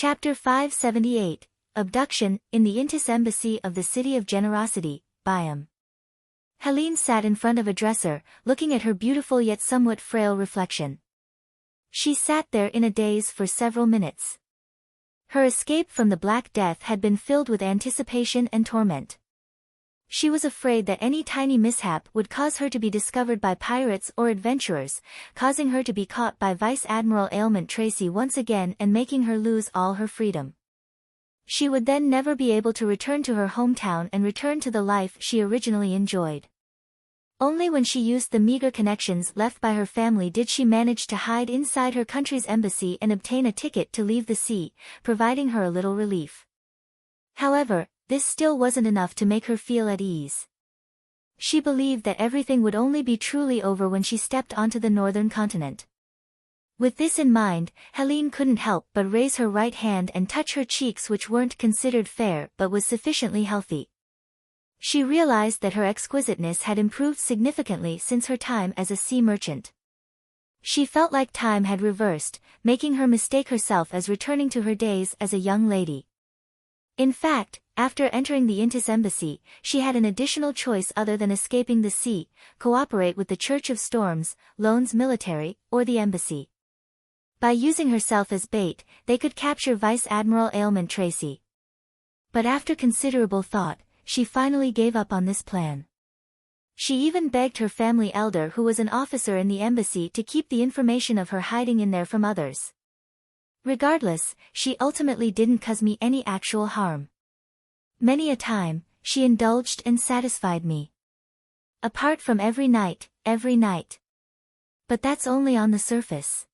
Chapter 578, Abduction, in the Intis Embassy of the City of Generosity, Byam. Helene sat in front of a dresser, looking at her beautiful yet somewhat frail reflection. She sat there in a daze for several minutes. Her escape from the Black Death had been filled with anticipation and torment. She was afraid that any tiny mishap would cause her to be discovered by pirates or adventurers, causing her to be caught by Vice Admiral Ailment Tracy once again and making her lose all her freedom. She would then never be able to return to her hometown and return to the life she originally enjoyed. Only when she used the meager connections left by her family did she manage to hide inside her country's embassy and obtain a ticket to leave the sea, providing her a little relief. However, this still wasn't enough to make her feel at ease. She believed that everything would only be truly over when she stepped onto the northern continent. With this in mind, Helene couldn't help but raise her right hand and touch her cheeks, which weren't considered fair but was sufficiently healthy. She realized that her exquisiteness had improved significantly since her time as a sea merchant. She felt like time had reversed, making her mistake herself as returning to her days as a young lady. In fact, after entering the Intis Embassy, she had an additional choice other than escaping the sea: cooperate with the Church of Storms, Loans Military, or the Embassy. By using herself as bait, they could capture Vice Admiral Ailment Tracy. But after considerable thought, she finally gave up on this plan. She even begged her family elder, who was an officer in the embassy, to keep the information of her hiding in there from others. Regardless, she ultimately didn't cause me any actual harm. Many a time, she indulged and satisfied me. Apart from every night. But that's only on the surface.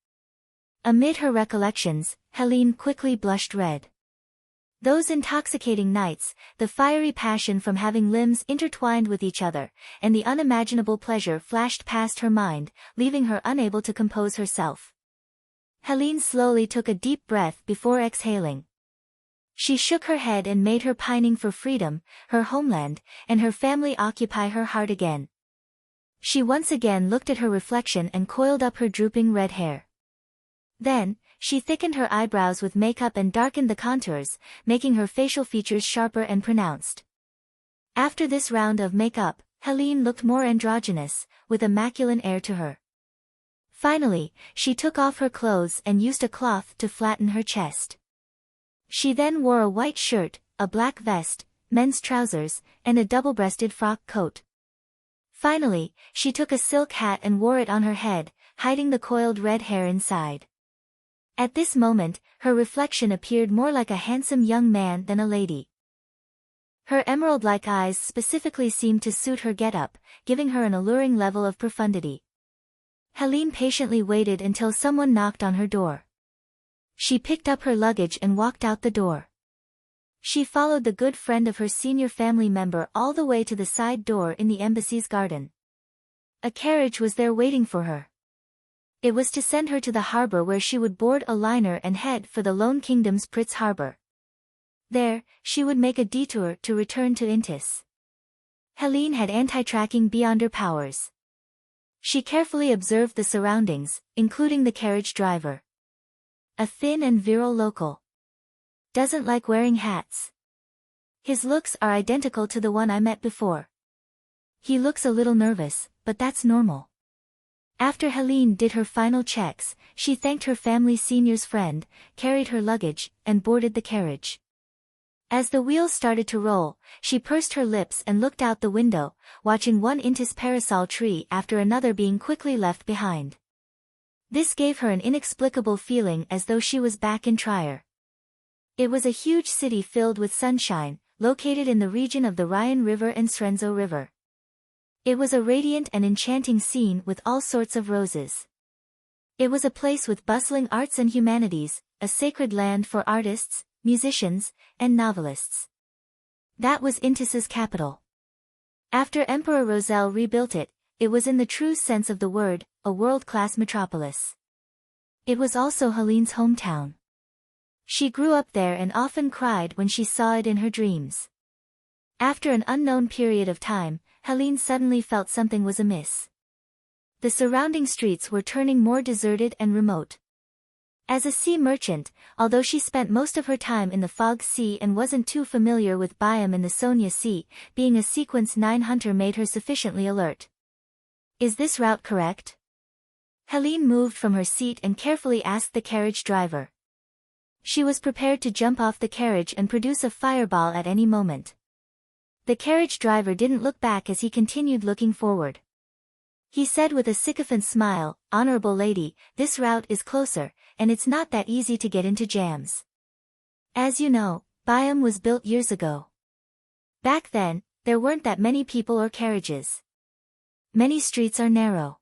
Amid her recollections, Helene quickly blushed red. Those intoxicating nights, the fiery passion from having limbs intertwined with each other, and the unimaginable pleasure flashed past her mind, leaving her unable to compose herself. Helene slowly took a deep breath before exhaling. She shook her head and made her pining for freedom, her homeland, and her family occupy her heart again. She once again looked at her reflection and coiled up her drooping red hair. Then, she thickened her eyebrows with makeup and darkened the contours, making her facial features sharper and pronounced. After this round of makeup, Helene looked more androgynous, with a masculine air to her. Finally, she took off her clothes and used a cloth to flatten her chest. She then wore a white shirt, a black vest, men's trousers, and a double-breasted frock coat. Finally, she took a silk hat and wore it on her head, hiding the coiled red hair inside. At this moment, her reflection appeared more like a handsome young man than a lady. Her emerald-like eyes specifically seemed to suit her getup, giving her an alluring level of profundity. Helene patiently waited until someone knocked on her door. She picked up her luggage and walked out the door. She followed the good friend of her senior family member all the way to the side door in the embassy's garden. A carriage was there waiting for her. It was to send her to the harbor, where she would board a liner and head for the Lone Kingdom's Pritz Harbor. There, she would make a detour to return to Intis. Helene had anti-tracking beyond her powers. She carefully observed the surroundings, including the carriage driver. A thin and virile local. Doesn't like wearing hats. His looks are identical to the one I met before. He looks a little nervous, but that's normal. After Helene did her final checks, she thanked her family senior's friend, carried her luggage, and boarded the carriage. As the wheels started to roll, she pursed her lips and looked out the window, watching one Intis parasol tree after another being quickly left behind. This gave her an inexplicable feeling as though she was back in Trier. It was a huge city filled with sunshine, located in the region of the Rhine River and Srenzo River. It was a radiant and enchanting scene with all sorts of roses. It was a place with bustling arts and humanities, a sacred land for artists, musicians, and novelists. That was Intis's capital. After Emperor Roselle rebuilt it, it was in the true sense of the word, a world-class metropolis. It was also Helene's hometown. She grew up there and often cried when she saw it in her dreams. After an unknown period of time, Helene suddenly felt something was amiss. The surrounding streets were turning more deserted and remote. As a sea merchant, although she spent most of her time in the Fog Sea and wasn't too familiar with Byam in the Sonia Sea, being a Sequence 9 hunter made her sufficiently alert. Is this route correct? Helene moved from her seat and carefully asked the carriage driver. She was prepared to jump off the carriage and produce a fireball at any moment. The carriage driver didn't look back as he continued looking forward. He said with a sycophant smile, "Honorable lady, this route is closer, and it's not that easy to get into jams. As you know, Byam was built years ago. Back then, there weren't that many people or carriages. Many streets are narrow.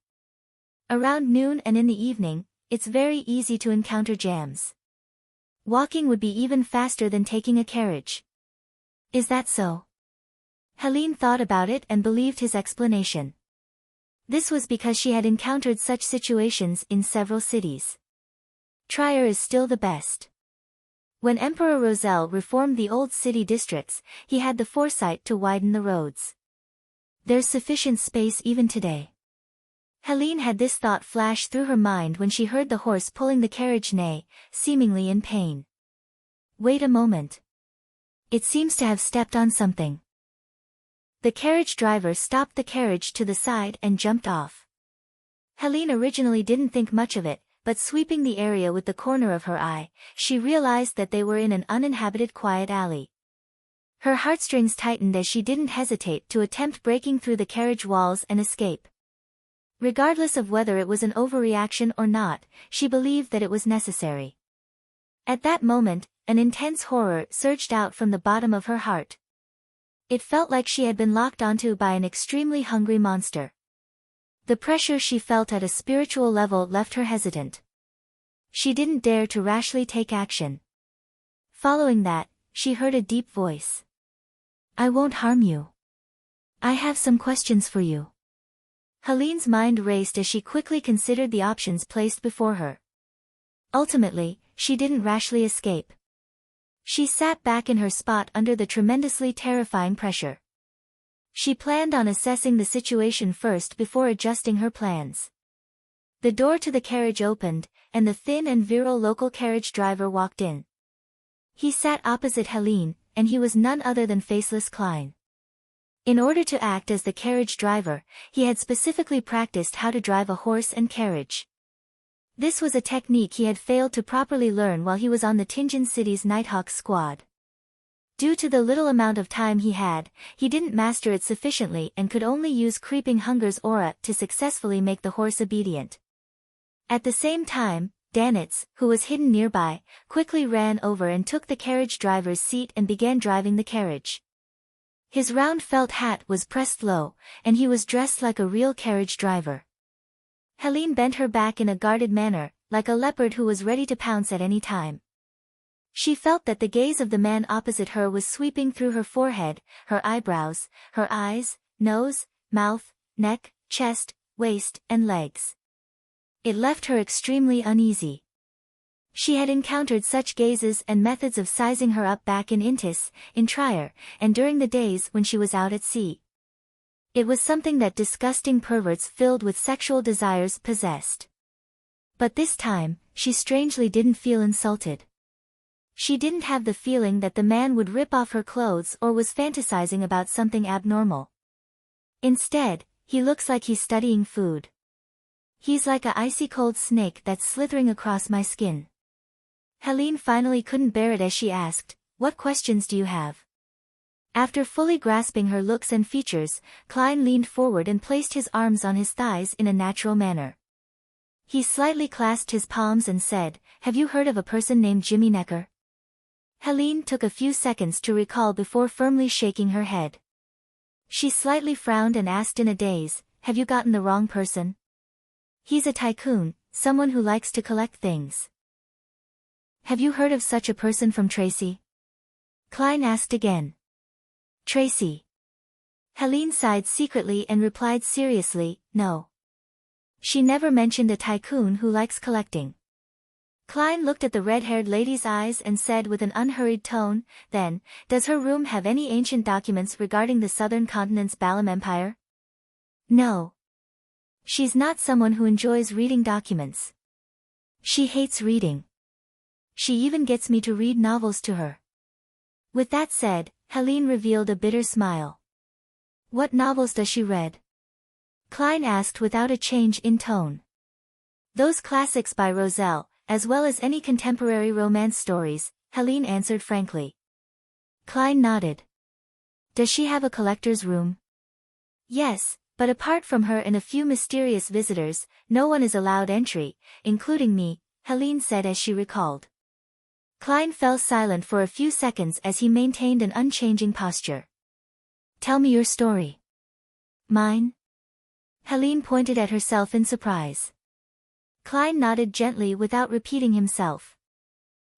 Around noon and in the evening, it's very easy to encounter jams. Walking would be even faster than taking a carriage." Is that so? Helene thought about it and believed his explanation. This was because she had encountered such situations in several cities. Trier is still the best. When Emperor Roselle reformed the old city districts, he had the foresight to widen the roads. There's sufficient space even today. Helene had this thought flash through her mind when she heard the horse pulling the carriage neigh, seemingly in pain. Wait a moment. It seems to have stepped on something. The carriage driver stopped the carriage to the side and jumped off. Helene originally didn't think much of it, but sweeping the area with the corner of her eye, she realized that they were in an uninhabited quiet alley. Her heartstrings tightened as she didn't hesitate to attempt breaking through the carriage walls and escape. Regardless of whether it was an overreaction or not, she believed that it was necessary. At that moment, an intense horror surged out from the bottom of her heart. It felt like she had been locked onto by an extremely hungry monster. The pressure she felt at a spiritual level left her hesitant. She didn't dare to rashly take action. Following that, she heard a deep voice. "I won't harm you. I have some questions for you." Helene's mind raced as she quickly considered the options placed before her. Ultimately, she didn't rashly escape. She sat back in her spot under the tremendously terrifying pressure. She planned on assessing the situation first before adjusting her plans. The door to the carriage opened, and the thin and virile local carriage driver walked in. He sat opposite Helene, and he was none other than Faceless Klein. In order to act as the carriage driver, he had specifically practiced how to drive a horse and carriage. This was a technique he had failed to properly learn while he was on the Tingen City's Nighthawk squad. Due to the little amount of time he had, he didn't master it sufficiently and could only use Creeping Hunger's aura to successfully make the horse obedient. At the same time, Danitz, who was hidden nearby, quickly ran over and took the carriage driver's seat and began driving the carriage. His round felt hat was pressed low, and he was dressed like a real carriage driver. Helene bent her back in a guarded manner, like a leopard who was ready to pounce at any time. She felt that the gaze of the man opposite her was sweeping through her forehead, her eyebrows, her eyes, nose, mouth, neck, chest, waist, and legs. It left her extremely uneasy. She had encountered such gazes and methods of sizing her up back in Intis, in Trier, and during the days when she was out at sea. It was something that disgusting perverts filled with sexual desires possessed. But this time, she strangely didn't feel insulted. She didn't have the feeling that the man would rip off her clothes or was fantasizing about something abnormal. Instead, he looks like he's studying food. He's like a icy cold snake that's slithering across my skin. Helene finally couldn't bear it as she asked, "What questions do you have?" After fully grasping her looks and features, Klein leaned forward and placed his arms on his thighs in a natural manner. He slightly clasped his palms and said, "Have you heard of a person named Jimmy Necker?" Helene took a few seconds to recall before firmly shaking her head. She slightly frowned and asked in a daze, "Have you gotten the wrong person? He's a tycoon, someone who likes to collect things." "Have you heard of such a person from Tracy?" Klein asked again. "Tracy." Helene sighed secretly and replied seriously, "No. She never mentioned a tycoon who likes collecting." Klein looked at the red-haired lady's eyes and said with an unhurried tone, "Then, does her room have any ancient documents regarding the southern continent's Balam Empire?" "No. She's not someone who enjoys reading documents. She hates reading." She even gets me to read novels to her. With that said, Helene revealed a bitter smile. What novels does she read? Klein asked without a change in tone. Those classics by Roselle, as well as any contemporary romance stories, Helene answered frankly. Klein nodded. Does she have a collector's room? Yes, but apart from her and a few mysterious visitors, no one is allowed entry, including me, Helene said as she recalled. Klein fell silent for a few seconds as he maintained an unchanging posture. Tell me your story. Mine? Helene pointed at herself in surprise. Klein nodded gently without repeating himself.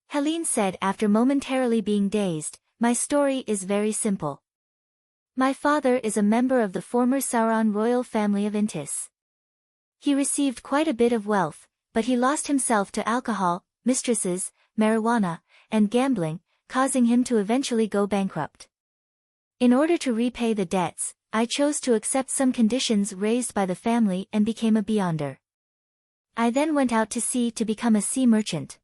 Helene said after momentarily being dazed, my story is very simple. My father is a member of the former Sauron royal family of Intis. He received quite a bit of wealth, but he lost himself to alcohol, mistresses, marijuana, and gambling, causing him to eventually go bankrupt. In order to repay the debts, I chose to accept some conditions raised by the family and became a beyonder. I then went out to sea to become a sea merchant.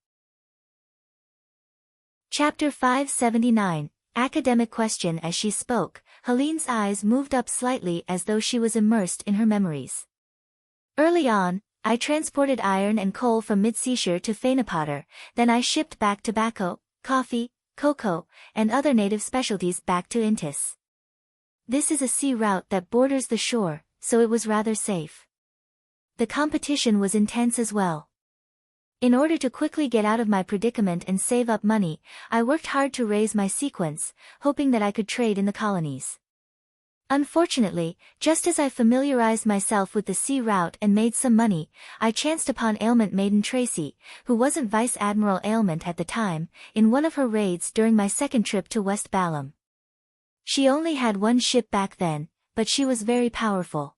Chapter 579, Academic question. As she spoke, Helene's eyes moved up slightly as though she was immersed in her memories. Early on, I transported iron and coal from Mid-Seashire to Fainapotter, then I shipped back tobacco, coffee, cocoa, and other native specialties back to Intis. This is a sea route that borders the shore, so it was rather safe. The competition was intense as well. In order to quickly get out of my predicament and save up money, I worked hard to raise my sequence, hoping that I could trade in the colonies. Unfortunately, just as I familiarized myself with the sea route and made some money, I chanced upon Ailment Maiden Tracy, who wasn't Vice Admiral Ailment at the time, in one of her raids during my second trip to West Balam. She only had one ship back then, but she was very powerful.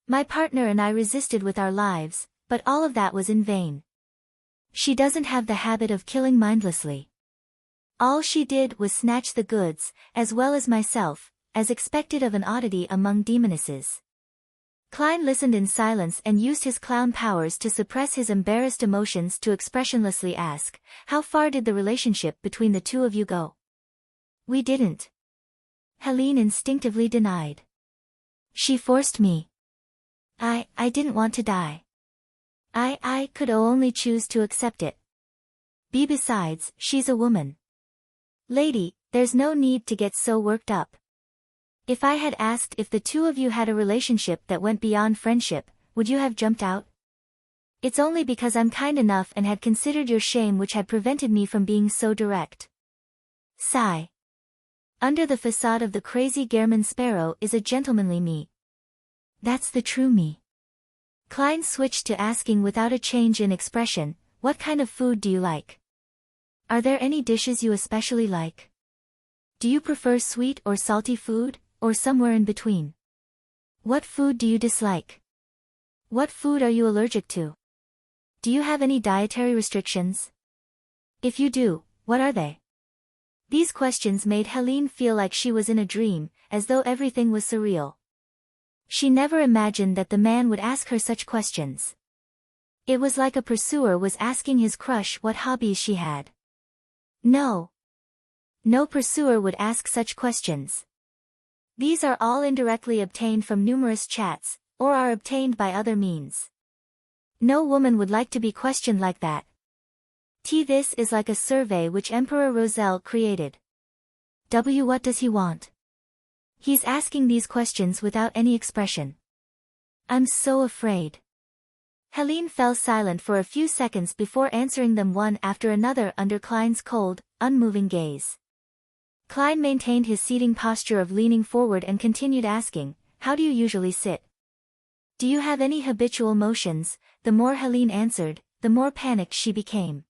My partner and I resisted with our lives, but all of that was in vain. She doesn't have the habit of killing mindlessly. All she did was snatch the goods, as well as myself, as expected of an oddity among demonesses. Klein listened in silence and used his clown powers to suppress his embarrassed emotions to expressionlessly ask, how far did the relationship between the two of you go? We didn't. Helene instinctively denied. She forced me. I didn't want to die. I could only choose to accept it. Besides, she's a woman. Lady, there's no need to get so worked up. If I had asked if the two of you had a relationship that went beyond friendship, would you have jumped out? It's only because I'm kind enough and had considered your shame which had prevented me from being so direct. Sigh. Under the facade of the crazy Gairman Sparrow is a gentlemanly me. That's the true me. Klein switched to asking without a change in expression, what kind of food do you like? Are there any dishes you especially like? Do you prefer sweet or salty food, or somewhere in between? What food do you dislike? What food are you allergic to? Do you have any dietary restrictions? If you do, what are they? These questions made Helene feel like she was in a dream, as though everything was surreal. She never imagined that the man would ask her such questions. It was like a pursuer was asking his crush what hobbies she had. No. No pursuer would ask such questions. These are all indirectly obtained from numerous chats, or are obtained by other means. No woman would like to be questioned like that. This is like a survey which Emperor Roselle created. What does he want? He's asking these questions without any expression. I'm so afraid. Helene fell silent for a few seconds before answering them one after another under Klein's cold, unmoving gaze. Klein maintained his seating posture of leaning forward and continued asking, how do you usually sit? Do you have any habitual motions? The more Helene answered, the more panicked she became.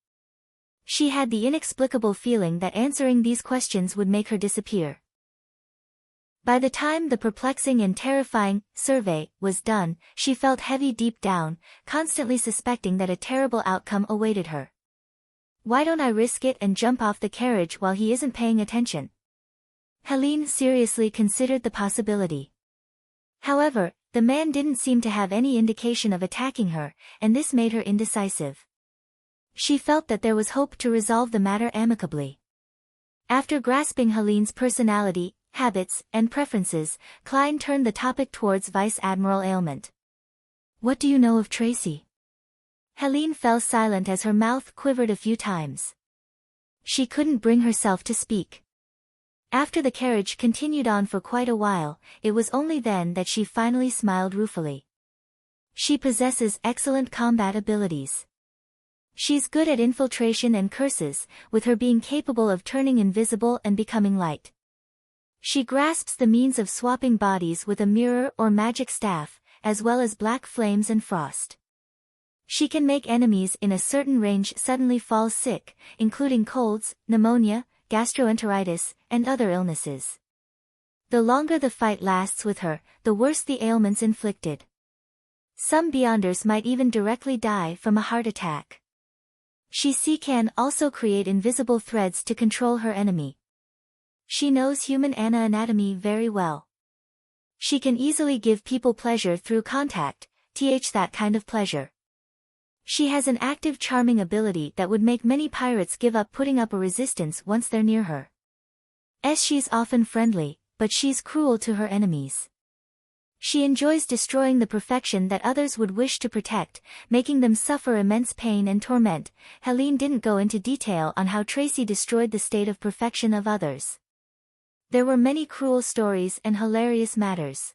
She had the inexplicable feeling that answering these questions would make her disappear. By the time the perplexing and terrifying survey was done, she felt heavy deep down, constantly suspecting that a terrible outcome awaited her. Why don't I risk it and jump off the carriage while he isn't paying attention? Helene seriously considered the possibility. However, the man didn't seem to have any indication of attacking her, and this made her indecisive. She felt that there was hope to resolve the matter amicably. After grasping Helene's personality, habits, and preferences, Klein turned the topic towards Vice Admiral Ailment. "What do you know of Tracy?" Helene fell silent as her mouth quivered a few times. She couldn't bring herself to speak. After the carriage continued on for quite a while, it was only then that she finally smiled ruefully. "She possesses excellent combat abilities. She's good at infiltration and curses, with her being capable of turning invisible and becoming light. She grasps the means of swapping bodies with a mirror or magic staff, as well as black flames and frost. She can make enemies in a certain range suddenly fall sick, including colds, pneumonia, gastroenteritis, and other illnesses. The longer the fight lasts with her, the worse the ailments inflicted. Some Beyonders might even directly die from a heart attack. She can also create invisible threads to control her enemy. She knows human anatomy very well. She can easily give people pleasure through contact, that kind of pleasure. She has an active charming ability that would make many pirates give up putting up a resistance once they're near her. She's often friendly, but she's cruel to her enemies. She enjoys destroying the perfection that others would wish to protect, making them suffer immense pain and torment." Helene didn't go into detail on how Tracy destroyed the state of perfection of others. There were many cruel stories and hilarious matters.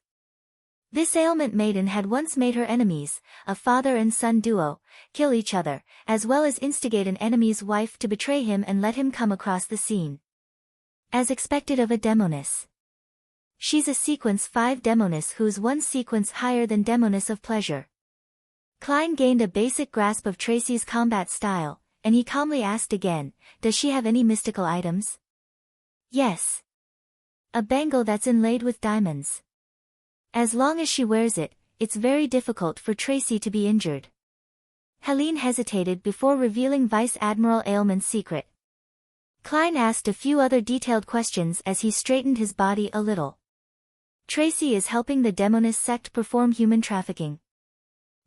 This ailment maiden had once made her enemies, a father and son duo, kill each other, as well as instigate an enemy's wife to betray him and let him come across the scene. As expected of a demoness. She's a sequence 5 demoness who's one sequence higher than demoness of pleasure. Klein gained a basic grasp of Tracy's combat style, and he calmly asked again, "Does she have any mystical items?" "Yes. A bangle that's inlaid with diamonds. As long as she wears it, it's very difficult for Tracy to be injured." Helene hesitated before revealing Vice Admiral Ailment's secret. Klein asked a few other detailed questions as he straightened his body a little. "Tracy is helping the Demoness sect perform human trafficking."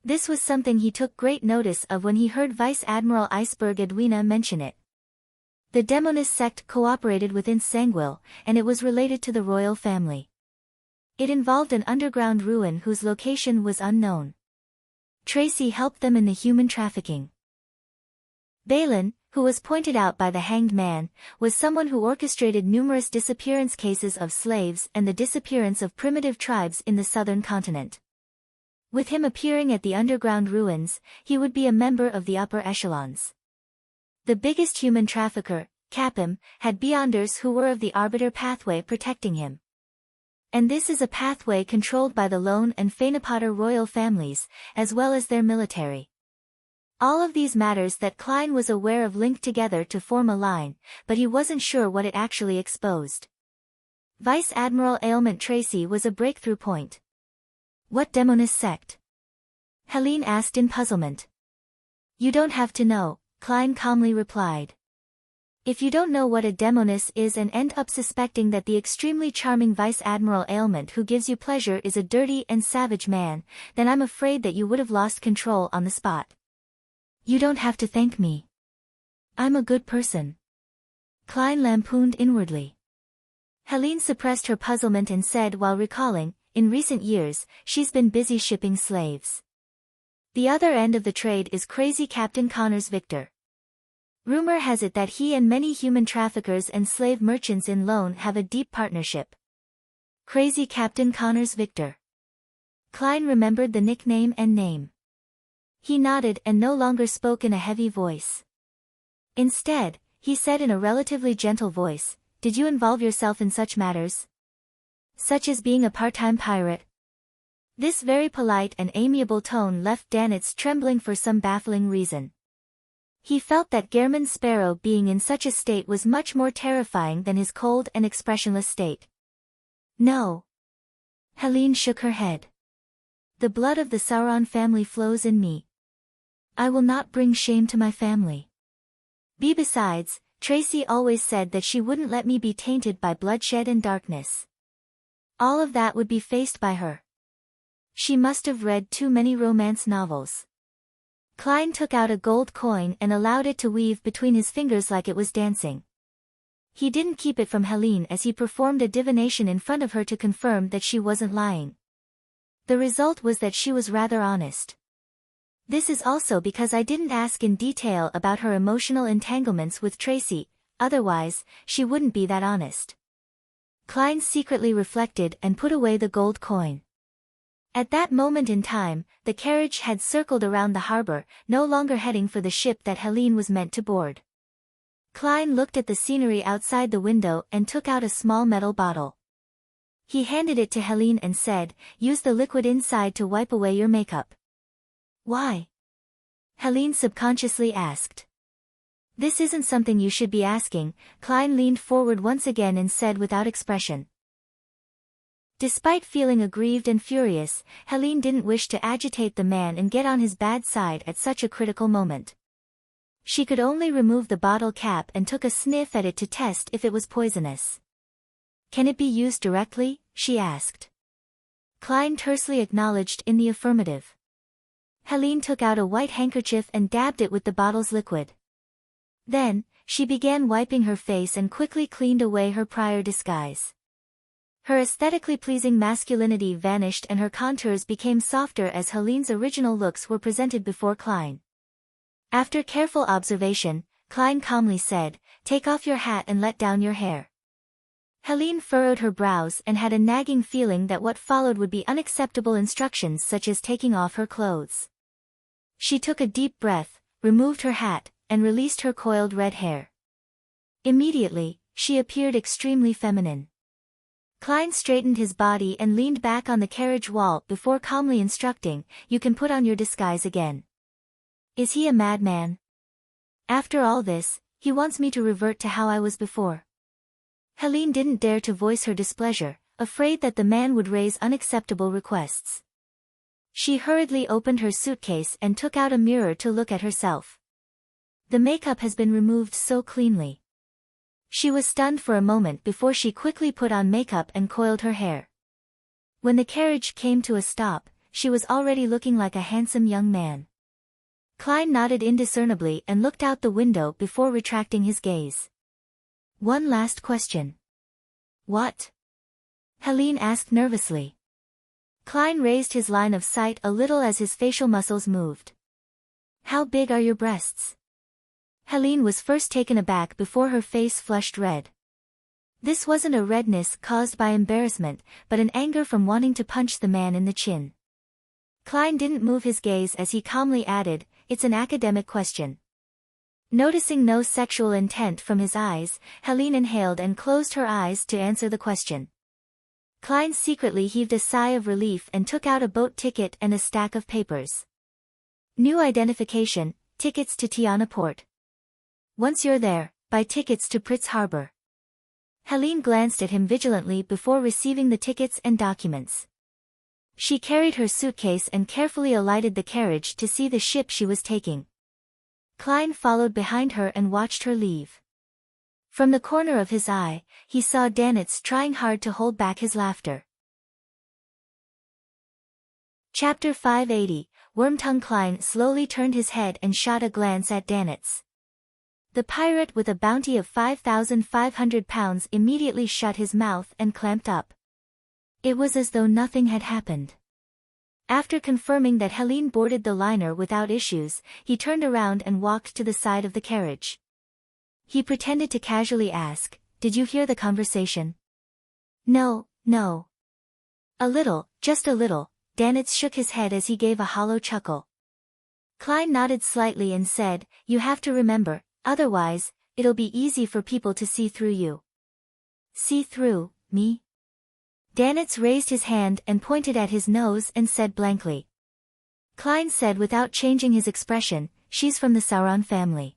This was something he took great notice of when he heard Vice Admiral Iceberg Edwina mention it. The Demoness sect cooperated with Sanguil, and it was related to the royal family. It involved an underground ruin whose location was unknown. Tracy helped them in the human trafficking. Balin, who was pointed out by the Hanged Man, was someone who orchestrated numerous disappearance cases of slaves and the disappearance of primitive tribes in the southern continent. With him appearing at the underground ruins, he would be a member of the upper echelons. The biggest human trafficker, Capim, had Beyonders who were of the Arbiter pathway protecting him. And this is a pathway controlled by the Lone and Phaenopotter royal families, as well as their military. All of these matters that Klein was aware of linked together to form a line, but he wasn't sure what it actually exposed. Vice Admiral Ailment Tracy was a breakthrough point. "What Demoness sect?" Helene asked in puzzlement. "You don't have to know," Klein calmly replied. "If you don't know what a demoness is and end up suspecting that the extremely charming Vice Admiral Ailment who gives you pleasure is a dirty and savage man, then I'm afraid that you would have lost control on the spot." "You don't have to thank me. I'm a good person," Klein lampooned inwardly. Helene suppressed her puzzlement and said while recalling, in recent years, she's been busy shipping slaves. The other end of the trade is crazy Captain Connors Victor. Rumor has it that he and many human traffickers and slave merchants in Lone have a deep partnership. Crazy Captain Connors Victor. Klein remembered the nickname and name. He nodded and no longer spoke in a heavy voice. Instead, he said in a relatively gentle voice, "Did you involve yourself in such matters? Such as being a part-time pirate?" This very polite and amiable tone left Danitz trembling for some baffling reason. He felt that Gehrman Sparrow being in such a state was much more terrifying than his cold and expressionless state. "No." Helene shook her head. "The blood of the Sauron family flows in me. I will not bring shame to my family. Besides, Tracy always said that she wouldn't let me be tainted by bloodshed and darkness. All of that would be faced by her. She must have read too many romance novels." Klein took out a gold coin and allowed it to weave between his fingers like it was dancing. He didn't keep it from Helene as he performed a divination in front of her to confirm that she wasn't lying. The result was that she was rather honest. This is also because I didn't ask in detail about her emotional entanglements with Tracy, otherwise, she wouldn't be that honest. Klein secretly reflected and put away the gold coin. At that moment in time, the carriage had circled around the harbor, no longer heading for the ship that Helene was meant to board. Klein looked at the scenery outside the window and took out a small metal bottle. He handed it to Helene and said, "Use the liquid inside to wipe away your makeup." "Why?" Helene subconsciously asked. "This isn't something you should be asking," Klein leaned forward once again and said without expression. Despite feeling aggrieved and furious, Helene didn't wish to agitate the man and get on his bad side at such a critical moment. She could only remove the bottle cap and took a sniff at it to test if it was poisonous. "Can it be used directly?" she asked. Klein tersely acknowledged in the affirmative. Helene took out a white handkerchief and dabbed it with the bottle's liquid. Then, she began wiping her face and quickly cleaned away her prior disguise. Her aesthetically pleasing masculinity vanished and her contours became softer as Helene's original looks were presented before Klein. After careful observation, Klein calmly said, "Take off your hat and let down your hair." Helene furrowed her brows and had a nagging feeling that what followed would be unacceptable instructions such as taking off her clothes. She took a deep breath, removed her hat, and released her coiled red hair. Immediately, she appeared extremely feminine. Klein straightened his body and leaned back on the carriage wall before calmly instructing, "You can put on your disguise again." "Is he a madman? After all this, he wants me to revert to how I was before." Helene didn't dare to voice her displeasure, afraid that the man would raise unacceptable requests. She hurriedly opened her suitcase and took out a mirror to look at herself. The makeup has been removed so cleanly. She was stunned for a moment before she quickly put on makeup and coiled her hair. When the carriage came to a stop, she was already looking like a handsome young man. Klein nodded indiscernibly and looked out the window before retracting his gaze. "One last question." "What?" Helene asked nervously. Klein raised his line of sight a little as his facial muscles moved. "How big are your breasts?" Helene was first taken aback before her face flushed red. This wasn't a redness caused by embarrassment, but an anger from wanting to punch the man in the chin. Klein didn't move his gaze as he calmly added, "It's an academic question." Noticing no sexual intent from his eyes, Helene inhaled and closed her eyes to answer the question. Klein secretly heaved a sigh of relief and took out a boat ticket and a stack of papers. "New identification, tickets to Tiana Port. Once you're there, buy tickets to Pritz Harbor." Helene glanced at him vigilantly before receiving the tickets and documents. She carried her suitcase and carefully alighted the carriage to see the ship she was taking. Klein followed behind her and watched her leave. From the corner of his eye, he saw Danitz trying hard to hold back his laughter. Chapter 580, Wormtongue. Klein slowly turned his head and shot a glance at Danitz. The pirate with a bounty of 5,500 pounds immediately shut his mouth and clamped up. It was as though nothing had happened. After confirming that Helene boarded the liner without issues, he turned around and walked to the side of the carriage. He pretended to casually ask, "Did you hear the conversation?" No. "A little, just a little," Danitz shook his head as he gave a hollow chuckle. Klein nodded slightly and said, "You have to remember, otherwise, it'll be easy for people to see through you." "See through me?" Danitz raised his hand and pointed at his nose and said blankly. Klein said without changing his expression, "She's from the Sauron family.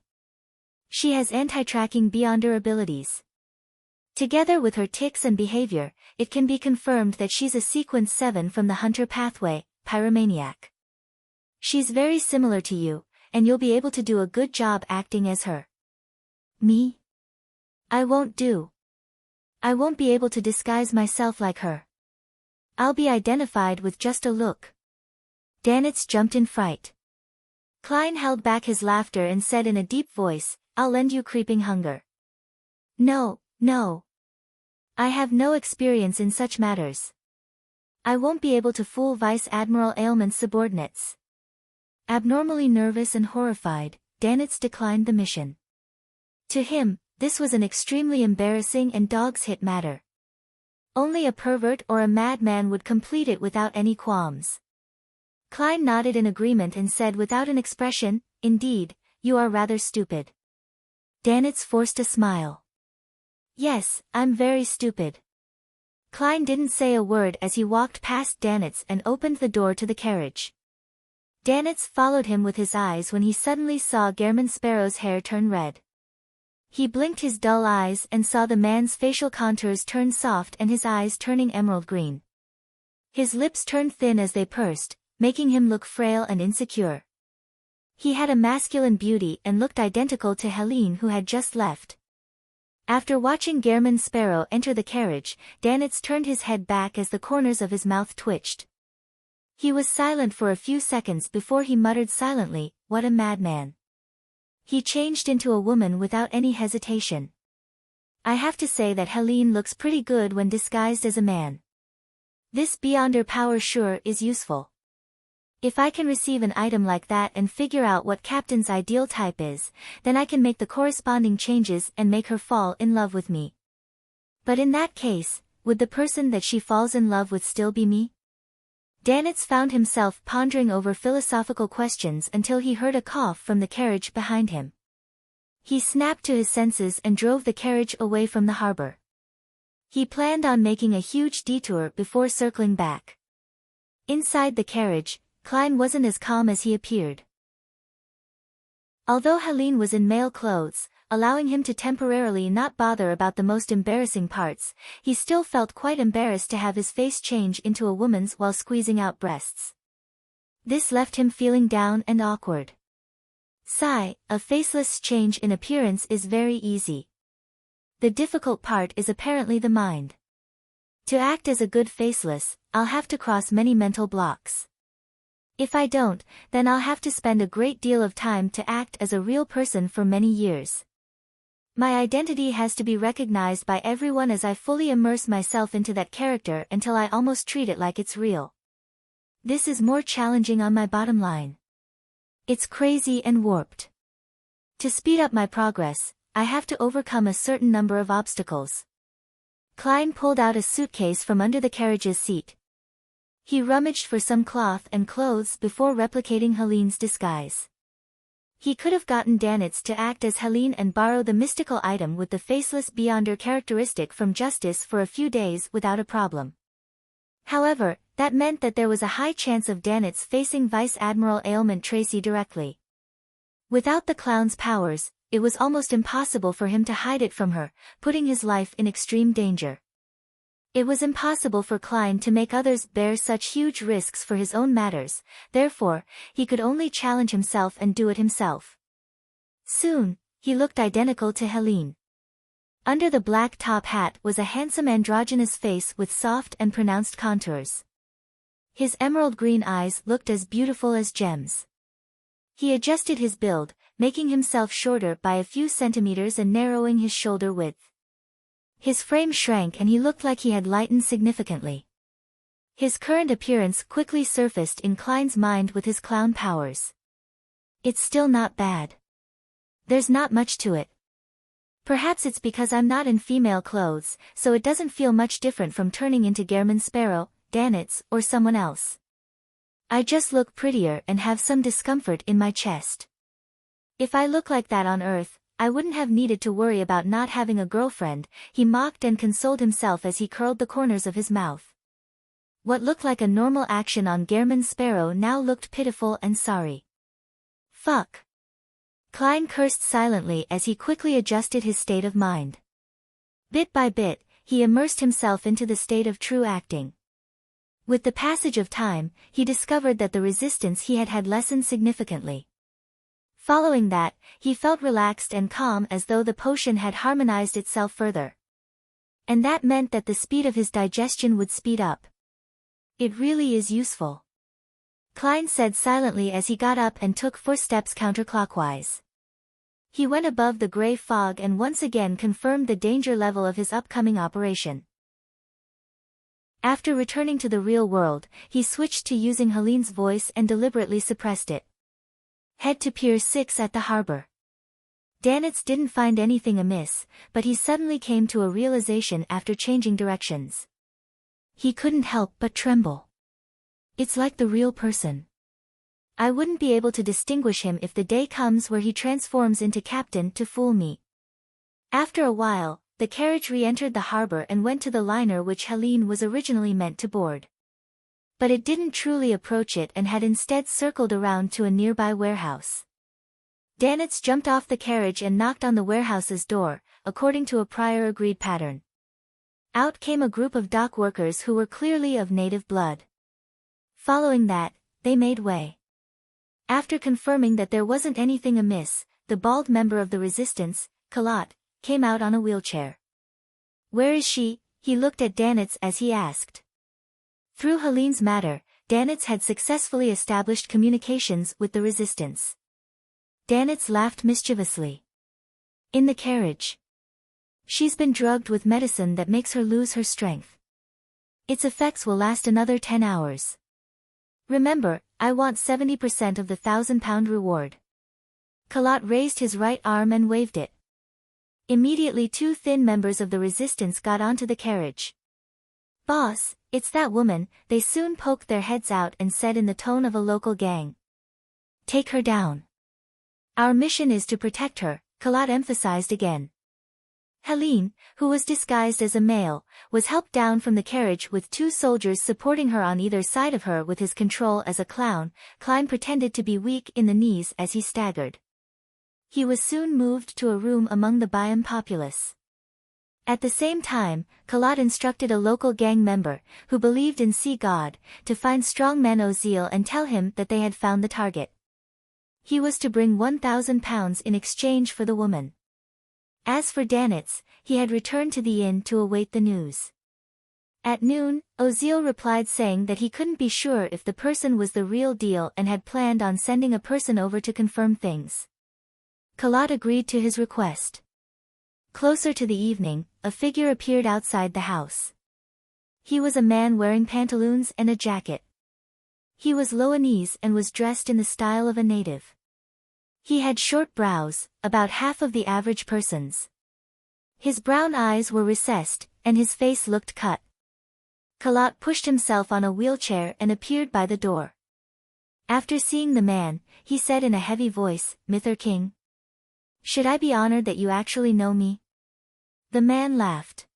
She has anti-tracking beyond her abilities. Together with her tics and behavior, it can be confirmed that she's a Sequence 7 from the Hunter pathway, Pyromaniac. She's very similar to you, and you'll be able to do a good job acting as her." "Me? I won't be able to disguise myself like her. I'll be identified with just a look." Danitz jumped in fright. Klein held back his laughter and said in a deep voice, "I'll lend you creeping hunger." "No, no. I have no experience in such matters. I won't be able to fool Vice Admiral Ailment's subordinates." Abnormally nervous and horrified, Danitz declined the mission. To him, this was an extremely embarrassing and dog's-hit matter. Only a pervert or a madman would complete it without any qualms. Klein nodded in agreement and said without an expression, "Indeed, you are rather stupid." Danitz forced a smile. "Yes, I'm very stupid." Klein didn't say a word as he walked past Danitz and opened the door to the carriage. Danitz followed him with his eyes when he suddenly saw Gehrman Sparrow's hair turn red. He blinked his dull eyes and saw the man's facial contours turn soft and his eyes turning emerald green. His lips turned thin as they pursed, making him look frail and insecure. He had a masculine beauty and looked identical to Helene, who had just left. After watching Gehrman Sparrow enter the carriage, Danitz turned his head back as the corners of his mouth twitched. He was silent for a few seconds before he muttered silently, "What a madman." He changed into a woman without any hesitation. "I have to say that Helene looks pretty good when disguised as a man. This beyonder power sure is useful. If I can receive an item like that and figure out what Captain's ideal type is, then I can make the corresponding changes and make her fall in love with me. But in that case, would the person that she falls in love with still be me?" Danitz found himself pondering over philosophical questions until he heard a cough from the carriage behind him. He snapped to his senses and drove the carriage away from the harbor. He planned on making a huge detour before circling back. Inside the carriage, Klein wasn't as calm as he appeared. Although Helene was in male clothes, allowing him to temporarily not bother about the most embarrassing parts, he still felt quite embarrassed to have his face change into a woman's while squeezing out breasts. This left him feeling down and awkward. Sigh, a faceless change in appearance is very easy. The difficult part is apparently the mind. To act as a good faceless, I'll have to cross many mental blocks. If I don't, then I'll have to spend a great deal of time to act as a real person for many years. My identity has to be recognized by everyone as I fully immerse myself into that character until I almost treat it like it's real. This is more challenging on my bottom line. It's crazy and warped. To speed up my progress, I have to overcome a certain number of obstacles." Klein pulled out a suitcase from under the carriage's seat. He rummaged for some cloth and clothes before replicating Helene's disguise. He could have gotten Danitz to act as Helene and borrow the mystical item with the faceless beyonder characteristic from Justice for a few days without a problem. However, that meant that there was a high chance of Danitz facing Vice Admiral Ailment Tracy directly. Without the clown's powers, it was almost impossible for him to hide it from her, putting his life in extreme danger. It was impossible for Klein to make others bear such huge risks for his own matters, therefore, he could only challenge himself and do it himself. Soon, he looked identical to Helene. Under the black top hat was a handsome androgynous face with soft and pronounced contours. His emerald green eyes looked as beautiful as gems. He adjusted his build, making himself shorter by a few centimeters and narrowing his shoulder width. His frame shrank and he looked like he had lightened significantly. His current appearance quickly surfaced in Klein's mind with his clown powers. It's still not bad. There's not much to it. Perhaps it's because I'm not in female clothes, so it doesn't feel much different from turning into Gehrman Sparrow, Danitz, or someone else. I just look prettier and have some discomfort in my chest. If I look like that on Earth, I wouldn't have needed to worry about not having a girlfriend, he mocked and consoled himself as he curled the corners of his mouth. What looked like a normal action on Gehrman Sparrow now looked pitiful and sorry. Fuck. Klein cursed silently as he quickly adjusted his state of mind. Bit by bit, he immersed himself into the state of true acting. With the passage of time, he discovered that the resistance he had lessened significantly. Following that, he felt relaxed and calm as though the potion had harmonized itself further. And that meant that the speed of his digestion would speed up. It really is useful. Klein said silently as he got up and took 4 steps counterclockwise. He went above the gray fog and once again confirmed the danger level of his upcoming operation. After returning to the real world, he switched to using Helene's voice and deliberately suppressed it. Head to Pier 6 at the harbor. Danitz didn't find anything amiss, but he suddenly came to a realization after changing directions. He couldn't help but tremble. It's like the real person. I wouldn't be able to distinguish him if the day comes where he transforms into captain to fool me. After a while, the carriage re-entered the harbor and went to the liner which Helene was originally meant to board. But it didn't truly approach it and had instead circled around to a nearby warehouse. Danitz jumped off the carriage and knocked on the warehouse's door, according to a prior agreed pattern. Out came a group of dock workers who were clearly of native blood. Following that, they made way. After confirming that there wasn't anything amiss, the bald member of the resistance, Kalat, came out on a wheelchair. Where is she? He looked at Danitz as he asked. Through Helene's matter, Danitz had successfully established communications with the resistance. Danitz laughed mischievously. In the carriage. She's been drugged with medicine that makes her lose her strength. Its effects will last another 10 hours. Remember, I want 70% of the 1,000-pound reward. Kalat raised his right arm and waved it. Immediately 2 thin members of the resistance got onto the carriage. Boss, it's that woman, they soon poked their heads out and said in the tone of a local gang. Take her down. Our mission is to protect her, Kalat emphasized again. Helene, who was disguised as a male, was helped down from the carriage with 2 soldiers supporting her on either side of her with his control as a clown. Klein pretended to be weak in the knees as he staggered. He was soon moved to a room among the Byam populace. At the same time, Kalat instructed a local gang member, who believed in Sea God, to find strongman Ozil and tell him that they had found the target. He was to bring 1,000 pounds in exchange for the woman. As for Danitz, he had returned to the inn to await the news. At noon, Ozil replied saying that he couldn't be sure if the person was the real deal and had planned on sending a person over to confirm things. Kalat agreed to his request. Closer to the evening, a figure appeared outside the house. He was a man wearing pantaloons and a jacket. He was Loanese and was dressed in the style of a native. He had short brows, about half of the average person's. His brown eyes were recessed, and his face looked cut. Kalat pushed himself on a wheelchair and appeared by the door. After seeing the man, he said in a heavy voice, Mithur King. Should I be honored that you actually know me? The man laughed.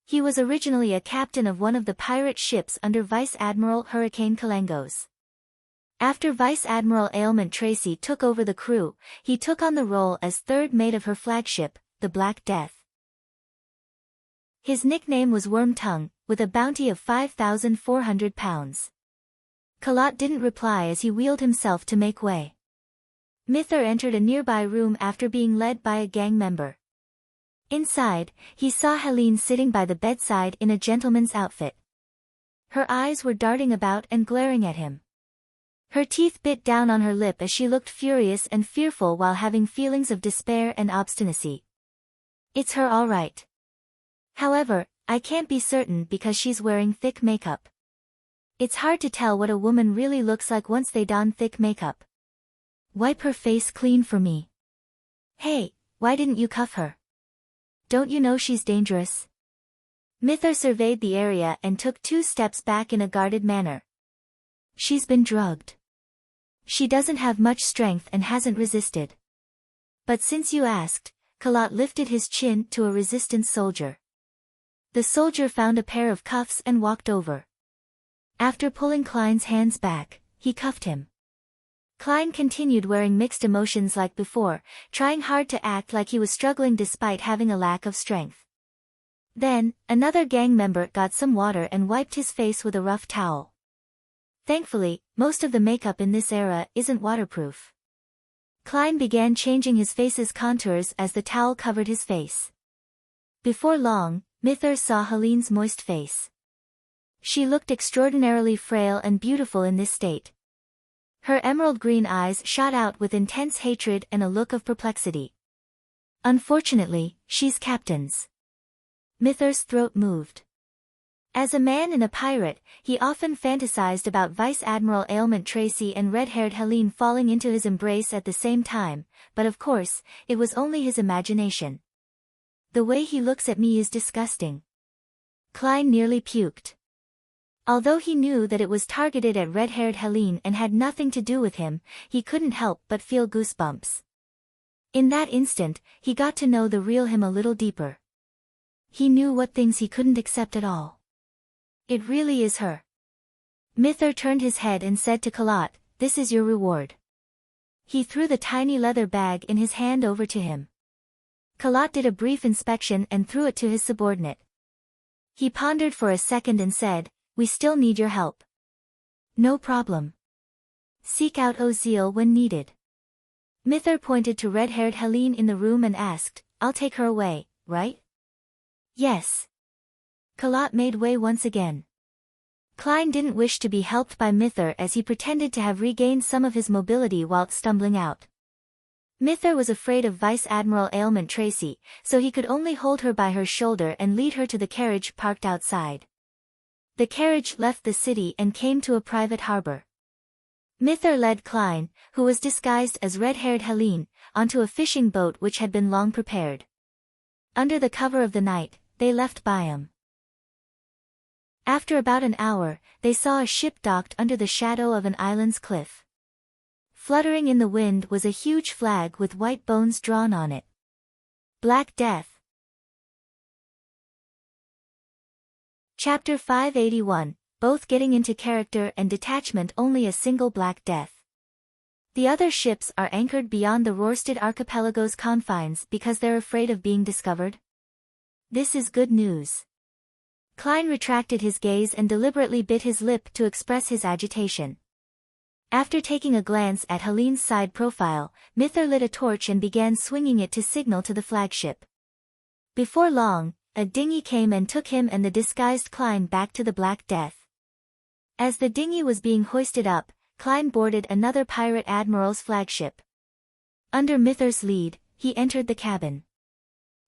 He was originally a captain of one of the pirate ships under Vice Admiral Hurricane Kalangos. After Vice Admiral Ailment Tracy took over the crew, he took on the role as third mate of her flagship, the Black Death. His nickname was Worm Tongue, with a bounty of 5,400 pounds. Kalat didn't reply as he wheeled himself to make way. Mithur entered a nearby room after being led by a gang member. Inside, he saw Helene sitting by the bedside in a gentleman's outfit. Her eyes were darting about and glaring at him. Her teeth bit down on her lip as she looked furious and fearful while having feelings of despair and obstinacy. It's her all right. However, I can't be certain because she's wearing thick makeup. It's hard to tell what a woman really looks like once they don thick makeup. Wipe her face clean for me. Hey, why didn't you cuff her? Don't you know she's dangerous? Mithur surveyed the area and took 2 steps back in a guarded manner. She's been drugged. She doesn't have much strength and hasn't resisted. But since you asked, Kalat lifted his chin to a resistance soldier. The soldier found a pair of cuffs and walked over. After pulling Klein's hands back, he cuffed him. Klein continued wearing mixed emotions like before, trying hard to act like he was struggling despite having a lack of strength. Then, another gang member got some water and wiped his face with a rough towel. Thankfully, most of the makeup in this era isn't waterproof. Klein began changing his face's contours as the towel covered his face. Before long, Mithur saw Helene's moist face. She looked extraordinarily frail and beautiful in this state. Her emerald green eyes shot out with intense hatred and a look of perplexity. Unfortunately, she's captain's. Mither's throat moved. As a man and a pirate, he often fantasized about Vice Admiral Ailment Tracy and red-haired Helene falling into his embrace at the same time, but of course, it was only his imagination. The way he looks at me is disgusting. Klein nearly puked. Although he knew that it was targeted at red-haired Helene and had nothing to do with him, he couldn't help but feel goosebumps. In that instant, he got to know the real him a little deeper. He knew what things he couldn't accept at all. It really is her. Mither turned his head and said to Kalat, "This is your reward." He threw the tiny leather bag in his hand over to him. Kalat did a brief inspection and threw it to his subordinate. He pondered for a second and said, "We still need your help." "No problem. Seek out Oziel when needed." Mither pointed to red-haired Helene in the room and asked, "I'll take her away, right?" "Yes." Kalat made way once again. Klein didn't wish to be helped by Mither as he pretended to have regained some of his mobility while stumbling out. Mither was afraid of Vice Admiral Ailment Tracy, so he could only hold her by her shoulder and lead her to the carriage parked outside. The carriage left the city and came to a private harbor. Mither led Klein, who was disguised as red-haired Helene, onto a fishing boat which had been long prepared. Under the cover of the night, they left Byam. After about an hour, they saw a ship docked under the shadow of an island's cliff. Fluttering in the wind was a huge flag with white bones drawn on it. Black Death. Chapter 581, both getting into character and detachment. Only a single Black Death. The other ships are anchored beyond the Rorstad archipelago's confines because they're afraid of being discovered. This is good news. Klein retracted his gaze and deliberately bit his lip to express his agitation. After taking a glance at Helene's side profile, Mither lit a torch and began swinging it to signal to the flagship. Before long, a dinghy came and took him and the disguised Klein back to the Black Death. As the dinghy was being hoisted up, Klein boarded another pirate admiral's flagship. Under Mither's lead, he entered the cabin.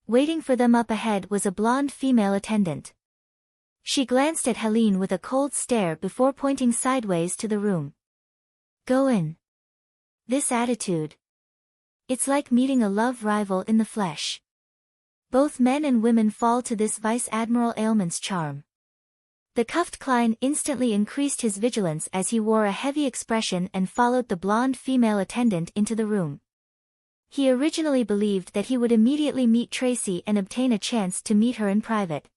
Waiting for them up ahead was a blonde female attendant. She glanced at Helene with a cold stare before pointing sideways to the room. "Go in." This attitude. It's like meeting a love rival in the flesh. Both men and women fall to this Vice Admiral Ailment's charm. The cuffed Klein instantly increased his vigilance as he wore a heavy expression and followed the blonde female attendant into the room. He originally believed that he would immediately meet Tracy and obtain a chance to meet her in private.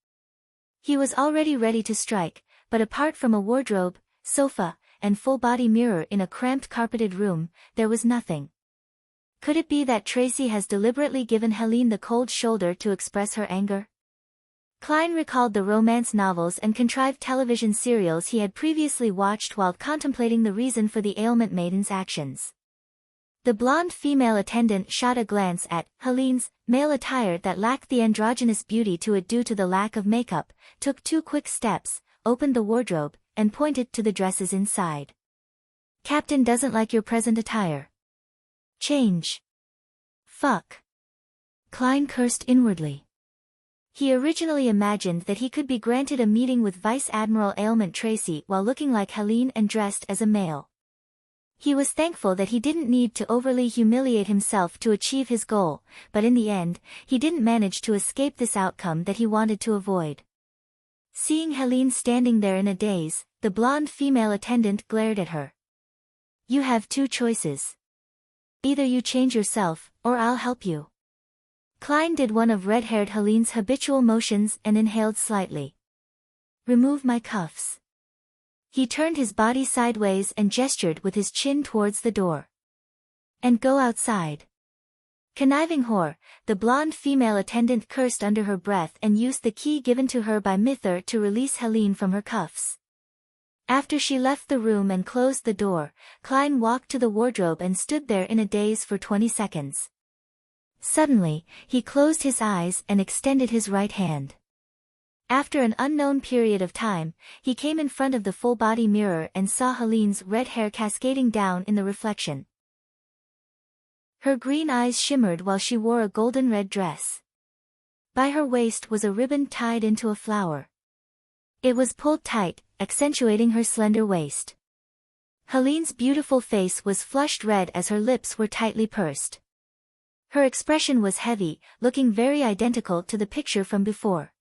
He was already ready to strike, but apart from a wardrobe, sofa, and full-body mirror in a cramped carpeted room, there was nothing. Could it be that Tracy has deliberately given Helene the cold shoulder to express her anger? Klein recalled the romance novels and contrived television serials he had previously watched while contemplating the reason for the ailment maiden's actions. The blonde female attendant shot a glance at Helene's male attire that lacked the androgynous beauty to it due to the lack of makeup, took 2 quick steps, opened the wardrobe, and pointed to the dresses inside. "Captain doesn't like your present attire. Change." "Fuck." Klein cursed inwardly. He originally imagined that he could be granted a meeting with Vice Admiral Ailment Tracy while looking like Helene and dressed as a male. He was thankful that he didn't need to overly humiliate himself to achieve his goal, but in the end, he didn't manage to escape this outcome that he wanted to avoid. Seeing Helene standing there in a daze, the blonde female attendant glared at her. "You have 2 choices. Either you change yourself, or I'll help you." Klein did one of red-haired Helene's habitual motions and inhaled slightly. "Remove my cuffs." He turned his body sideways and gestured with his chin towards the door. "And go outside." Conniving whore, the blonde female attendant cursed under her breath and used the key given to her by Mither to release Helene from her cuffs. After she left the room and closed the door, Klein walked to the wardrobe and stood there in a daze for 20 seconds. Suddenly, he closed his eyes and extended his right hand. After an unknown period of time, he came in front of the full-body mirror and saw Helene's red hair cascading down in the reflection. Her green eyes shimmered while she wore a golden red dress. By her waist was a ribbon tied into a flower. It was pulled tight, accentuating her slender waist. Helene's beautiful face was flushed red as her lips were tightly pursed. Her expression was heavy, looking very identical to the picture from before.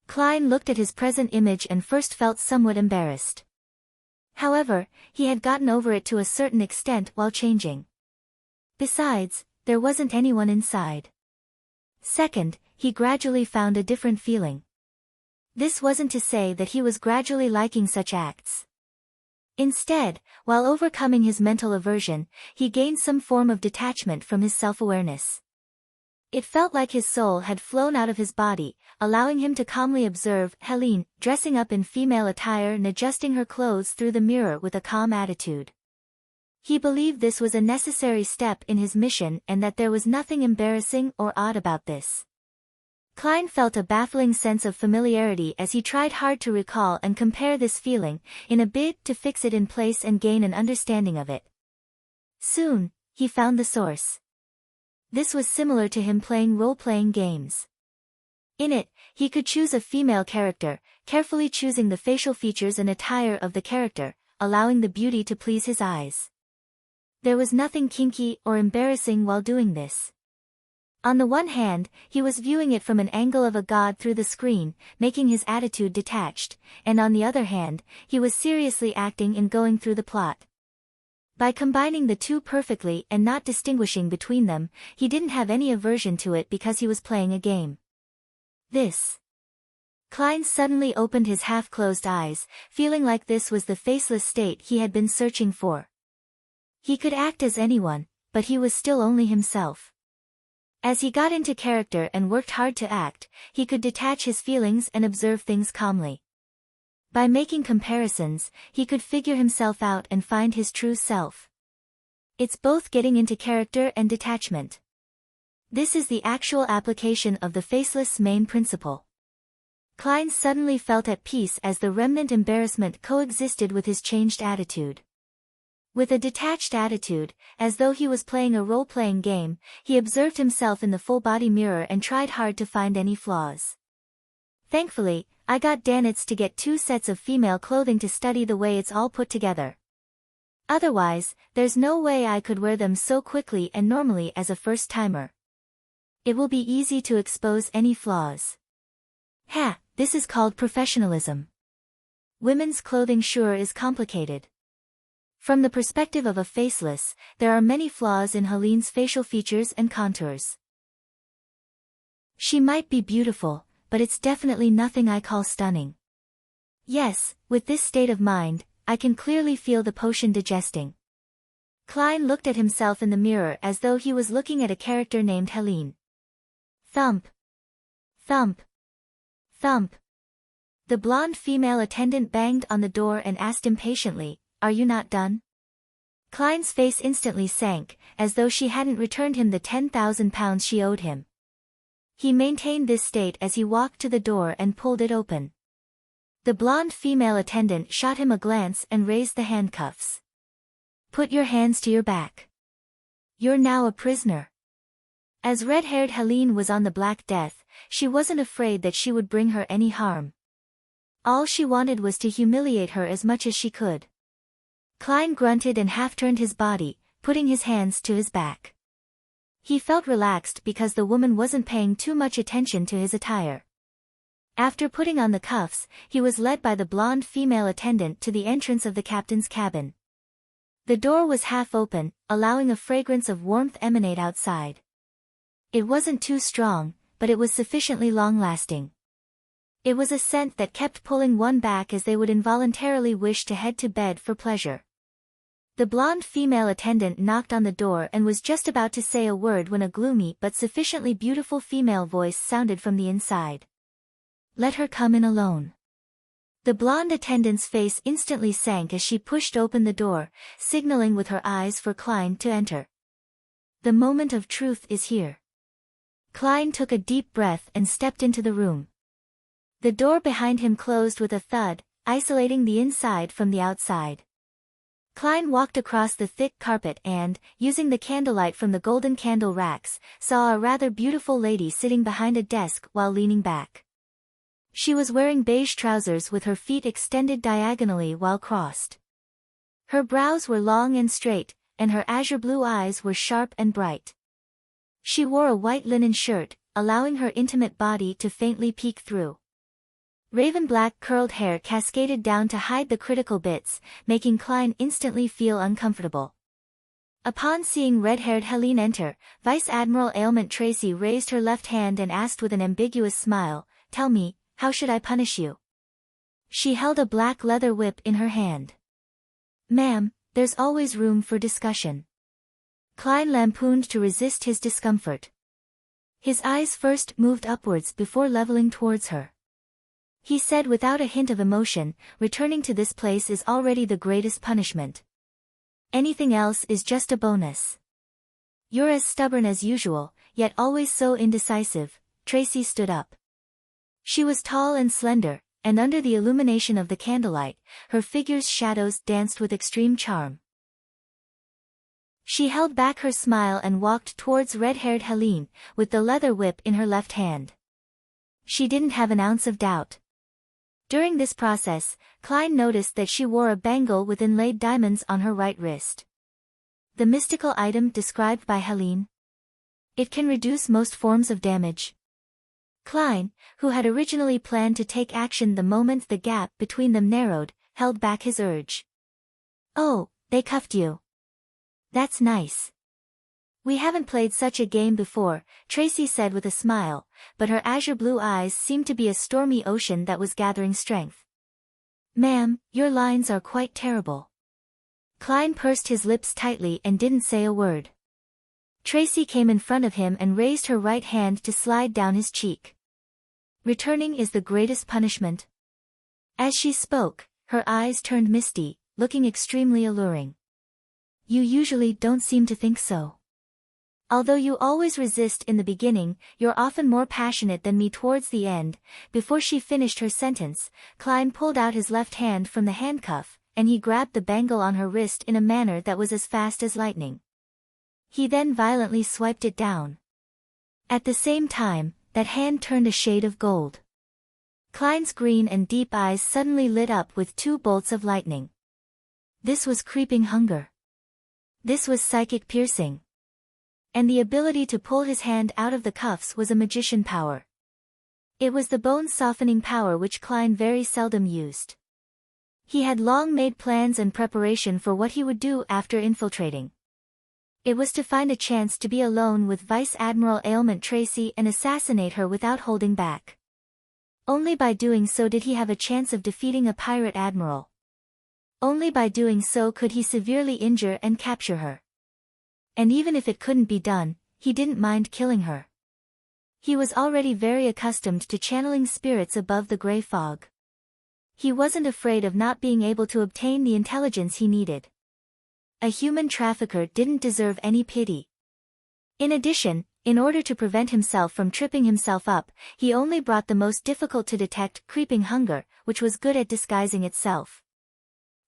Klein looked at his present image and first felt somewhat embarrassed. However, he had gotten over it to a certain extent while changing. Besides, there wasn't anyone inside. Second, he gradually found a different feeling. This wasn't to say that he was gradually liking such acts. Instead, while overcoming his mental aversion, he gained some form of detachment from his self-awareness. It felt like his soul had flown out of his body, allowing him to calmly observe Helene, dressing up in female attire and adjusting her clothes through the mirror with a calm attitude. He believed this was a necessary step in his mission and that there was nothing embarrassing or odd about this. Klein felt a baffling sense of familiarity as he tried hard to recall and compare this feeling, in a bid to fix it in place and gain an understanding of it. Soon, he found the source. This was similar to him playing role-playing games. In it, he could choose a female character, carefully choosing the facial features and attire of the character, allowing the beauty to please his eyes. There was nothing kinky or embarrassing while doing this. On the one hand, he was viewing it from an angle of a god through the screen, making his attitude detached, and on the other hand, he was seriously acting and going through the plot. By combining the two perfectly and not distinguishing between them, he didn't have any aversion to it because he was playing a game. Klein suddenly opened his half-closed eyes, feeling like this was the faceless state he had been searching for. He could act as anyone, but he was still only himself. As he got into character and worked hard to act, he could detach his feelings and observe things calmly. By making comparisons, he could figure himself out and find his true self. It's both getting into character and detachment. This is the actual application of the faceless main principle. Klein suddenly felt at peace as the remnant embarrassment coexisted with his changed attitude. With a detached attitude, as though he was playing a role-playing game, he observed himself in the full-body mirror and tried hard to find any flaws. Thankfully, I got Danitz to get 2 sets of female clothing to study the way it's all put together. Otherwise, there's no way I could wear them so quickly and normally as a first-timer. It will be easy to expose any flaws. This is called professionalism. Women's clothing sure is complicated. From the perspective of a faceless, there are many flaws in Helene's facial features and contours. She might be beautiful, but it's definitely nothing I call stunning. Yes, with this state of mind, I can clearly feel the potion digesting. Klein looked at himself in the mirror as though he was looking at a character named Helene. Thump. Thump. Thump. The blonde female attendant banged on the door and asked impatiently, "Are you not done?" Klein's face instantly sank, as though she hadn't returned him the 10,000 pounds she owed him. He maintained this state as he walked to the door and pulled it open. The blonde female attendant shot him a glance and raised the handcuffs. "Put your hands to your back. You're now a prisoner." As red-haired Helene was on the Black Death, she wasn't afraid that she would bring her any harm. All she wanted was to humiliate her as much as she could. Klein grunted and half-turned his body, putting his hands to his back. He felt relaxed because the woman wasn't paying too much attention to his attire. After putting on the cuffs, he was led by the blonde female attendant to the entrance of the captain's cabin. The door was half open, allowing a fragrance of warmth emanate outside. It wasn't too strong, but it was sufficiently long-lasting. It was a scent that kept pulling one back as they would involuntarily wish to head to bed for pleasure. The blonde female attendant knocked on the door and was just about to say a word when a gloomy but sufficiently beautiful female voice sounded from the inside. "Let her come in alone." The blonde attendant's face instantly sank as she pushed open the door, signaling with her eyes for Klein to enter. The moment of truth is here. Klein took a deep breath and stepped into the room. The door behind him closed with a thud, isolating the inside from the outside. Klein walked across the thick carpet and, using the candlelight from the golden candle racks, saw a rather beautiful lady sitting behind a desk while leaning back. She was wearing beige trousers with her feet extended diagonally while crossed. Her brows were long and straight, and her azure blue eyes were sharp and bright. She wore a white linen shirt, allowing her intimate body to faintly peek through. Raven black curled hair cascaded down to hide the critical bits, making Klein instantly feel uncomfortable. Upon seeing red-haired Helene enter, Vice Admiral Ailment Tracy raised her left hand and asked with an ambiguous smile, "Tell me, how should I punish you?" She held a black leather whip in her hand. "Ma'am, there's always room for discussion." Klein lampooned to resist his discomfort. His eyes first moved upwards before leveling towards her. He said without a hint of emotion, "Returning to this place is already the greatest punishment. Anything else is just a bonus." "You're as stubborn as usual, yet always so indecisive." Tracy stood up. She was tall and slender, and under the illumination of the candlelight, her figure's shadows danced with extreme charm. She held back her smile and walked towards red-haired Helene, with the leather whip in her left hand. She didn't have an ounce of doubt. During this process, Klein noticed that she wore a bangle with inlaid diamonds on her right wrist. The mystical item described by Helene. It can reduce most forms of damage. Klein, who had originally planned to take action the moment the gap between them narrowed, held back his urge. "Oh, they cuffed you. That's nice. We haven't played such a game before," Tracy said with a smile, but her azure blue eyes seemed to be a stormy ocean that was gathering strength. "Ma'am, your lines are quite terrible." Klein pursed his lips tightly and didn't say a word. Tracy came in front of him and raised her right hand to slide down his cheek. "Returning is the greatest punishment." As she spoke, her eyes turned misty, looking extremely alluring. "You usually don't seem to think so. Although you always resist in the beginning, you're often more passionate than me towards the end." Before she finished her sentence, Klein pulled out his left hand from the handcuff, and he grabbed the bangle on her wrist in a manner that was as fast as lightning. He then violently swiped it down. At the same time, that hand turned a shade of gold. Klein's green and deep eyes suddenly lit up with two bolts of lightning. This was creeping hunger. This was psychic piercing. And the ability to pull his hand out of the cuffs was a magician power. It was the bone-softening power which Klein very seldom used. He had long made plans and preparation for what he would do after infiltrating. It was to find a chance to be alone with Vice Admiral Ailment Tracy and assassinate her without holding back. Only by doing so did he have a chance of defeating a pirate admiral. Only by doing so could he severely injure and capture her. And even if it couldn't be done, he didn't mind killing her. He was already very accustomed to channeling spirits above the gray fog. He wasn't afraid of not being able to obtain the intelligence he needed. A human trafficker didn't deserve any pity. In addition, in order to prevent himself from tripping himself up, he only brought the most difficult to detect creeping hunger, which was good at disguising itself.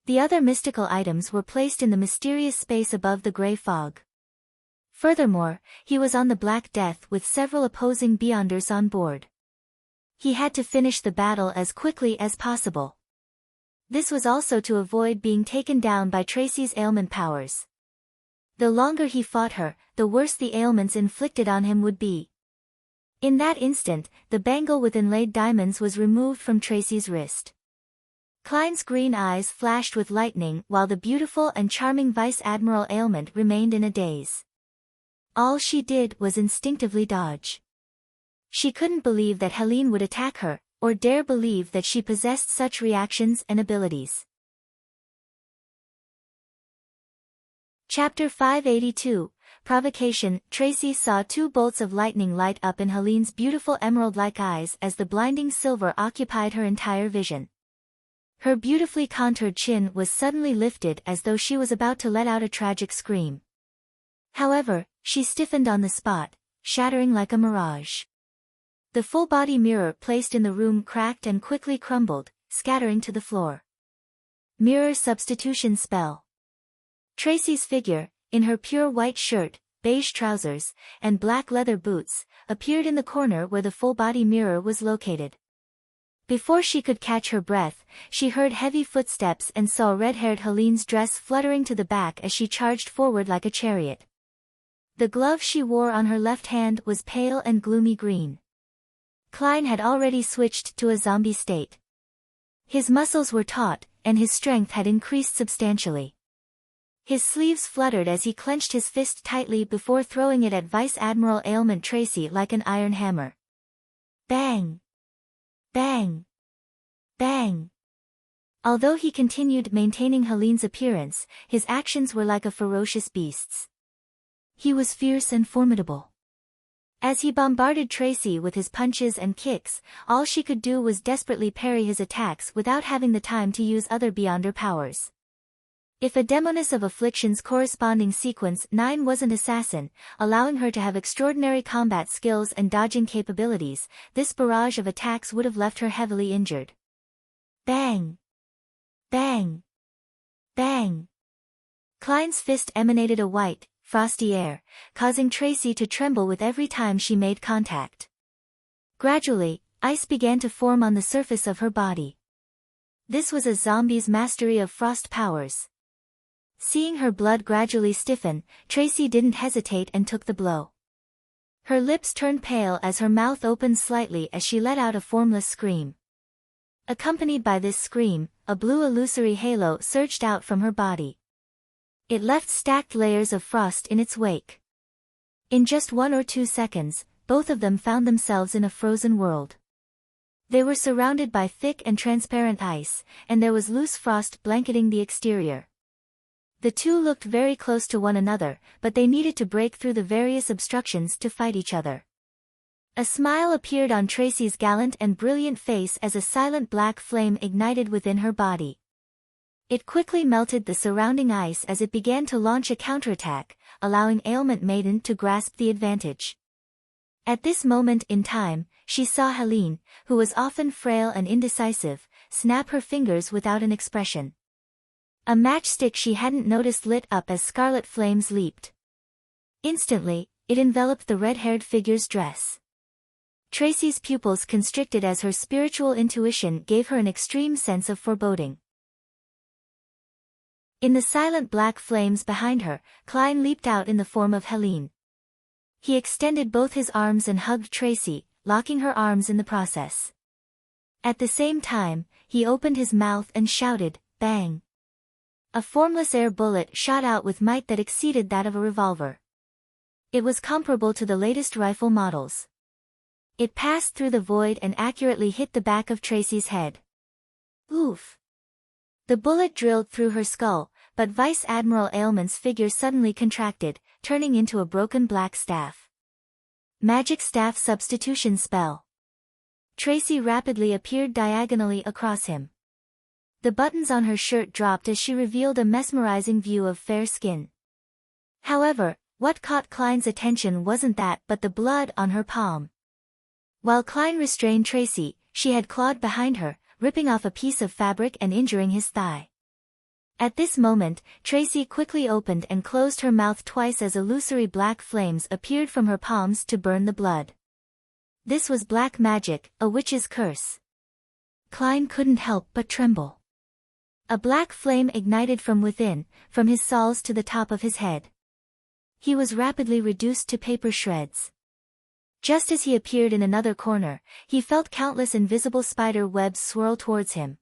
The other mystical items were placed in the mysterious space above the gray fog. Furthermore, he was on the Black Death with several opposing Beyonders on board. He had to finish the battle as quickly as possible. This was also to avoid being taken down by Tracy's ailment powers. The longer he fought her, the worse the ailments inflicted on him would be. In that instant, the bangle with inlaid diamonds was removed from Tracy's wrist. Klein's green eyes flashed with lightning while the beautiful and charming Vice Admiral Ailment remained in a daze. All she did was instinctively dodge. She couldn't believe that Helene would attack her, or dare believe that she possessed such reactions and abilities. Chapter 582, Provocation. Tracy saw two bolts of lightning light up in Helene's beautiful emerald-like eyes as the blinding silver occupied her entire vision. Her beautifully contoured chin was suddenly lifted as though she was about to let out a tragic scream. However, she stiffened on the spot, shattering like a mirage. The full-body mirror placed in the room cracked and quickly crumbled, scattering to the floor. Mirror substitution spell. Tracy's figure, in her pure white shirt, beige trousers, and black leather boots, appeared in the corner where the full-body mirror was located. Before she could catch her breath, she heard heavy footsteps and saw red-haired Helene's dress fluttering to the back as she charged forward like a chariot. The glove she wore on her left hand was pale and gloomy green. Klein had already switched to a zombie state. His muscles were taut, and his strength had increased substantially. His sleeves fluttered as he clenched his fist tightly before throwing it at Vice Admiral Ailment Tracy like an iron hammer. Bang! Bang! Bang! Although he continued maintaining Helene's appearance, his actions were like a ferocious beast's. He was fierce and formidable. As he bombarded Tracy with his punches and kicks, all she could do was desperately parry his attacks without having the time to use other beyonder powers. If a Demoness of Affliction's corresponding sequence 9 wasn't assassin, allowing her to have extraordinary combat skills and dodging capabilities, this barrage of attacks would have left her heavily injured. Bang! Bang! Bang! Klein's fist emanated a white, frosty air, causing Tracy to tremble with every time she made contact. Gradually, ice began to form on the surface of her body. This was a zombie's mastery of frost powers. Seeing her blood gradually stiffen, Tracy didn't hesitate and took the blow. Her lips turned pale as her mouth opened slightly as she let out a formless scream. Accompanied by this scream, a blue illusory halo surged out from her body. It left stacked layers of frost in its wake. In just 1 or 2 seconds, both of them found themselves in a frozen world. They were surrounded by thick and transparent ice, and there was loose frost blanketing the exterior. The two looked very close to one another, but they needed to break through the various obstructions to fight each other. A smile appeared on Tracy's gallant and brilliant face as a silent black flame ignited within her body. It quickly melted the surrounding ice as it began to launch a counterattack, allowing Ailment Maiden to grasp the advantage. At this moment in time, she saw Helene, who was often frail and indecisive, snap her fingers without an expression. A matchstick she hadn't noticed lit up as scarlet flames leaped. Instantly, it enveloped the red-haired figure's dress. Tracy's pupils constricted as her spiritual intuition gave her an extreme sense of foreboding. In the silent black flames behind her, Klein leaped out in the form of Helene. He extended both his arms and hugged Tracy, locking her arms in the process. At the same time, he opened his mouth and shouted, "Bang!" A formless air bullet shot out with might that exceeded that of a revolver. It was comparable to the latest rifle models. It passed through the void and accurately hit the back of Tracy's head. Oof! The bullet drilled through her skull, but Vice Admiral Ailment's figure suddenly contracted, turning into a broken black staff. Magic staff substitution spell. Tracy rapidly appeared diagonally across him. The buttons on her shirt dropped as she revealed a mesmerizing view of fair skin. However, what caught Klein's attention wasn't that but the blood on her palm. While Klein restrained Tracy, she had clawed behind her, ripping off a piece of fabric and injuring his thigh. At this moment, Tracy quickly opened and closed her mouth twice as illusory black flames appeared from her palms to burn the blood. This was black magic, a witch's curse. Klein couldn't help but tremble. A black flame ignited from within, from his soles to the top of his head. He was rapidly reduced to paper shreds. Just as he appeared in another corner, he felt countless invisible spider webs swirl towards him.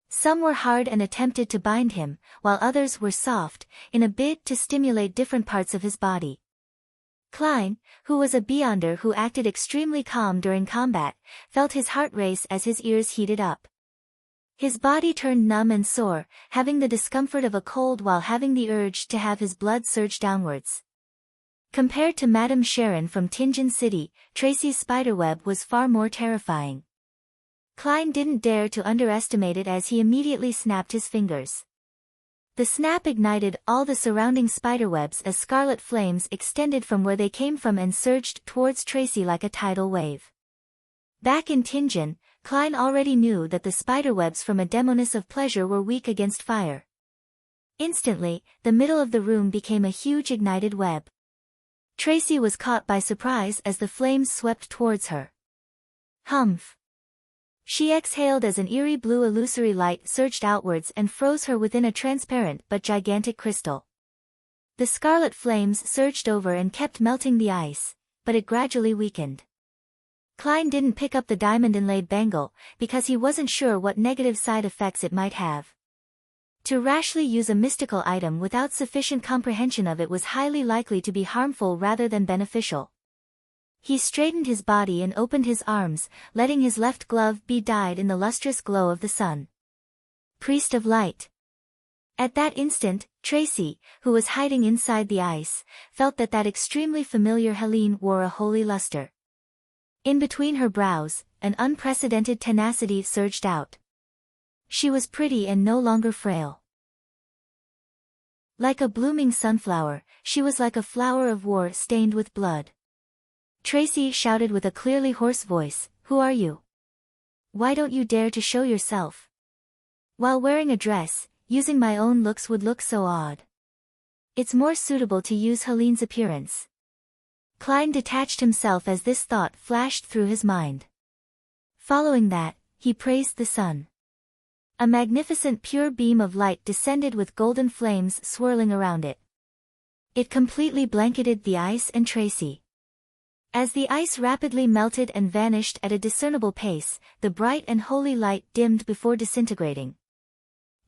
Some were hard and attempted to bind him, while others were soft, in a bid to stimulate different parts of his body. Klein, who was a beyonder who acted extremely calm during combat, felt his heart race as his ears heated up. His body turned numb and sore, having the discomfort of a cold while having the urge to have his blood surge downwards. Compared to Madame Sharon from Tinjin City, Tracy's spiderweb was far more terrifying. Klein didn't dare to underestimate it as he immediately snapped his fingers. The snap ignited all the surrounding spiderwebs as scarlet flames extended from where they came from and surged towards Tracy like a tidal wave. Back in Tingen, Klein already knew that the spiderwebs from a demoness of pleasure were weak against fire. Instantly, the middle of the room became a huge ignited web. Tracy was caught by surprise as the flames swept towards her. Humph! She exhaled as an eerie blue illusory light surged outwards and froze her within a transparent but gigantic crystal. The scarlet flames surged over and kept melting the ice, but it gradually weakened. Klein didn't pick up the diamond-inlaid bangle, because he wasn't sure what negative side effects it might have. To rashly use a mystical item without sufficient comprehension of it was highly likely to be harmful rather than beneficial. He straightened his body and opened his arms, letting his left glove be dyed in the lustrous glow of the sun. Priest of Light. At that instant, Tracy, who was hiding inside the ice, felt that extremely familiar Helene wore a holy luster. In between her brows, an unprecedented tenacity surged out. She was pretty and no longer frail. Like a blooming sunflower, she was like a flower of war stained with blood. Tracy shouted with a clearly hoarse voice, "Who are you? Why don't you dare to show yourself? While wearing a dress, using my own looks would look so odd. It's more suitable to use Helene's appearance." Klein detached himself as this thought flashed through his mind. Following that, he praised the sun. A magnificent pure beam of light descended with golden flames swirling around it. It completely blanketed the ice and Tracy. As the ice rapidly melted and vanished at a discernible pace, the bright and holy light dimmed before disintegrating.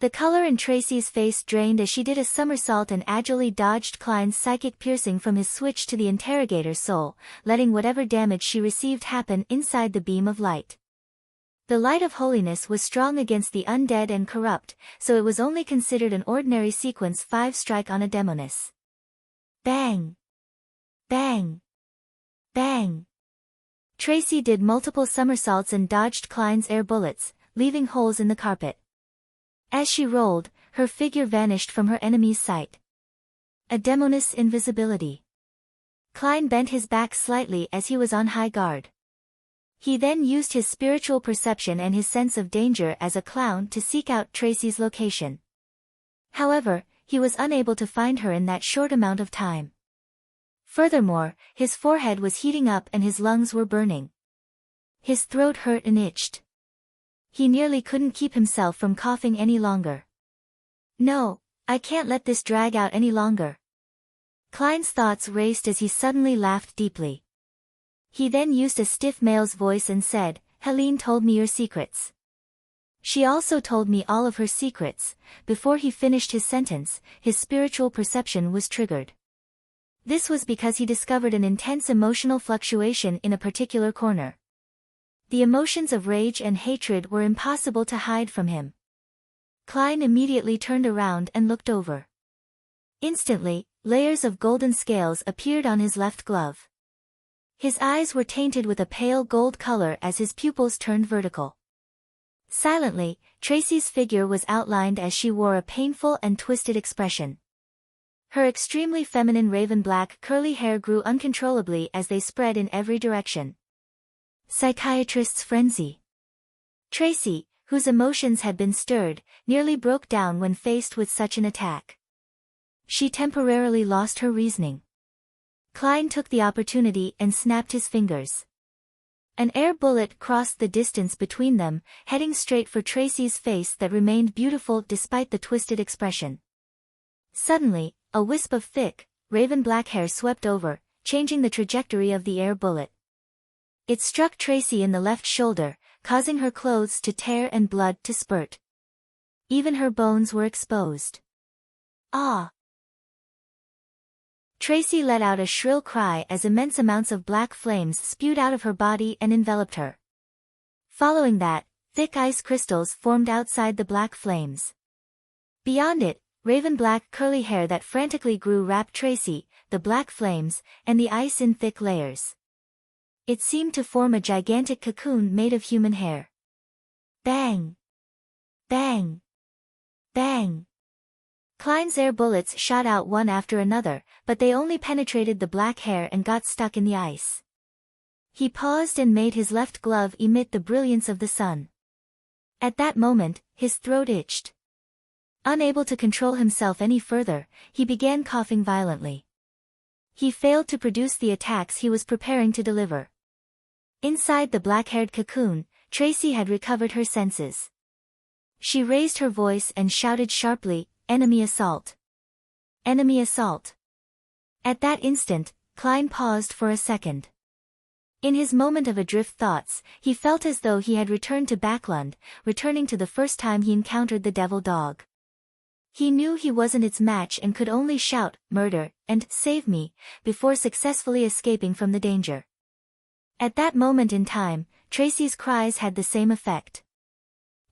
The color in Tracy's face drained as she did a somersault and agilely dodged Klein's psychic piercing from his switch to the interrogator's soul, letting whatever damage she received happen inside the beam of light. The light of holiness was strong against the undead and corrupt, so it was only considered an ordinary sequence 5 strike on a demoness. Bang! Bang! Bang! Tracy did multiple somersaults and dodged Klein's air bullets, leaving holes in the carpet. As she rolled, her figure vanished from her enemy's sight. A demoness invisibility. Klein bent his back slightly as he was on high guard. He then used his spiritual perception and his sense of danger as a clown to seek out Tracy's location. However, he was unable to find her in that short amount of time. Furthermore, his forehead was heating up and his lungs were burning. His throat hurt and itched. He nearly couldn't keep himself from coughing any longer. No, I can't let this drag out any longer. Klein's thoughts raced as he suddenly laughed deeply. He then used a stiff male's voice and said, "Helene told me your secrets. She also told me all of her secrets." Before he finished his sentence, his spiritual perception was triggered. This was because he discovered an intense emotional fluctuation in a particular corner. The emotions of rage and hatred were impossible to hide from him. Klein immediately turned around and looked over. Instantly, layers of golden scales appeared on his left glove. His eyes were tainted with a pale gold color as his pupils turned vertical. Silently, Tracy's figure was outlined as she wore a painful and twisted expression. Her extremely feminine raven-black curly hair grew uncontrollably as they spread in every direction. Psychiatrist's frenzy. Tracy, whose emotions had been stirred, nearly broke down when faced with such an attack. She temporarily lost her reasoning. Klein took the opportunity and snapped his fingers. An air bullet crossed the distance between them, heading straight for Tracy's face that remained beautiful despite the twisted expression. Suddenly, a wisp of thick, raven-black hair swept over, changing the trajectory of the air bullet. It struck Tracy in the left shoulder, causing her clothes to tear and blood to spurt. Even her bones were exposed. Ah! Tracy let out a shrill cry as immense amounts of black flames spewed out of her body and enveloped her. Following that, thick ice crystals formed outside the black flames. Beyond it, raven-black curly hair that frantically grew wrapped Tracy, the black flames, and the ice in thick layers. It seemed to form a gigantic cocoon made of human hair. Bang! Bang! Bang! Klein's air bullets shot out one after another, but they only penetrated the black hair and got stuck in the ice. He paused and made his left glove emit the brilliance of the sun. At that moment, his throat itched. Unable to control himself any further, he began coughing violently. He failed to produce the attacks he was preparing to deliver. Inside the black-haired cocoon, Tracy had recovered her senses. She raised her voice and shouted sharply, "Enemy assault! Enemy assault!" At that instant, Klein paused for a second. In his moment of adrift thoughts, he felt as though he had returned to Backlund, returning to the first time he encountered the devil dog. He knew he wasn't its match and could only shout, "Murder," and "Save me," before successfully escaping from the danger. At that moment in time, Tracy's cries had the same effect.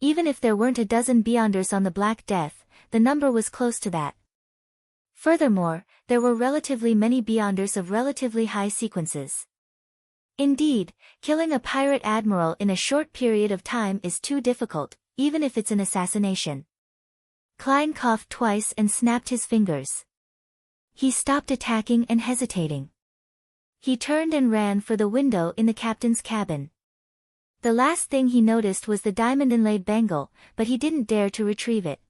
Even if there weren't a dozen Beyonders on the Black Death, the number was close to that. Furthermore, there were relatively many Beyonders of relatively high sequences. Indeed, killing a pirate admiral in a short period of time is too difficult, even if it's an assassination. Klein coughed twice and snapped his fingers. He stopped attacking and hesitating. He turned and ran for the window in the captain's cabin. The last thing he noticed was the diamond-inlaid bangle, but he didn't dare to retrieve it.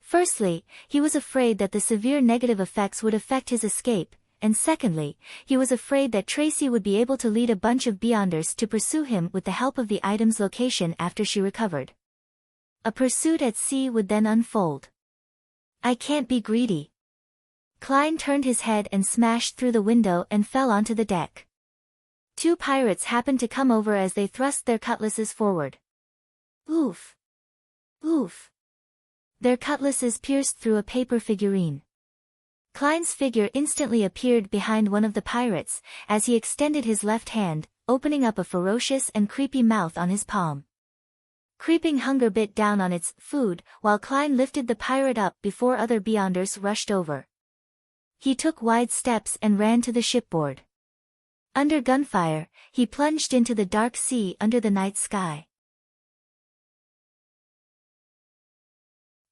Firstly, he was afraid that the severe negative effects would affect his escape, and secondly, he was afraid that Tracy would be able to lead a bunch of Beyonders to pursue him with the help of the item's location after she recovered. A pursuit at sea would then unfold. "I can't be greedy." Klein turned his head and smashed through the window and fell onto the deck. Two pirates happened to come over as they thrust their cutlasses forward. Oof! Oof! Their cutlasses pierced through a paper figurine. Klein's figure instantly appeared behind one of the pirates, as he extended his left hand, opening up a ferocious and creepy mouth on his palm. Creeping hunger bit down on its food, while Klein lifted the pirate up before other Beyonders rushed over. He took wide steps and ran to the shipboard. Under gunfire, he plunged into the dark sea under the night sky.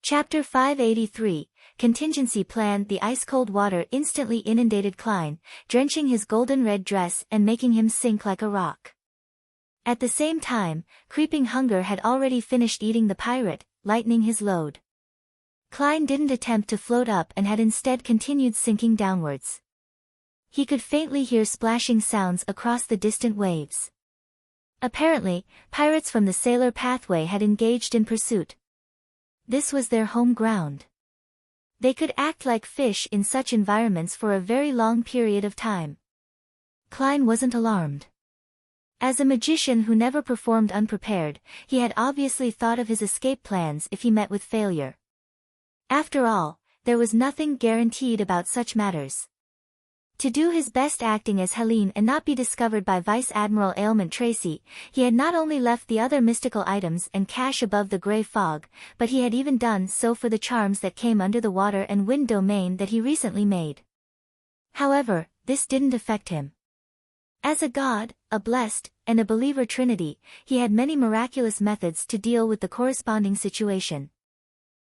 Chapter 583, Contingency Plan. The ice-cold water instantly inundated Klein, drenching his golden-red dress and making him sink like a rock. At the same time, creeping hunger had already finished eating the pirate, lightening his load. Klein didn't attempt to float up and had instead continued sinking downwards. He could faintly hear splashing sounds across the distant waves. Apparently, pirates from the sailor pathway had engaged in pursuit. This was their home ground. They could act like fish in such environments for a very long period of time. Klein wasn't alarmed. As a magician who never performed unprepared, he had obviously thought of his escape plans if he met with failure. After all, there was nothing guaranteed about such matters. To do his best acting as Helene and not be discovered by Vice Admiral Ailment Tracy, he had not only left the other mystical items and cache above the gray fog, but he had even done so for the charms that came under the water and wind domain that he recently made. However, this didn't affect him. As a god, a blessed, and a believer trinity, he had many miraculous methods to deal with the corresponding situation.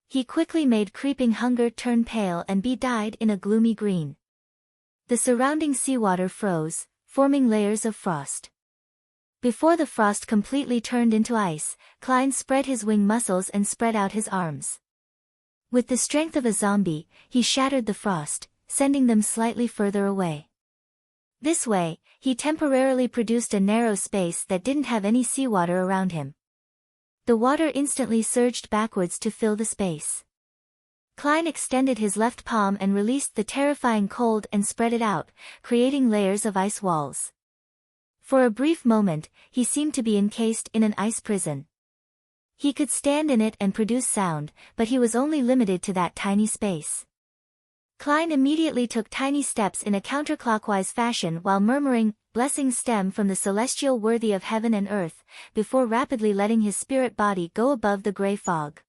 He quickly made creeping hunger turn pale and be dyed in a gloomy green. The surrounding seawater froze, forming layers of frost. Before the frost completely turned into ice, Klein spread his wing muscles and spread out his arms. With the strength of a zombie, he shattered the frost, sending them slightly further away. This way, he temporarily produced a narrow space that didn't have any seawater around him. The water instantly surged backwards to fill the space. Klein extended his left palm and released the terrifying cold and spread it out, creating layers of ice walls. For a brief moment, he seemed to be encased in an ice prison. He could stand in it and produce sound, but he was only limited to that tiny space. Klein immediately took tiny steps in a counterclockwise fashion while murmuring, "Blessings stem from the celestial worthy of heaven and earth," before rapidly letting his spirit body go above the gray fog.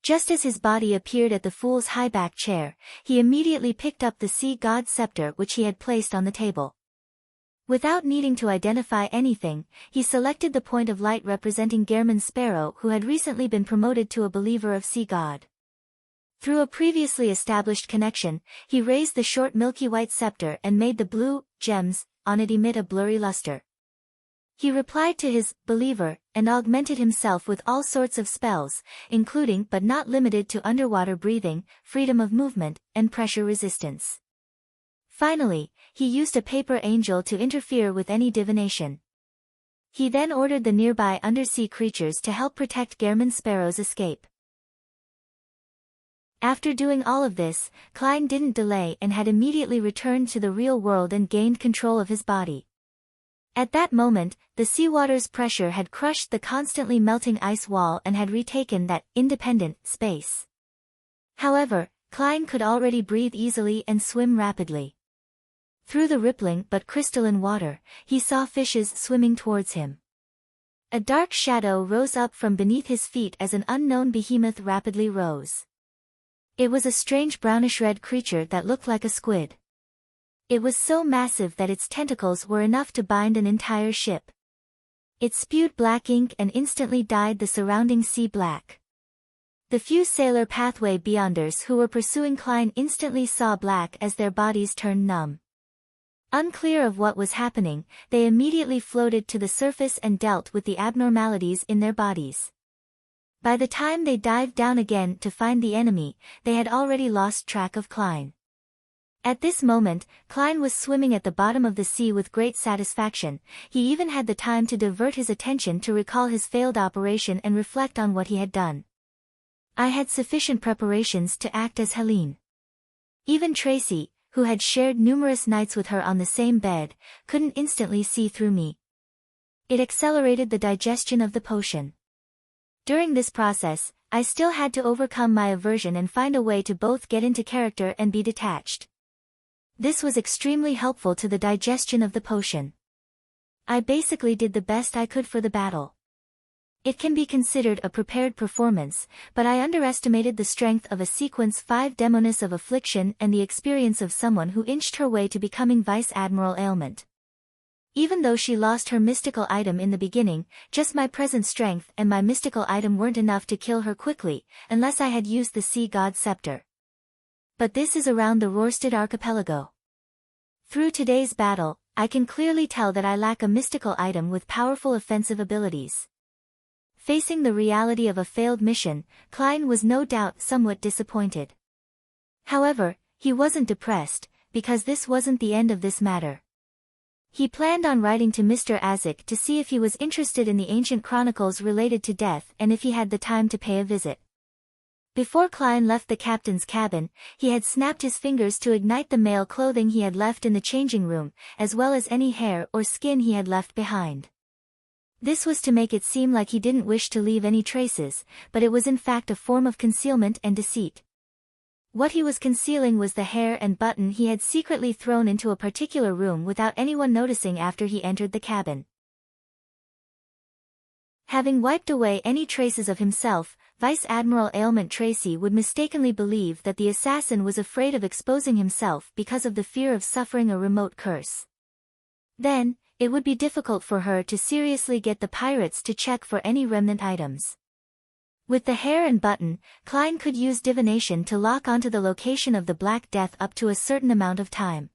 Just as his body appeared at the fool's high-back chair, he immediately picked up the sea god's scepter which he had placed on the table. Without needing to identify anything, he selected the point of light representing Gehrman Sparrow, who had recently been promoted to a believer of sea god. Through a previously established connection, he raised the short milky white scepter and made the blue gems on it emit a blurry luster. He replied to his believer, and augmented himself with all sorts of spells, including but not limited to underwater breathing, freedom of movement, and pressure resistance. Finally, he used a paper angel to interfere with any divination. He then ordered the nearby undersea creatures to help protect Gehrman Sparrow's escape. After doing all of this, Klein didn't delay and had immediately returned to the real world and gained control of his body. At that moment, the seawater's pressure had crushed the constantly melting ice wall and had retaken that independent space. However, Klein could already breathe easily and swim rapidly. Through the rippling but crystalline water, he saw fishes swimming towards him. A dark shadow rose up from beneath his feet as an unknown behemoth rapidly rose. It was a strange brownish-red creature that looked like a squid. It was so massive that its tentacles were enough to bind an entire ship. It spewed black ink and instantly dyed the surrounding sea black. The few sailor pathway beyonders who were pursuing Klein instantly saw black as their bodies turned numb. Unclear of what was happening, they immediately floated to the surface and dealt with the abnormalities in their bodies. By the time they dived down again to find the enemy, they had already lost track of Klein. At this moment, Klein was swimming at the bottom of the sea with great satisfaction. He even had the time to divert his attention to recall his failed operation and reflect on what he had done. I had sufficient preparations to act as Helene. Even Tracy, who had shared numerous nights with her on the same bed, couldn't instantly see through me. It accelerated the digestion of the potion. During this process, I still had to overcome my aversion and find a way to both get into character and be detached. This was extremely helpful to the digestion of the potion. I basically did the best I could for the battle. It can be considered a prepared performance, but I underestimated the strength of a sequence 5 Demoness of Affliction and the experience of someone who inched her way to becoming Vice Admiral Ailment. Even though she lost her mystical item in the beginning, just my present strength and my mystical item weren't enough to kill her quickly, unless I had used the Sea God Scepter. But this is around the Rorstad Archipelago. Through today's battle, I can clearly tell that I lack a mystical item with powerful offensive abilities. Facing the reality of a failed mission, Klein was no doubt somewhat disappointed. However, he wasn't depressed, because this wasn't the end of this matter. He planned on writing to Mr. Azik to see if he was interested in the ancient chronicles related to death and if he had the time to pay a visit. Before Klein left the captain's cabin, he had snapped his fingers to ignite the male clothing he had left in the changing room, as well as any hair or skin he had left behind. This was to make it seem like he didn't wish to leave any traces, but it was in fact a form of concealment and deceit. What he was concealing was the hair and button he had secretly thrown into a particular room without anyone noticing after he entered the cabin. Having wiped away any traces of himself, Vice Admiral Ailment Tracy would mistakenly believe that the assassin was afraid of exposing himself because of the fear of suffering a remote curse. Then, it would be difficult for her to seriously get the pirates to check for any remnant items. With the hair and button, Klein could use divination to lock onto the location of the Black Death up to a certain amount of time.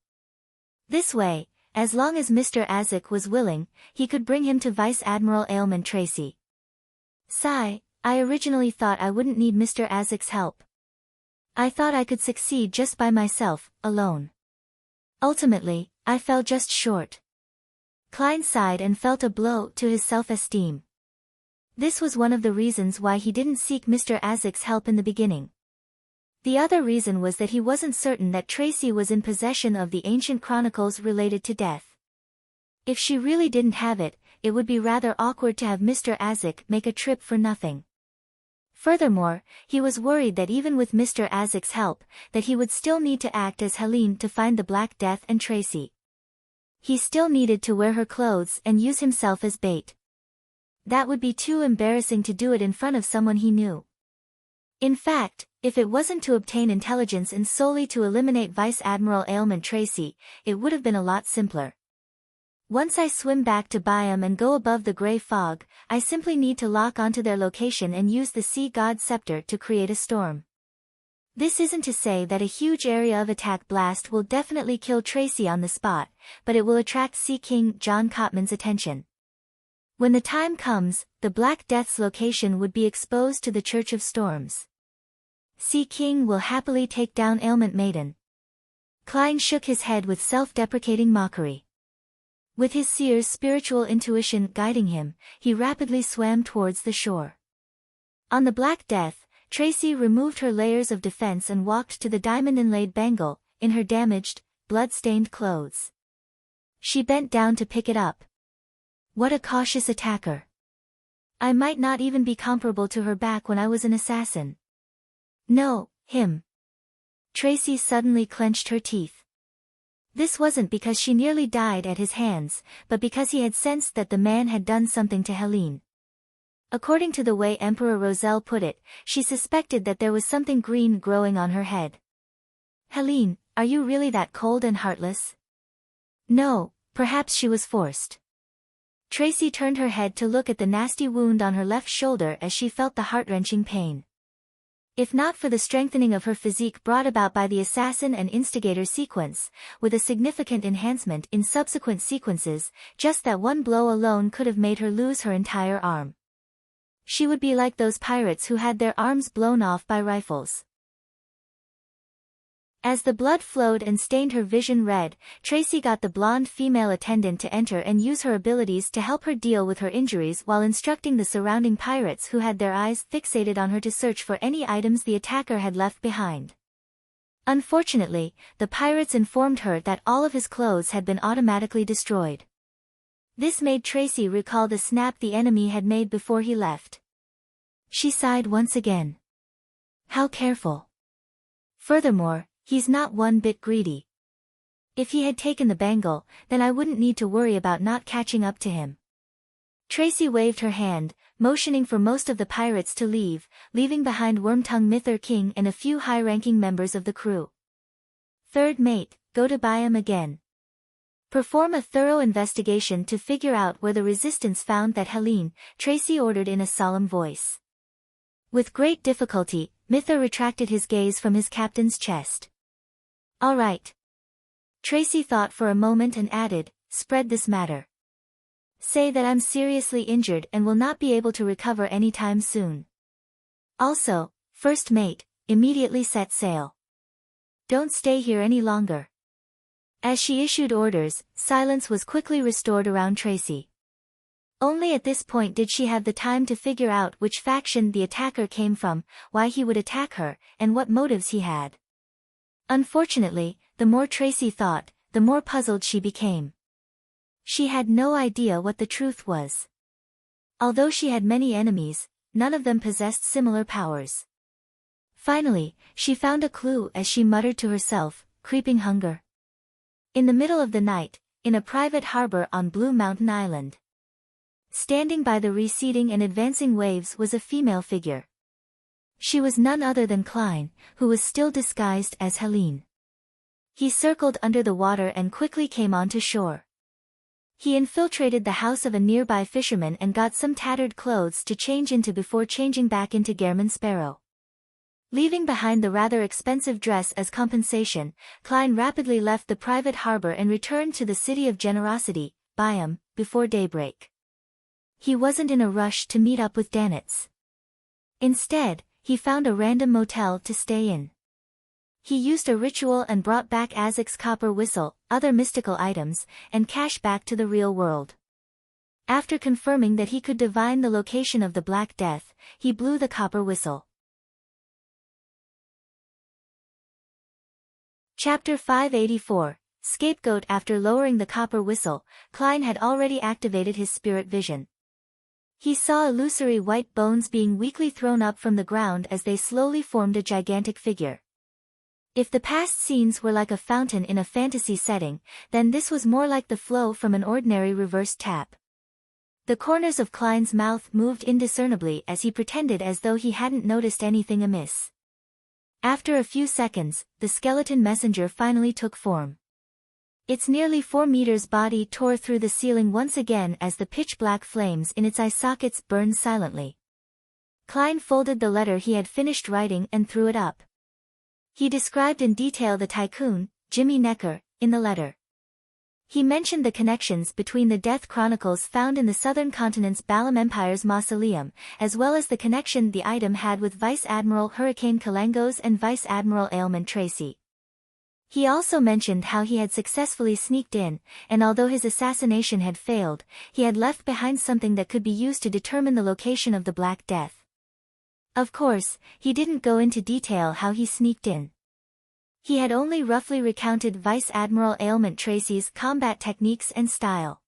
This way, as long as Mr. Azik was willing, he could bring him to Vice Admiral Ailment Tracy. Sigh, I originally thought I wouldn't need Mr. Azik's help. I thought I could succeed just by myself, alone. Ultimately, I fell just short. Klein sighed and felt a blow to his self-esteem. This was one of the reasons why he didn't seek Mr. Azik's help in the beginning. The other reason was that he wasn't certain that Tracy was in possession of the ancient chronicles related to death. If she really didn't have it, it would be rather awkward to have Mr. Azik make a trip for nothing. Furthermore, he was worried that even with Mr. Azik's help, that he would still need to act as Helene to find the Black Death and Tracy. He still needed to wear her clothes and use himself as bait. That would be too embarrassing to do it in front of someone he knew. In fact, if it wasn't to obtain intelligence and solely to eliminate Vice Admiral Ailment Tracy, it would have been a lot simpler. Once I swim back to Biome and go above the gray fog, I simply need to lock onto their location and use the Sea God Scepter to create a storm. This isn't to say that a huge area of attack blast will definitely kill Tracy on the spot, but it will attract Sea King John Cotman's attention. When the time comes, the Black Death's location would be exposed to the Church of Storms. Sea King will happily take down Ailment Maiden. Klein shook his head with self-deprecating mockery. With his seer's spiritual intuition guiding him, he rapidly swam towards the shore. On the Black Death, Tracy removed her layers of defense and walked to the diamond-inlaid bangle, in her damaged, blood-stained clothes. She bent down to pick it up. What a cautious attacker. I might not even be comparable to her back when I was an assassin. No, him. Tracy suddenly clenched her teeth. This wasn't because she nearly died at his hands, but because he had sensed that the man had done something to Helene. According to the way Emperor Roselle put it, she suspected that there was something green growing on her head. Helene, are you really that cold and heartless? No, perhaps she was forced. Tracy turned her head to look at the nasty wound on her left shoulder as she felt the heart-wrenching pain. If not for the strengthening of her physique brought about by the assassin and instigator sequence, with a significant enhancement in subsequent sequences, just that one blow alone could have made her lose her entire arm. She would be like those pirates who had their arms blown off by rifles. As the blood flowed and stained her vision red, Tracy got the blonde female attendant to enter and use her abilities to help her deal with her injuries while instructing the surrounding pirates who had their eyes fixated on her to search for any items the attacker had left behind. Unfortunately, the pirates informed her that all of his clothes had been automatically destroyed. This made Tracy recall the snap the enemy had made before he left. She sighed once again. How careful. Furthermore, he's not one bit greedy. If he had taken the bangle, then I wouldn't need to worry about not catching up to him. Tracy waved her hand, motioning for most of the pirates to leave, leaving behind Wormtongue Mither King and a few high-ranking members of the crew. Third mate, go to Byam again. Perform a thorough investigation to figure out where the resistance found that Helene, Tracy ordered in a solemn voice. With great difficulty, Mither retracted his gaze from his captain's chest. All right. Tracy thought for a moment and added, spread this matter. Say that I'm seriously injured and will not be able to recover anytime soon. Also, first mate, immediately set sail. Don't stay here any longer. As she issued orders, silence was quickly restored around Tracy. Only at this point did she have the time to figure out which faction the attacker came from, why he would attack her, and what motives he had. Unfortunately, the more Tracy thought, the more puzzled she became. She had no idea what the truth was. Although she had many enemies, none of them possessed similar powers. Finally, she found a clue as she muttered to herself, creeping hunger. In the middle of the night, in a private harbor on Blue Mountain Island. Standing by the receding and advancing waves was a female figure. She was none other than Klein, who was still disguised as Helene. He circled under the water and quickly came onto shore. He infiltrated the house of a nearby fisherman and got some tattered clothes to change into before changing back into Gairman Sparrow. Leaving behind the rather expensive dress as compensation, Klein rapidly left the private harbor and returned to the city of Generosity, Byam, before daybreak. He wasn't in a rush to meet up with Danitz. Instead, he found a random motel to stay in. He used a ritual and brought back Azek's copper whistle, other mystical items, and cash back to the real world. After confirming that he could divine the location of the Black Death, he blew the copper whistle. Chapter 584, Scapegoat. After lowering the copper whistle, Klein had already activated his spirit vision. He saw illusory white bones being weakly thrown up from the ground as they slowly formed a gigantic figure. If the past scenes were like a fountain in a fantasy setting, then this was more like the flow from an ordinary reversed tap. The corners of Klein's mouth moved indiscernibly as he pretended as though he hadn't noticed anything amiss. After a few seconds, the skeleton messenger finally took form. Its nearly 4 meters body tore through the ceiling once again as the pitch-black flames in its eye sockets burned silently. Klein folded the letter he had finished writing and threw it up. He described in detail the tycoon, Jimmy Necker, in the letter. He mentioned the connections between the death chronicles found in the southern continent's Balam Empire's mausoleum, as well as the connection the item had with Vice Admiral Hurricane Kalengos and Vice Admiral Ailment Tracy. He also mentioned how he had successfully sneaked in, and although his assassination had failed, he had left behind something that could be used to determine the location of the Black Death. Of course, he didn't go into detail how he sneaked in. He had only roughly recounted Vice Admiral Ailment Tracy's combat techniques and style.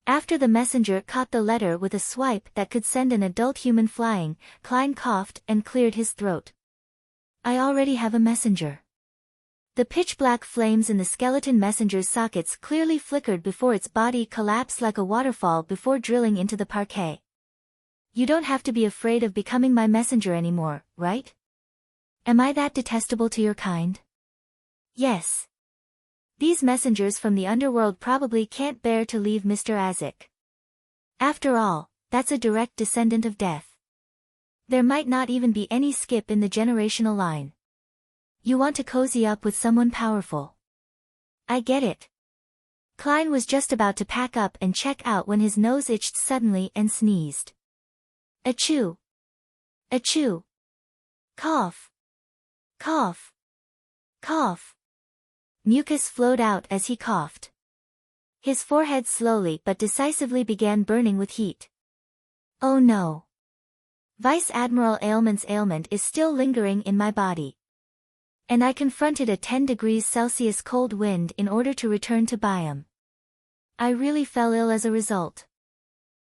After the messenger caught the letter with a swipe that could send an adult human flying, Klein coughed and cleared his throat. "I already have a messenger." The pitch-black flames in the skeleton messenger's sockets clearly flickered before its body collapsed like a waterfall before drilling into the parquet. "You don't have to be afraid of becoming my messenger anymore, right? Am I that detestable to your kind?" "Yes. These messengers from the underworld probably can't bear to leave Mr. Azek. After all, that's a direct descendant of death. There might not even be any skip in the generational line. You want to cozy up with someone powerful. I get it." Klein was just about to pack up and check out when his nose itched suddenly and sneezed. Achoo! Achoo! Cough! Cough! Cough! Mucus flowed out as he coughed. His forehead slowly but decisively began burning with heat. "Oh no! Vice Admiral Ailment's ailment is still lingering in my body. And I confronted a 10 degrees Celsius cold wind in order to return to Biome. I really fell ill as a result."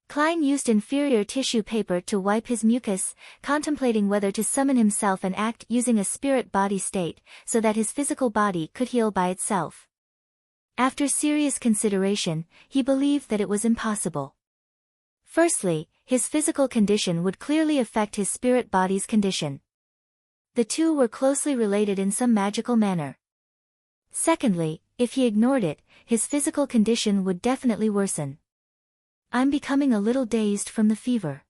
Klein used inferior tissue paper to wipe his mucus, contemplating whether to summon himself and act using a spirit-body state, so that his physical body could heal by itself. After serious consideration, he believed that it was impossible. Firstly, his physical condition would clearly affect his spirit body's condition. The two were closely related in some magical manner. Secondly, if he ignored it, his physical condition would definitely worsen. "I'm becoming a little dazed from the fever."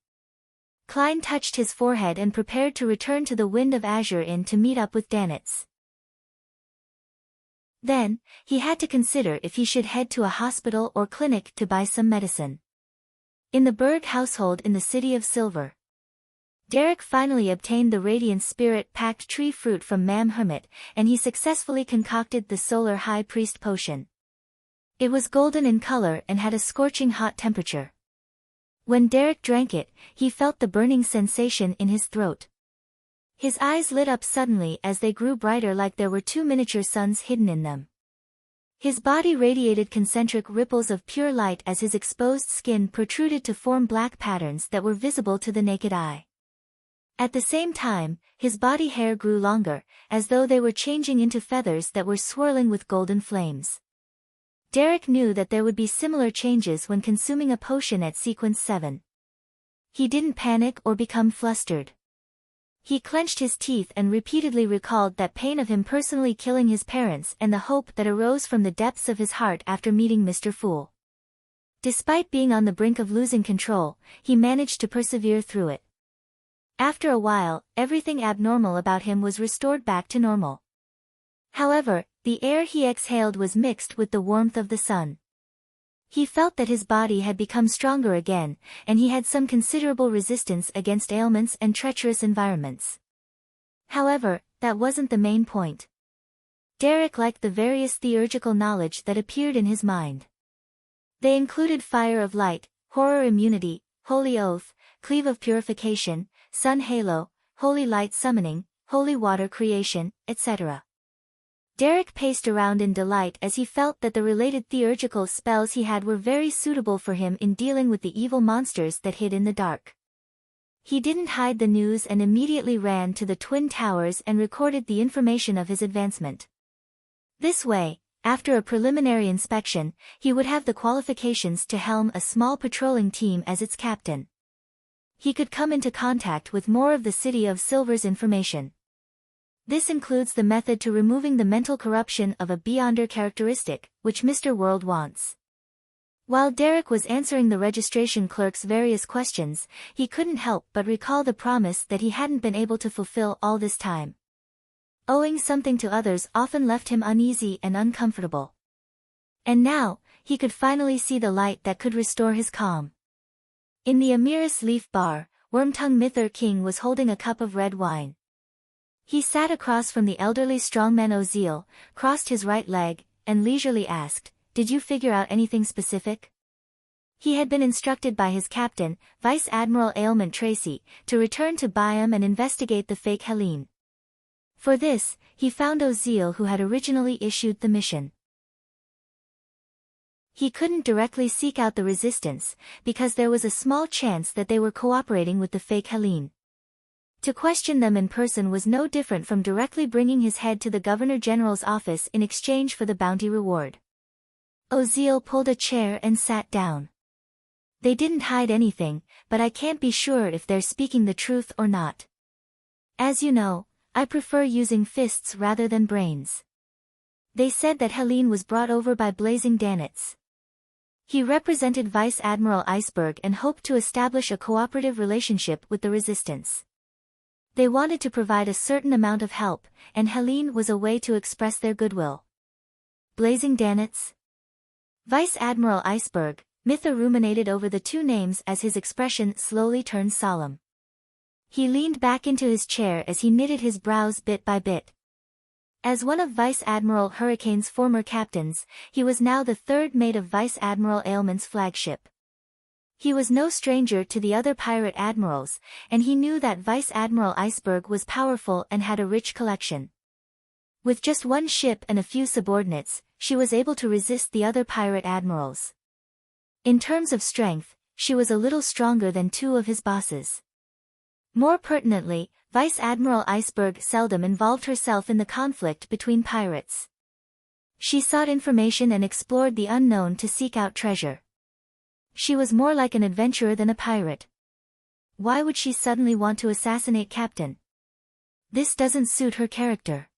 Klein touched his forehead and prepared to return to the Wind of Azure Inn to meet up with Danitz. Then, he had to consider if he should head to a hospital or clinic to buy some medicine. In the Berg household in the City of Silver, Derek finally obtained the Radiant Spirit-packed tree fruit from Mam Hermit, and he successfully concocted the Solar High Priest potion. It was golden in color and had a scorching hot temperature. When Derek drank it, he felt the burning sensation in his throat. His eyes lit up suddenly as they grew brighter, like there were two miniature suns hidden in them. His body radiated concentric ripples of pure light as his exposed skin protruded to form black patterns that were visible to the naked eye. At the same time, his body hair grew longer, as though they were changing into feathers that were swirling with golden flames. Derek knew that there would be similar changes when consuming a potion at sequence 7. He didn't panic or become flustered. He clenched his teeth and repeatedly recalled that pain of him personally killing his parents and the hope that arose from the depths of his heart after meeting Mr. Fool. Despite being on the brink of losing control, he managed to persevere through it. After a while, everything abnormal about him was restored back to normal. However, the air he exhaled was mixed with the warmth of the sun. He felt that his body had become stronger again, and he had some considerable resistance against ailments and treacherous environments. However, that wasn't the main point. Derek liked the various theurgical knowledge that appeared in his mind. They included Fire of Light, Horror Immunity, Holy Oath, Cleave of Purification, Sun Halo, Holy Light Summoning, Holy Water Creation, etc. Derek paced around in delight as he felt that the related theurgical spells he had were very suitable for him in dealing with the evil monsters that hid in the dark. He didn't hide the news and immediately ran to the Twin Towers and recorded the information of his advancement. This way, after a preliminary inspection, he would have the qualifications to helm a small patrolling team as its captain. He could come into contact with more of the City of Silver's information. This includes the method to removing the mental corruption of a Beyonder characteristic, which Mr. World wants. While Derek was answering the registration clerk's various questions, he couldn't help but recall the promise that he hadn't been able to fulfill all this time. Owing something to others often left him uneasy and uncomfortable. And now, he could finally see the light that could restore his calm. In the Amiris Leaf Bar, Wormtongue Mithur King was holding a cup of red wine. He sat across from the elderly strongman Oziel, crossed his right leg, and leisurely asked, "Did you figure out anything specific?" He had been instructed by his captain, Vice Admiral Ailment Tracy, to return to Byam and investigate the fake Helene. For this, he found Oziel, who had originally issued the mission. He couldn't directly seek out the resistance, because there was a small chance that they were cooperating with the fake Helene. To question them in person was no different from directly bringing his head to the Governor-General's office in exchange for the bounty reward. Oziel pulled a chair and sat down. "They didn't hide anything, but I can't be sure if they're speaking the truth or not. As you know, I prefer using fists rather than brains. They said that Helene was brought over by Blazing Danitz. He represented Vice Admiral Iceberg and hoped to establish a cooperative relationship with the resistance. They wanted to provide a certain amount of help, and Helene was a way to express their goodwill." Blazing Danitz? Vice Admiral Iceberg, Mithur ruminated over the two names as his expression slowly turned solemn. He leaned back into his chair as he knitted his brows bit by bit. As one of Vice Admiral Hurricane's former captains, he was now the third mate of Vice Admiral Ailment's flagship. He was no stranger to the other pirate admirals, and he knew that Vice Admiral Iceberg was powerful and had a rich collection. With just one ship and a few subordinates, she was able to resist the other pirate admirals. In terms of strength, she was a little stronger than two of his bosses. More pertinently, Vice Admiral Iceberg seldom involved herself in the conflict between pirates. She sought information and explored the unknown to seek out treasure. She was more like an adventurer than a pirate. Why would she suddenly want to assassinate Captain? This doesn't suit her character.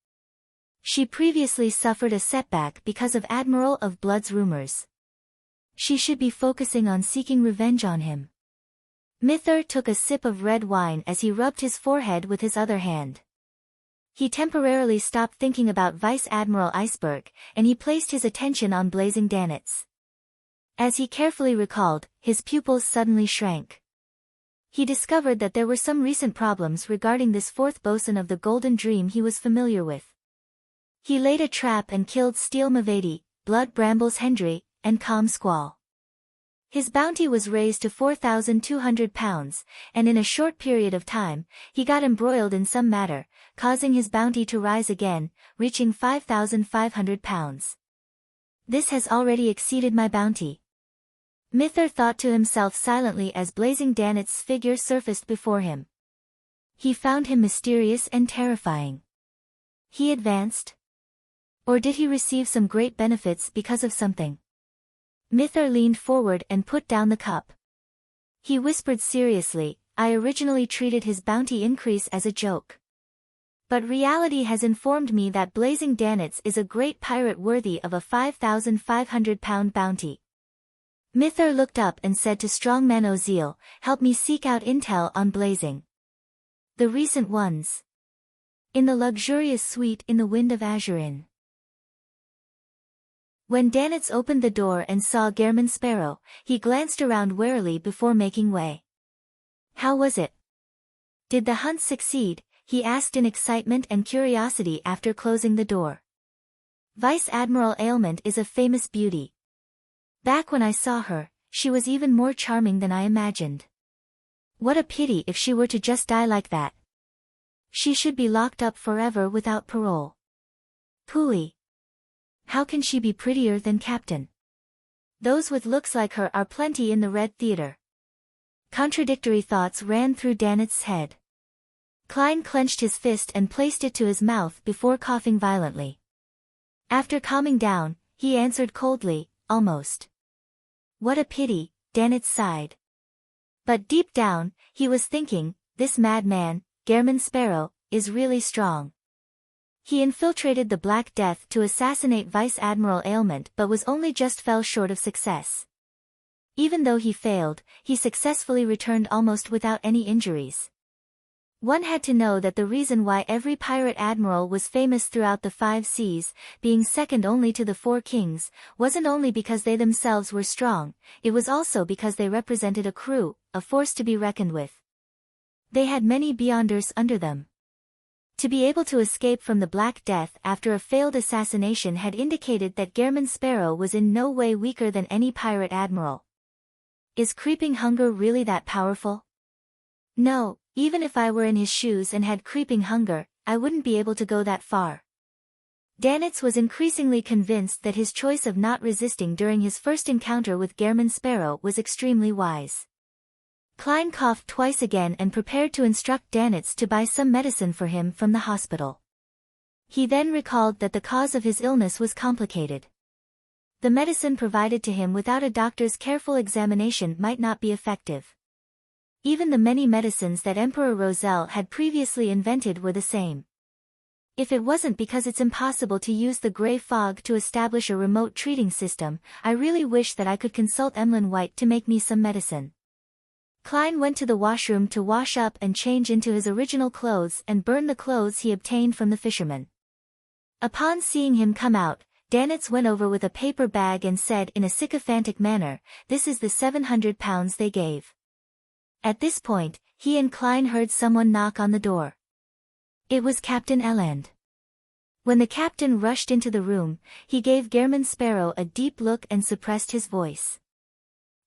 She previously suffered a setback because of Admiral of Blood's rumors. She should be focusing on seeking revenge on him. Mithur took a sip of red wine as he rubbed his forehead with his other hand. He temporarily stopped thinking about Vice Admiral Iceberg, and he placed his attention on Blazing Danitz. As he carefully recalled, his pupils suddenly shrank. He discovered that there were some recent problems regarding this fourth bosun of the Golden Dream he was familiar with. He laid a trap and killed Steel Mavedi, Blood Brambles Hendry, and Calm Squall. His bounty was raised to 4,200 pounds, and in a short period of time, he got embroiled in some matter, causing his bounty to rise again, reaching 5,500 pounds. This has already exceeded my bounty. Mithur thought to himself silently as Blazing Danitz's figure surfaced before him. He found him mysterious and terrifying. He advanced? Or did he receive some great benefits because of something? Mithur leaned forward and put down the cup. He whispered seriously, "I originally treated his bounty increase as a joke. But reality has informed me that Blazing Danitz is a great pirate worthy of a 5,500-pound bounty." Mithur looked up and said to Strongman Oziel, "Help me seek out intel on Blazing. The recent ones. In the luxurious suite in the Wind of Azurin." When Danitz opened the door and saw Gehrman Sparrow, he glanced around warily before making way. "How was it? Did the hunt succeed?" he asked in excitement and curiosity after closing the door. "Vice Admiral Ailment is a famous beauty. Back when I saw her, she was even more charming than I imagined. What a pity if she were to just die like that. She should be locked up forever without parole. Pooey. How can she be prettier than Captain? Those with looks like her are plenty in the Red Theater." Contradictory thoughts ran through Danitz's head. Klein clenched his fist and placed it to his mouth before coughing violently. After calming down, he answered coldly, "Almost." "What a pity," Danitz sighed. But deep down, he was thinking, this madman, Gehrman Sparrow, is really strong. He infiltrated the Black Death to assassinate Vice Admiral Ailment but was only just fell short of success. Even though he failed, he successfully returned almost without any injuries. One had to know that the reason why every pirate admiral was famous throughout the 5 seas, being second only to the 4 kings, wasn't only because they themselves were strong, it was also because they represented a crew, a force to be reckoned with. They had many beyonders under them. To be able to escape from the Black Death after a failed assassination had indicated that Gehrman Sparrow was in no way weaker than any pirate admiral. Is creeping hunger really that powerful? No, even if I were in his shoes and had creeping hunger, I wouldn't be able to go that far. Danitz was increasingly convinced that his choice of not resisting during his first encounter with Gehrman Sparrow was extremely wise. Klein coughed twice again and prepared to instruct Danitz to buy some medicine for him from the hospital. He then recalled that the cause of his illness was complicated. The medicine provided to him without a doctor's careful examination might not be effective. Even the many medicines that Emperor Roselle had previously invented were the same. If it wasn't because it's impossible to use the gray fog to establish a remote treating system, I really wish that I could consult Emlyn White to make me some medicine. Klein went to the washroom to wash up and change into his original clothes and burn the clothes he obtained from the fisherman. Upon seeing him come out, Danitz went over with a paper bag and said in a sycophantic manner, "This is the 700 pounds they gave." At this point, he and Klein heard someone knock on the door. It was Captain Eland. When the captain rushed into the room, he gave Gehrman Sparrow a deep look and suppressed his voice.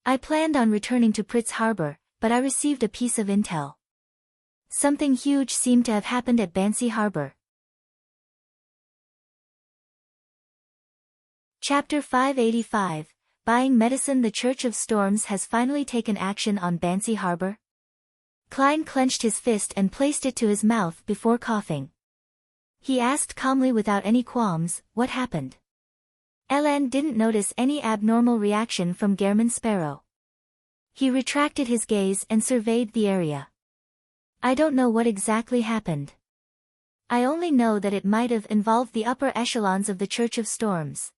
"I planned on returning to Pritz Harbor, but I received a piece of intel. Something huge seemed to have happened at Bansi Harbor." Chapter 585, Buying Medicine. The Church of Storms has finally taken action on Bansi Harbor. Klein clenched his fist and placed it to his mouth before coughing. He asked calmly without any qualms, "What happened?" Eland didn't notice any abnormal reaction from Gehrman Sparrow. He retracted his gaze and surveyed the area. "I don't know what exactly happened. I only know that it might have involved the upper echelons of the Church of Storms.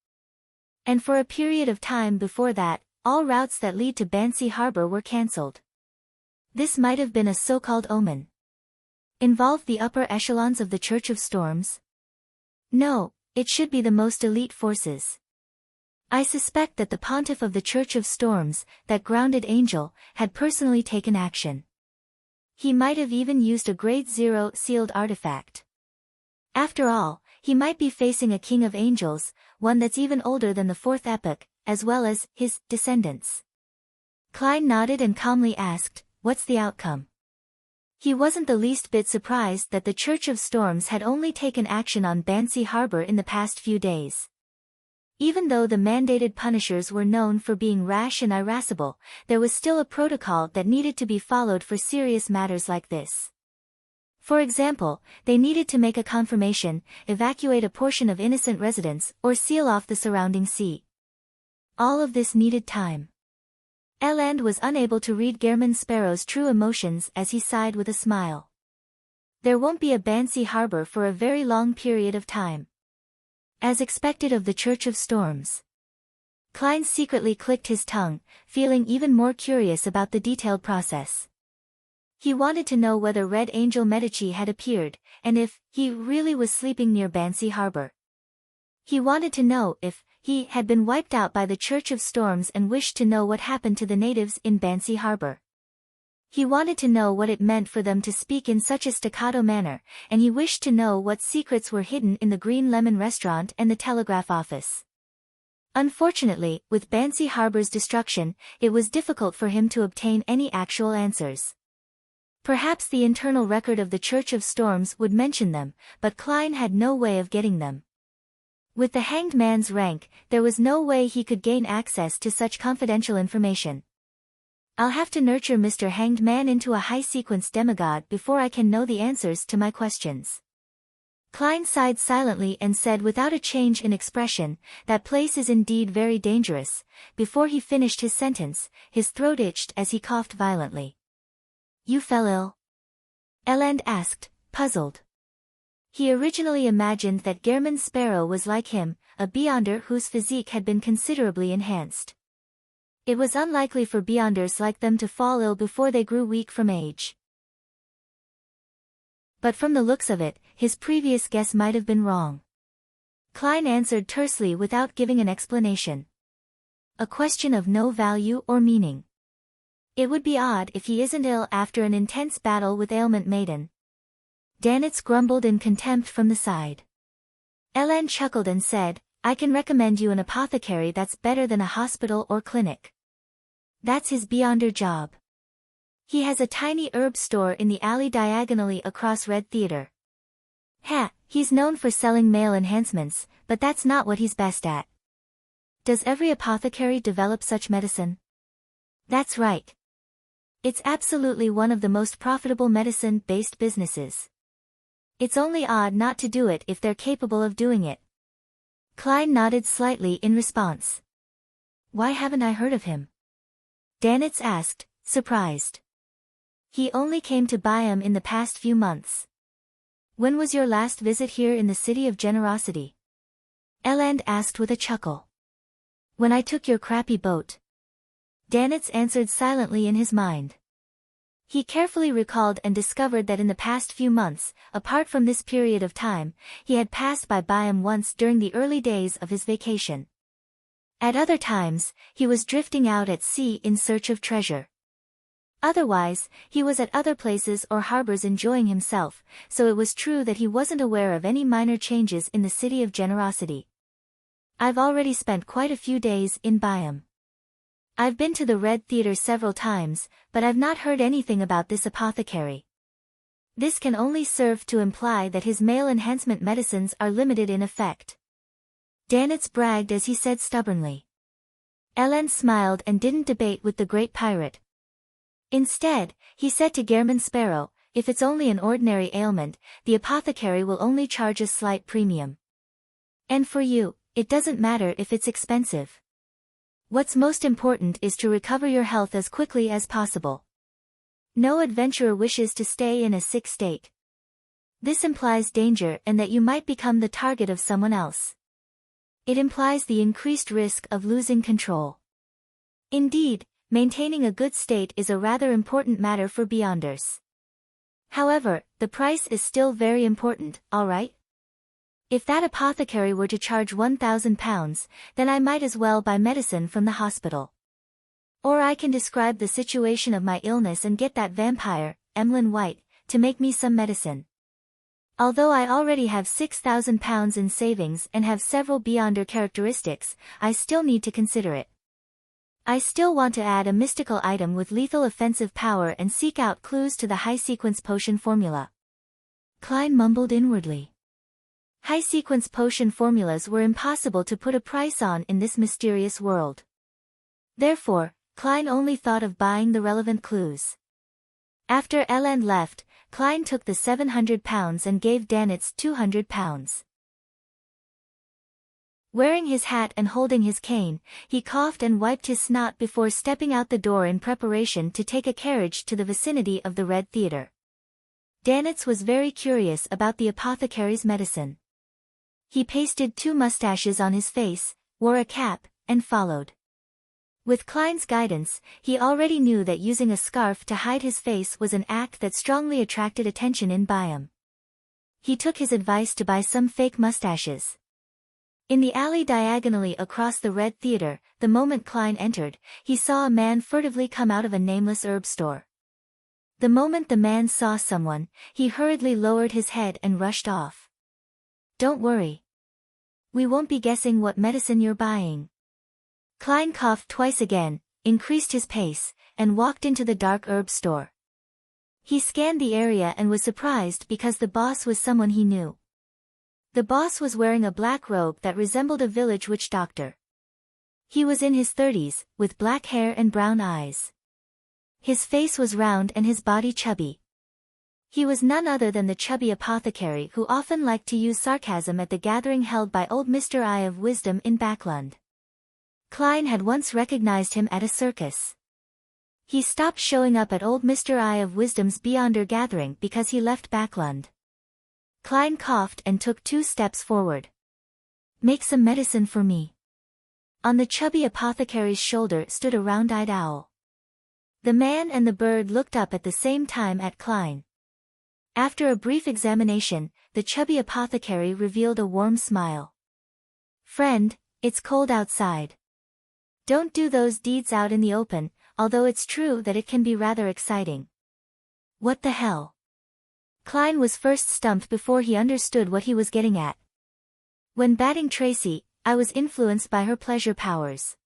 And for a period of time before that, all routes that lead to Bansi Harbor were cancelled. This might have been a so-called omen." Involved the upper echelons of the Church of Storms? No, it should be the most elite forces. I suspect that the pontiff of the Church of Storms, that grounded angel, had personally taken action. He might have even used a Grade 0 sealed artifact. After all, he might be facing a king of angels, one that's even older than the 4th epoch, as well as his descendants. Klein nodded and calmly asked, "What's the outcome?" He wasn't the least bit surprised that the Church of Storms had only taken action on Bansi Harbor in the past few days. Even though the mandated punishers were known for being rash and irascible, there was still a protocol that needed to be followed for serious matters like this. For example, they needed to make a confirmation, evacuate a portion of innocent residents, or seal off the surrounding sea. All of this needed time. Eland was unable to read Gehrman Sparrow's true emotions as he sighed with a smile. There won't be a Bansi Harbor for a very long period of time. As expected of the Church of Storms. Klein secretly clicked his tongue, feeling even more curious about the detailed process. He wanted to know whether Red Angel Medici had appeared, and if he really was sleeping near Bansi Harbor. He wanted to know if he had been wiped out by the Church of Storms and wished to know what happened to the natives in Bansi Harbor. He wanted to know what it meant for them to speak in such a staccato manner, and he wished to know what secrets were hidden in the Green Lemon restaurant and the telegraph office. Unfortunately, with Bansi Harbor's destruction, it was difficult for him to obtain any actual answers. Perhaps the internal record of the Church of Storms would mention them, but Klein had no way of getting them. With the hanged man's rank, there was no way he could gain access to such confidential information. "I'll have to nurture Mr. Hanged Man into a high-sequence demigod before I can know the answers to my questions." Klein sighed silently and said without a change in expression, "That place is indeed very dangerous." Before he finished his sentence, his throat itched as he coughed violently. "You fell ill?" Eland asked, puzzled. He originally imagined that Gehrman Sparrow was like him, a beyonder whose physique had been considerably enhanced. It was unlikely for beyonders like them to fall ill before they grew weak from age. But from the looks of it, his previous guess might have been wrong. Klein answered tersely without giving an explanation. A question of no value or meaning. It would be odd if he isn't ill after an intense battle with ailment maiden. Danitz grumbled in contempt from the side. Ellen chuckled and said, I can recommend you an apothecary that's better than a hospital or clinic. That's his beyonder job. He has a tiny herb store in the alley diagonally across Red Theater. He's known for selling male enhancements, but that's not what he's best at. Does every apothecary develop such medicine? That's right. It's absolutely one of the most profitable medicine-based businesses. It's only odd not to do it if they're capable of doing it. Klein nodded slightly in response. Why haven't I heard of him? Danitz asked, surprised. He only came to Byam in the past few months. When was your last visit here in the City of Generosity? Eland asked with a chuckle. When I took your crappy boat. Danitz answered silently in his mind. He carefully recalled and discovered that in the past few months, apart from this period of time, he had passed by Byam once during the early days of his vacation. At other times, he was drifting out at sea in search of treasure. Otherwise, he was at other places or harbors enjoying himself, so it was true that he wasn't aware of any minor changes in the City of Generosity. I've already spent quite a few days in Byam. I've been to the Red Theater several times, but I've not heard anything about this apothecary. This can only serve to imply that his male enhancement medicines are limited in effect. Danitz bragged as he said stubbornly. Ellen smiled and didn't debate with the great pirate. Instead, he said to Gehrman Sparrow, if it's only an ordinary ailment, the apothecary will only charge a slight premium. And for you, it doesn't matter if it's expensive. What's most important is to recover your health as quickly as possible. No adventurer wishes to stay in a sick state. This implies danger and that you might become the target of someone else. It implies the increased risk of losing control. Indeed, maintaining a good state is a rather important matter for beyonders. However, the price is still very important, all right? If that apothecary were to charge £1,000, then I might as well buy medicine from the hospital. Or I can describe the situation of my illness and get that vampire, Emlyn White, to make me some medicine. Although I already have £6,000 in savings and have several beyonder characteristics, I still need to consider it. I still want to add a mystical item with lethal offensive power and seek out clues to the high-sequence potion formula. Klein mumbled inwardly. High-sequence potion formulas were impossible to put a price on in this mysterious world. Therefore, Klein only thought of buying the relevant clues. After Eland left, Klein took the £700 and gave Danitz £200. Wearing his hat and holding his cane, he coughed and wiped his snot before stepping out the door in preparation to take a carriage to the vicinity of the Red Theater. Danitz was very curious about the apothecary's medicine. He pasted 2 mustaches on his face, wore a cap, and followed. With Klein's guidance, he already knew that using a scarf to hide his face was an act that strongly attracted attention in Byam. He took his advice to buy some fake mustaches. In the alley diagonally across the Red Theater, the moment Klein entered, he saw a man furtively come out of a nameless herb store. The moment the man saw someone, he hurriedly lowered his head and rushed off. Don't worry. We won't be guessing what medicine you're buying. Klein coughed twice again, increased his pace, and walked into the dark herb store. He scanned the area and was surprised because the boss was someone he knew. The boss was wearing a black robe that resembled a village witch doctor. He was in his 30s, with black hair and brown eyes. His face was round and his body chubby. He was none other than the chubby apothecary who often liked to use sarcasm at the gathering held by old Mr. Eye of Wisdom in Backlund. Klein had once recognized him at a circus. He stopped showing up at old Mr. Eye of Wisdom's Beyonder gathering because he left Backlund. Klein coughed and took 2 steps forward. Make some medicine for me. On the chubby apothecary's shoulder stood a round-eyed owl. The man and the bird looked up at the same time at Klein. After a brief examination, the chubby apothecary revealed a warm smile. "Friend, it's cold outside. Don't do those deeds out in the open, although it's true that it can be rather exciting." What the hell? Klein was first stumped before he understood what he was getting at. When batting Tracy, I was influenced by her pleasure powers.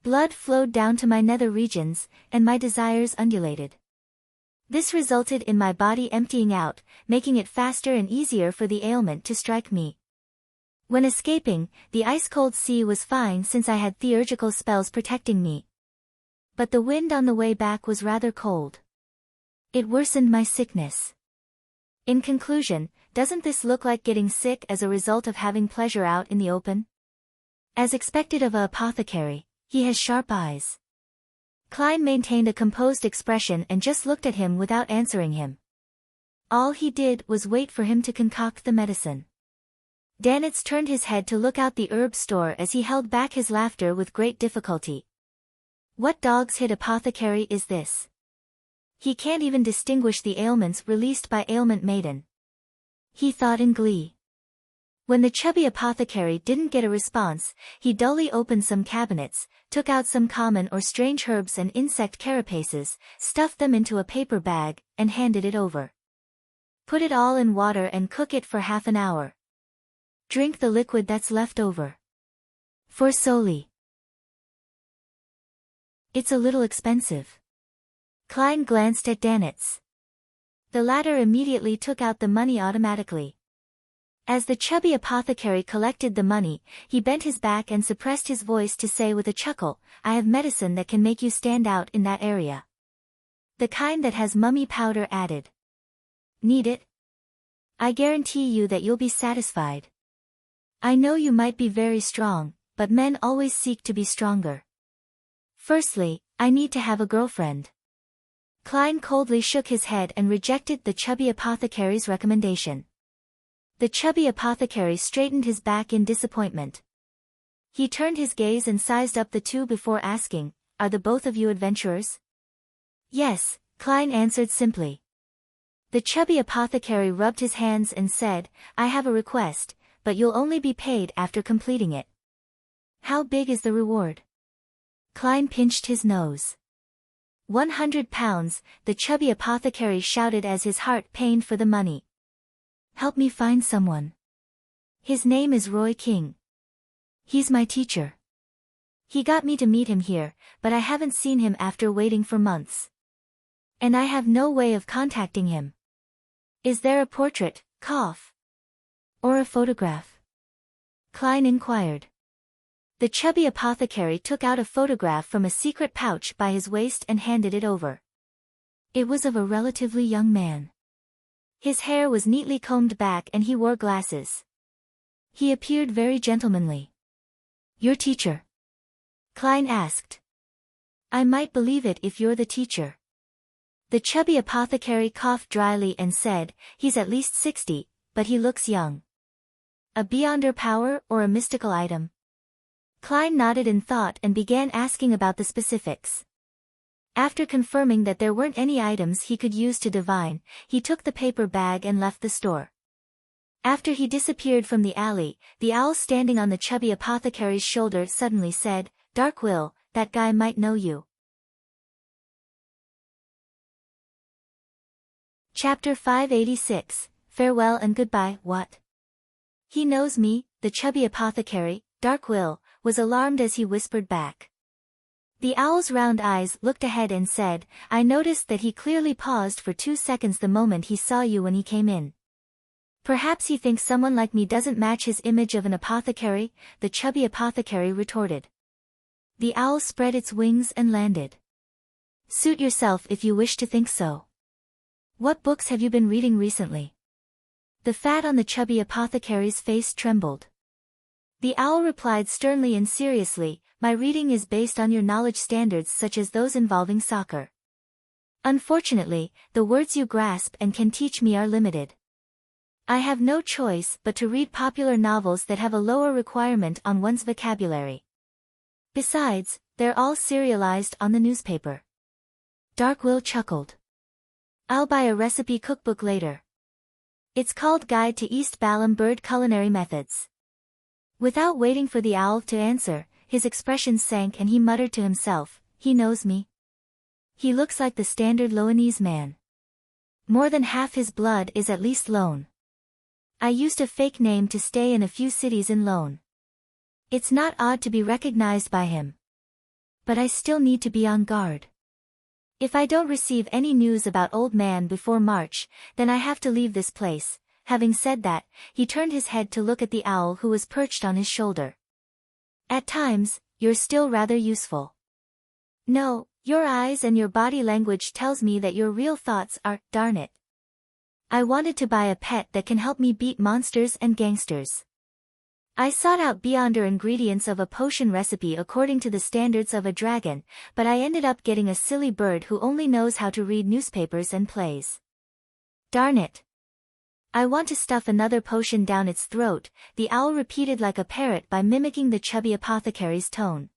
Blood flowed down to my nether regions, and my desires undulated. This resulted in my body emptying out, making it faster and easier for the ailment to strike me. When escaping, the ice-cold sea was fine since I had theurgical spells protecting me. But the wind on the way back was rather cold. It worsened my sickness. In conclusion, doesn't this look like getting sick as a result of having pleasure out in the open? As expected of a apothecary, he has sharp eyes. Klein maintained a composed expression and just looked at him without answering him. All he did was wait for him to concoct the medicine. Danitz turned his head to look out the herb store as he held back his laughter with great difficulty. What dog's hit apothecary is this? He can't even distinguish the ailments released by ailment maiden. He thought in glee. When the chubby apothecary didn't get a response, he dully opened some cabinets, took out some common or strange herbs and insect carapaces, stuffed them into a paper bag, and handed it over. Put it all in water and cook it for half an hour. Drink the liquid that's left over. For Soli. It's a little expensive. Klein glanced at Danitz. The latter immediately took out the money automatically. As the chubby apothecary collected the money, he bent his back and suppressed his voice to say with a chuckle, "I have medicine that can make you stand out in that area. The kind that has mummy powder added. Need it? I guarantee you that you'll be satisfied. I know you might be very strong, but men always seek to be stronger. Firstly, I need to have a girlfriend." Klein coldly shook his head and rejected the chubby apothecary's recommendation. The chubby apothecary straightened his back in disappointment. He turned his gaze and sized up the two before asking, "Are the both of you adventurers?" "Yes," Klein answered simply. The chubby apothecary rubbed his hands and said, "I have a request, but you'll only be paid after completing it." "How big is the reward?" Klein pinched his nose. 100 pounds, the chubby apothecary shouted as his heart pained for the money. "Help me find someone. His name is Roy King. He's my teacher. He got me to meet him here, but I haven't seen him after waiting for months. And I have no way of contacting him. Is there a portrait, cough? Or a photograph?" Klein inquired. The chubby apothecary took out a photograph from a secret pouch by his waist and handed it over. It was of a relatively young man. His hair was neatly combed back and he wore glasses. He appeared very gentlemanly. "Your teacher?" Klein asked. "I might believe it if you're the teacher." The chubby apothecary coughed dryly and said, "He's at least 60, but he looks young." "A beyonder power or a mystical item?" Klein nodded in thought and began asking about the specifics. After confirming that there weren't any items he could use to divine, he took the paper bag and left the store. After he disappeared from the alley, the owl standing on the chubby apothecary's shoulder suddenly said, "Dark Will, that guy might know you." Chapter 586, Farewell and Goodbye. "What? He knows me," the chubby apothecary, Dark Will, was alarmed as he whispered back. The owl's round eyes looked ahead and said, "I noticed that he clearly paused for 2 seconds the moment he saw you when he came in. Perhaps he thinks someone like me doesn't match his image of an apothecary," the chubby apothecary retorted. The owl spread its wings and landed. "Suit yourself if you wish to think so. What books have you been reading recently?" The fat on the chubby apothecary's face trembled. The owl replied sternly and seriously, "My reading is based on your knowledge standards such as those involving soccer. Unfortunately, the words you grasp and can teach me are limited. I have no choice but to read popular novels that have a lower requirement on one's vocabulary. Besides, they're all serialized on the newspaper." Dark Will chuckled. I'll buy a recipe cookbook later. It's called Guide to East Balam Bird Culinary Methods. Without waiting for the owl to answer, his expression sank and he muttered to himself, he knows me. He looks like the standard Loanese man. More than half his blood is at least Loan. I used a fake name to stay in a few cities in Loan. It's not odd to be recognized by him. But I still need to be on guard. If I don't receive any news about Old Man before March, then I have to leave this place. Having said that, he turned his head to look at the owl who was perched on his shoulder. At times, you're still rather useful. No, your eyes and your body language tells me that your real thoughts are, darn it. I wanted to buy a pet that can help me beat monsters and gangsters. I sought out beyond ingredients of a potion recipe according to the standards of a dragon, but I ended up getting a silly bird who only knows how to read newspapers and plays. Darn it. I want to stuff another potion down its throat, the owl repeated like a parrot by mimicking the chubby apothecary's tone.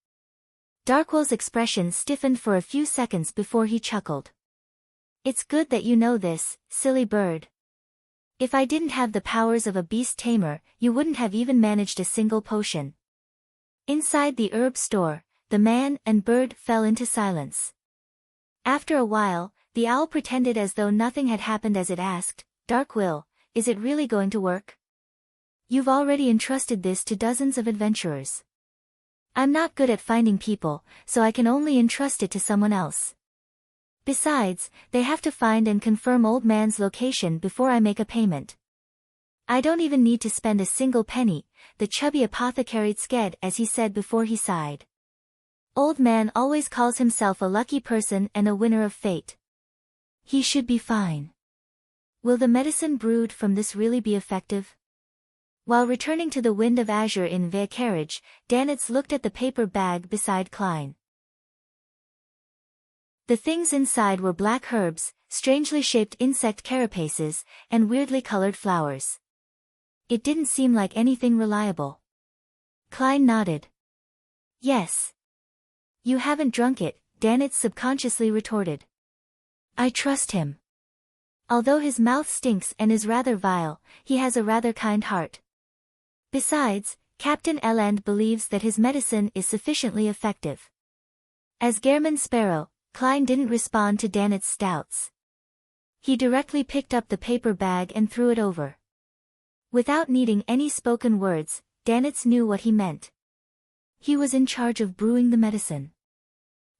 Darkwell's expression stiffened for a few seconds before he chuckled. It's good that you know this, silly bird. If I didn't have the powers of a beast tamer, you wouldn't have even managed a single potion. Inside the herb store, the man and bird fell into silence. After a while, the owl pretended as though nothing had happened as it asked, Darkwill, is it really going to work? You've already entrusted this to dozens of adventurers. I'm not good at finding people, so I can only entrust it to someone else. Besides, they have to find and confirm Old Man's location before I make a payment. I don't even need to spend a single penny, the chubby apothecary sked as he said before he sighed. Old Man always calls himself a lucky person and a winner of fate. He should be fine. Will the medicine brewed from this really be effective? While returning to the Wind of Azure in their carriage, Danitz looked at the paper bag beside Klein. The things inside were black herbs, strangely shaped insect carapaces, and weirdly colored flowers. It didn't seem like anything reliable. Klein nodded. Yes. You haven't drunk it, Danitz subconsciously retorted. I trust him. Although his mouth stinks and is rather vile, he has a rather kind heart. Besides, Captain Eland believes that his medicine is sufficiently effective. As Gairman Sparrow, Klein didn't respond to Danitz's doubts. He directly picked up the paper bag and threw it over. Without needing any spoken words, Danitz knew what he meant. He was in charge of brewing the medicine.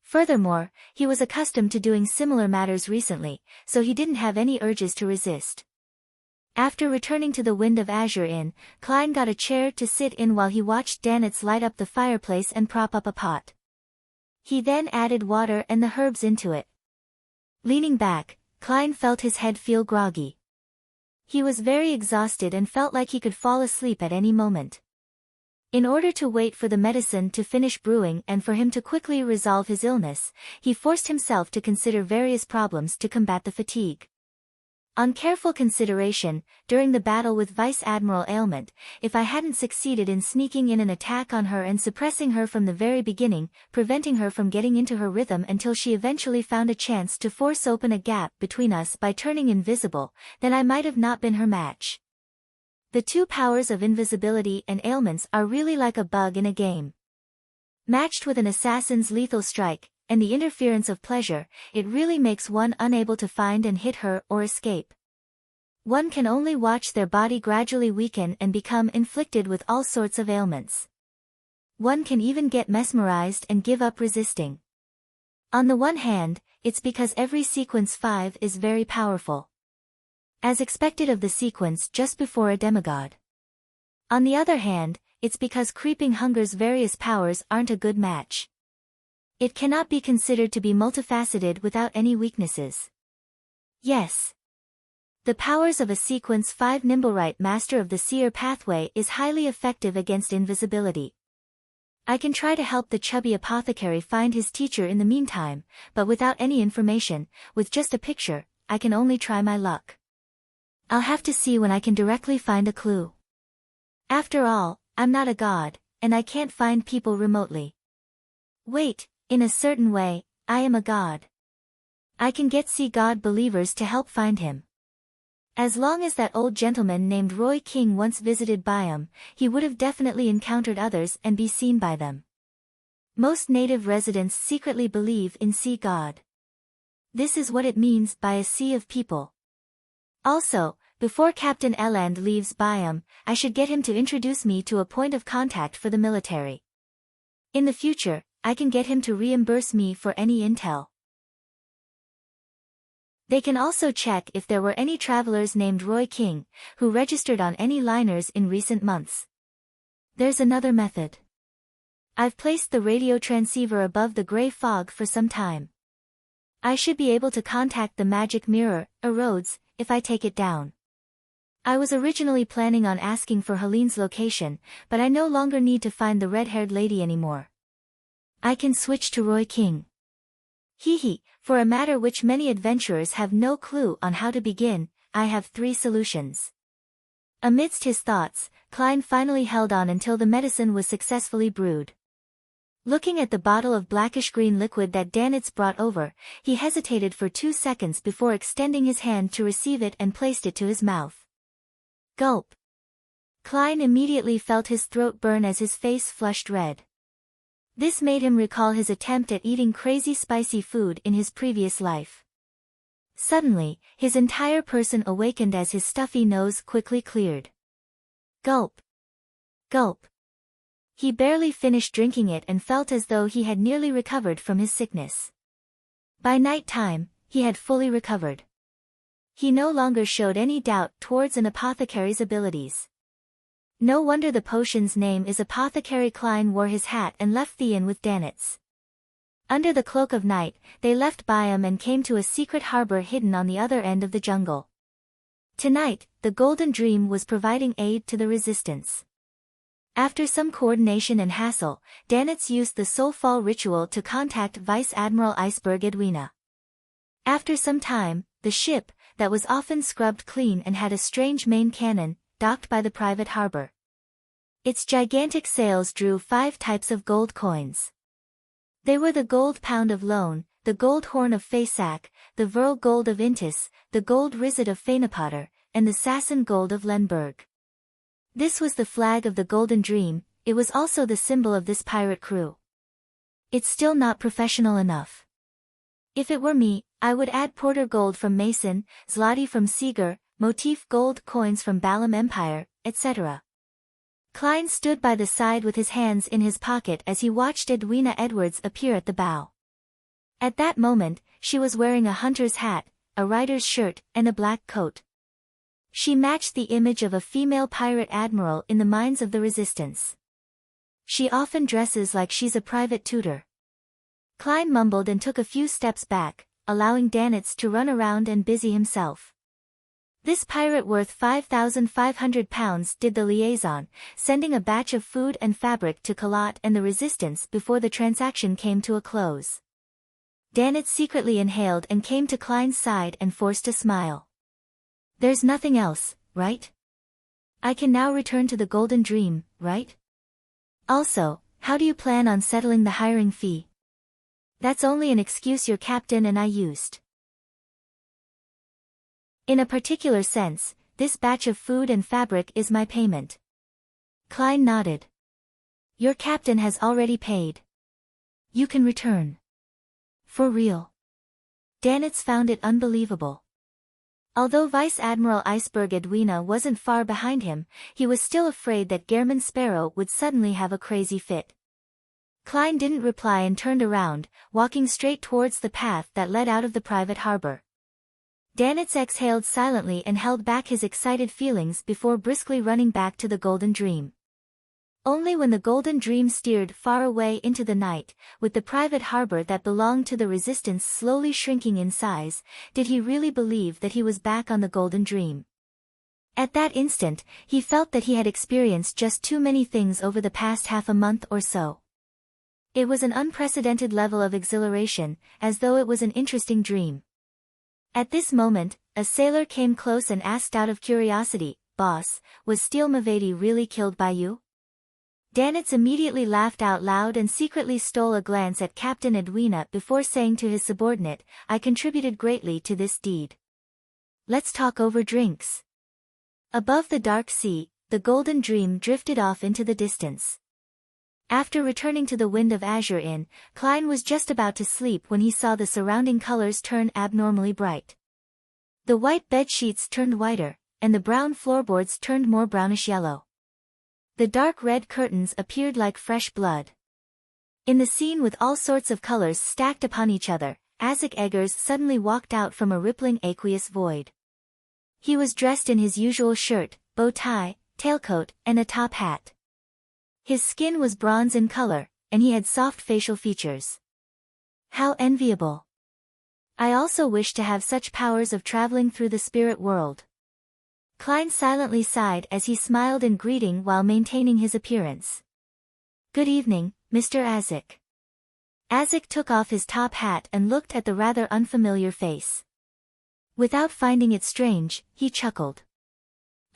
Furthermore, he was accustomed to doing similar matters recently, so he didn't have any urges to resist. After returning to the Wind of Azure Inn, Klein got a chair to sit in while he watched Danitz light up the fireplace and prop up a pot. He then added water and the herbs into it. Leaning back, Klein felt his head feel groggy. He was very exhausted and felt like he could fall asleep at any moment. In order to wait for the medicine to finish brewing and for him to quickly resolve his illness, he forced himself to consider various problems to combat the fatigue. On careful consideration, during the battle with Vice Admiral Ailment, if I hadn't succeeded in sneaking in an attack on her and suppressing her from the very beginning, preventing her from getting into her rhythm until she eventually found a chance to force open a gap between us by turning invisible, then I might have not been her match. The two powers of invisibility and ailments are really like a bug in a game. Matched with an assassin's lethal strike, and the interference of pleasure, it really makes one unable to find and hit her or escape. One can only watch their body gradually weaken and become inflicted with all sorts of ailments. One can even get mesmerized and give up resisting. On the one hand, it's because every sequence 5 is very powerful. As expected of the sequence just before a demigod. On the other hand, it's because Creeping Hunger's various powers aren't a good match. It cannot be considered to be multifaceted without any weaknesses. Yes. The powers of a Sequence 5 Nimblewright Master of the Seer Pathway is highly effective against invisibility. I can try to help the chubby apothecary find his teacher in the meantime, but without any information, with just a picture, I can only try my luck. I'll have to see when I can directly find a clue. After all, I'm not a god, and I can't find people remotely. Wait. In a certain way, I am a god. I can get Sea God believers to help find him. As long as that old gentleman named Roy King once visited Byam, he would have definitely encountered others and be seen by them. Most native residents secretly believe in Sea God. This is what it means by a sea of people. Also, before Captain Eland leaves Byam, I should get him to introduce me to a point of contact for the military. In the future, I can get him to reimburse me for any intel. They can also check if there were any travelers named Roy King, who registered on any liners in recent months. There's another method. I've placed the radio transceiver above the gray fog for some time. I should be able to contact the magic mirror, Erodes, if I take it down. I was originally planning on asking for Helene's location, but I no longer need to find the red-haired lady anymore. I can switch to Roy King. For a matter which many adventurers have no clue on how to begin, I have 3 solutions. Amidst his thoughts, Klein finally held on until the medicine was successfully brewed. Looking at the bottle of blackish-green liquid that Danitz brought over, he hesitated for 2 seconds before extending his hand to receive it and placed it to his mouth. Gulp. Klein immediately felt his throat burn as his face flushed red. This made him recall his attempt at eating crazy spicy food in his previous life. Suddenly, his entire person awakened as his stuffy nose quickly cleared. Gulp. Gulp. He barely finished drinking it and felt as though he had nearly recovered from his sickness. By night time, he had fully recovered. He no longer showed any doubt towards an apothecary's abilities. No wonder the potion's name is Apothecary. Klein wore his hat and left the inn with Danitz. Under the cloak of night, they left Byam and came to a secret harbor hidden on the other end of the jungle. Tonight, the Golden Dream was providing aid to the resistance. After some coordination and hassle, Danitz used the Soulfall ritual to contact Vice Admiral Iceberg Edwina. After some time, the ship, that was often scrubbed clean and had a strange main cannon, docked by the private harbor. Its gigantic sails drew 5 types of gold coins. They were the gold pound of Lone, the gold horn of Faysac, the Vril gold of Intis, the gold rizet of Fainapotter, and the Sasson gold of Lenberg. This was the flag of the Golden Dream. It was also the symbol of this pirate crew. It's still not professional enough. If it were me, I would add Porter gold from Mason, Zloty from Seeger, Motif gold coins from Balam Empire, etc. Klein stood by the side with his hands in his pocket as he watched Edwina Edwards appear at the bow. At that moment, she was wearing a hunter's hat, a rider's shirt, and a black coat. She matched the image of a female pirate admiral in the minds of the resistance. She often dresses like she's a private tutor. Klein mumbled and took a few steps back, allowing Danitz to run around and busy himself. This pirate worth 5,500 pounds did the liaison, sending a batch of food and fabric to Kalat and the resistance before the transaction came to a close. Danitz secretly inhaled and came to Klein's side and forced a smile. There's nothing else, right? I can now return to the Golden Dream, right? Also, how do you plan on settling the hiring fee? That's only an excuse your captain and I used. In a particular sense, this batch of food and fabric is my payment. Klein nodded. Your captain has already paid. You can return. For real. Danitz found it unbelievable. Although Vice Admiral Iceberg Edwina wasn't far behind him, he was still afraid that Gehrman Sparrow would suddenly have a crazy fit. Klein didn't reply and turned around, walking straight towards the path that led out of the private harbor. Danitz exhaled silently and held back his excited feelings before briskly running back to the Golden Dream. Only when the Golden Dream steered far away into the night, with the private harbor that belonged to the resistance slowly shrinking in size, did he really believe that he was back on the Golden Dream. At that instant, he felt that he had experienced just too many things over the past half a month or so. It was an unprecedented level of exhilaration, as though it was an interesting dream. At this moment, a sailor came close and asked out of curiosity, "Boss, was Steele Mavady really killed by you?" Danitz immediately laughed out loud and secretly stole a glance at Captain Edwina before saying to his subordinate, "I contributed greatly to this deed. Let's talk over drinks." Above the dark sea, the Golden Dream drifted off into the distance. After returning to the Wind of Azure Inn, Klein was just about to sleep when he saw the surrounding colors turn abnormally bright. The white bed sheets turned whiter, and the brown floorboards turned more brownish yellow. The dark red curtains appeared like fresh blood. In the scene with all sorts of colors stacked upon each other, Isaac Eggers suddenly walked out from a rippling aqueous void. He was dressed in his usual shirt, bow tie, tailcoat, and a top hat. His skin was bronze in color, and he had soft facial features. How enviable! I also wish to have such powers of traveling through the spirit world. Klein silently sighed as he smiled in greeting while maintaining his appearance. Good evening, Mr. Isaac. Isaac took off his top hat and looked at the rather unfamiliar face. Without finding it strange, he chuckled.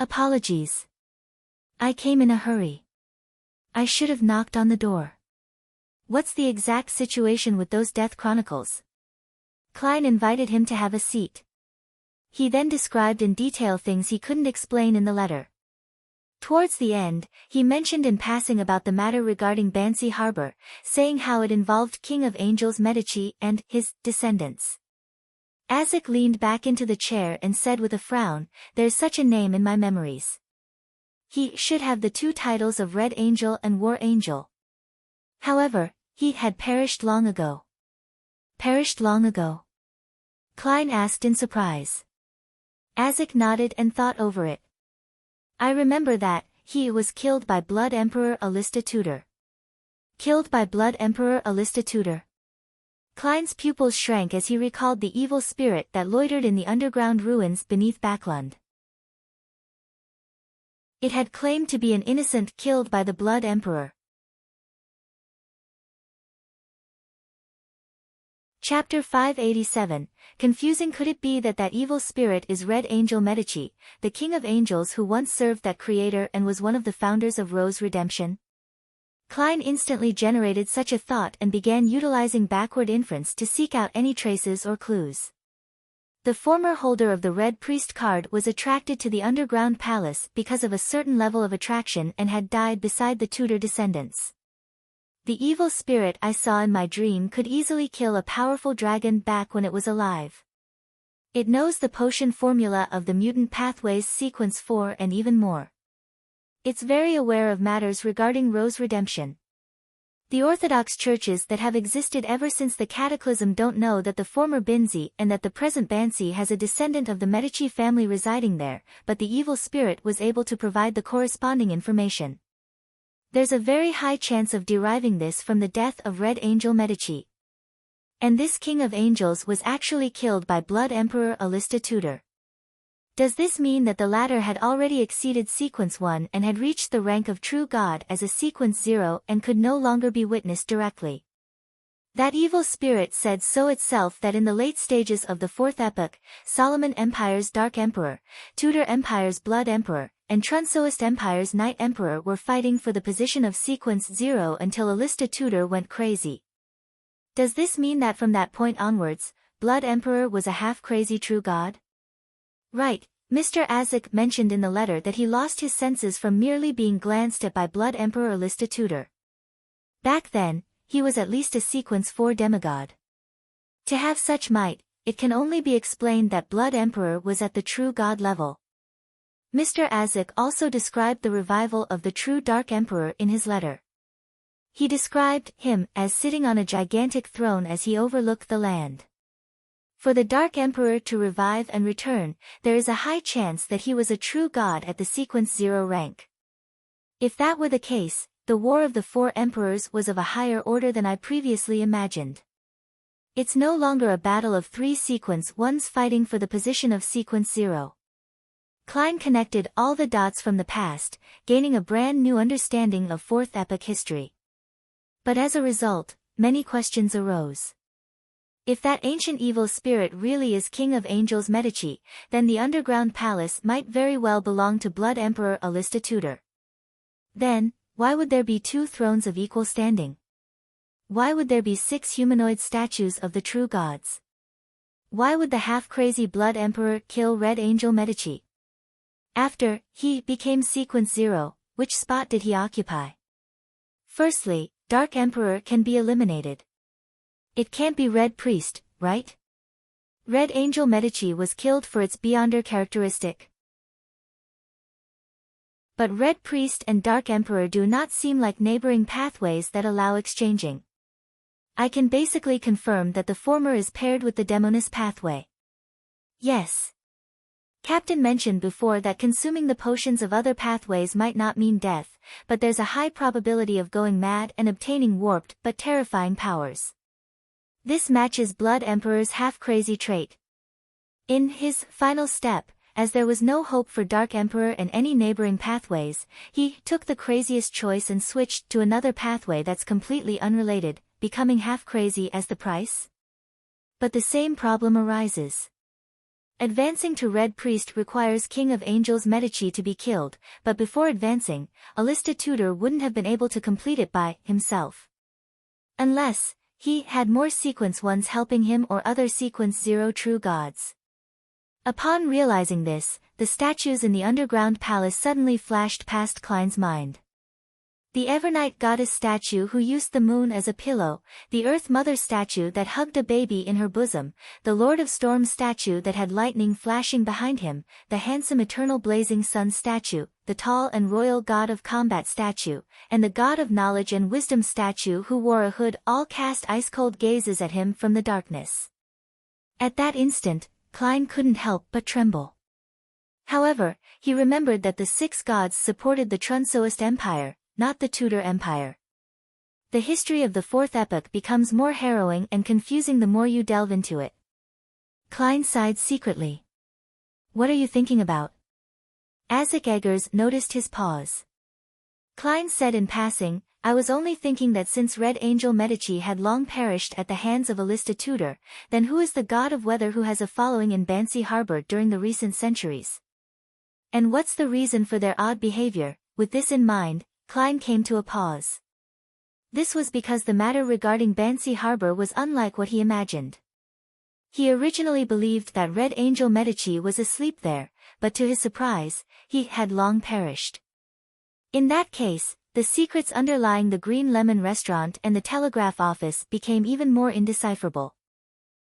Apologies. I came in a hurry. I should have knocked on the door. What's the exact situation with those death chronicles? Klein invited him to have a seat. He then described in detail things he couldn't explain in the letter. Towards the end, he mentioned in passing about the matter regarding Bansi Harbor, saying how it involved King of Angels Medici and his descendants. Isaac leaned back into the chair and said with a frown, "There's such a name in my memories. He should have the two titles of Red Angel and War Angel. However, he had perished long ago." Perished long ago? Klein asked in surprise. Isaac nodded and thought over it. I remember that, he was killed by Blood Emperor Alista Tudor. Killed by Blood Emperor Alista Tudor. Klein's pupils shrank as he recalled the evil spirit that loitered in the underground ruins beneath Backlund. It had claimed to be an innocent killed by the Blood Emperor. Chapter 587, confusing. Could it be that that evil spirit is Red Angel Medici, the King of Angels who once served that creator and was one of the founders of Rose Redemption? Klein instantly generated such a thought and began utilizing backward inference to seek out any traces or clues. The former holder of the Red Priest card was attracted to the underground palace because of a certain level of attraction and had died beside the Tudor descendants. The evil spirit I saw in my dream could easily kill a powerful dragon back when it was alive. It knows the potion formula of the mutant pathways sequence 4 and even more. It's very aware of matters regarding Rose Redemption. The Orthodox churches that have existed ever since the Cataclysm don't know that the former Binzi and that the present Bansi has a descendant of the Medici family residing there, but the evil spirit was able to provide the corresponding information. There's a very high chance of deriving this from the death of Red Angel Medici. And this King of Angels was actually killed by Blood Emperor Alista Tudor. Does this mean that the latter had already exceeded Sequence 1 and had reached the rank of true god as a Sequence 0 and could no longer be witnessed directly? That evil spirit said so itself that in the late stages of the Fourth Epoch, Solomon Empire's Dark Emperor, Tudor Empire's Blood Emperor, and Trunsoist Empire's Night Emperor were fighting for the position of Sequence 0 until Alista Tudor went crazy. Does this mean that from that point onwards, Blood Emperor was a half-crazy true god? Right, Mr. Isaac mentioned in the letter that he lost his senses from merely being glanced at by Blood Emperor Alista Tudor. Back then, he was at least a Sequence 4 demigod. To have such might, it can only be explained that Blood Emperor was at the true god level. Mr. Isaac also described the revival of the true Dark Emperor in his letter. He described him as sitting on a gigantic throne as he overlooked the land. For the Dark Emperor to revive and return, there is a high chance that he was a true god at the Sequence 0 rank. If that were the case, the War of the Four Emperors was of a higher order than I previously imagined. It's no longer a battle of 3 Sequence 1s fighting for the position of Sequence 0. Klein connected all the dots from the past, gaining a brand new understanding of Fourth Epoch history. But as a result, many questions arose. If that ancient evil spirit really is King of Angels Medici, then the underground palace might very well belong to Blood Emperor Alista Tudor. Then, Why would there be 2 thrones of equal standing? Why would there be 6 humanoid statues of the true gods? Why would the half-crazy Blood Emperor kill Red Angel Medici? After he became Sequence 0, which spot did he occupy? Firstly, Dark Emperor can be eliminated. It can't be Red Priest, right? Red Angel Medici was killed for its Beyonder characteristic. But Red Priest and Dark Emperor do not seem like neighboring pathways that allow exchanging. I can basically confirm that the former is paired with the Demoness pathway. Yes. Captain mentioned before that consuming the potions of other pathways might not mean death, but there's a high probability of going mad and obtaining warped but terrifying powers. This matches Blood Emperor's half-crazy trait. In his final step, as there was no hope for Dark Emperor and any neighboring pathways, he took the craziest choice and switched to another pathway that's completely unrelated, becoming half-crazy as the price? But the same problem arises. Advancing to Red Priest requires King of Angels Medici to be killed, but before advancing, Alista Tutor wouldn't have been able to complete it by himself. Unless he had more Sequence 1s helping him or other Sequence 0 true gods. Upon realizing this, the statues in the underground palace suddenly flashed past Klein's mind. The Evernight Goddess statue who used the moon as a pillow, the Earth Mother statue that hugged a baby in her bosom, the Lord of Storms statue that had lightning flashing behind him, the handsome Eternal Blazing Sun statue, the tall and royal God of Combat statue, and the God of Knowledge and Wisdom statue who wore a hood all cast ice-cold gazes at him from the darkness. At that instant, Klein couldn't help but tremble. However, he remembered that the 6 gods supported the Trunsoist Empire, not the Tudor Empire. The history of the 4th epoch becomes more harrowing and confusing the more you delve into it. Klein sighed secretly. What are you thinking about? Isaac Eggers noticed his pause. Klein said in passing, I was only thinking that since Red Angel Medici had long perished at the hands of Alista Tutor, then who is the god of weather who has a following in Bansi Harbor during the recent centuries? And what's the reason for their odd behavior? With this in mind, Klein came to a pause. This was because the matter regarding Bansi Harbor was unlike what he imagined. He originally believed that Red Angel Medici was asleep there, but to his surprise, he had long perished. In that case, the secrets underlying the Green Lemon restaurant and the telegraph office became even more indecipherable.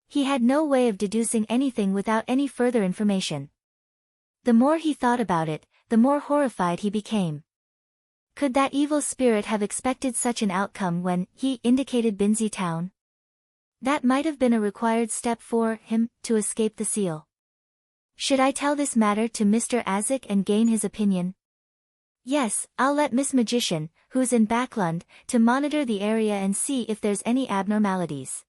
He had no way of deducing anything without any further information. The more he thought about it, the more horrified he became. Could that evil spirit have expected such an outcome when he indicated Binzi town? That might have been a required step for him to escape the seal. Should I tell this matter to Mr. Isaac and gain his opinion? Yes, I'll let Miss Magician, who's in Backlund, to monitor the area and see if there's any abnormalities.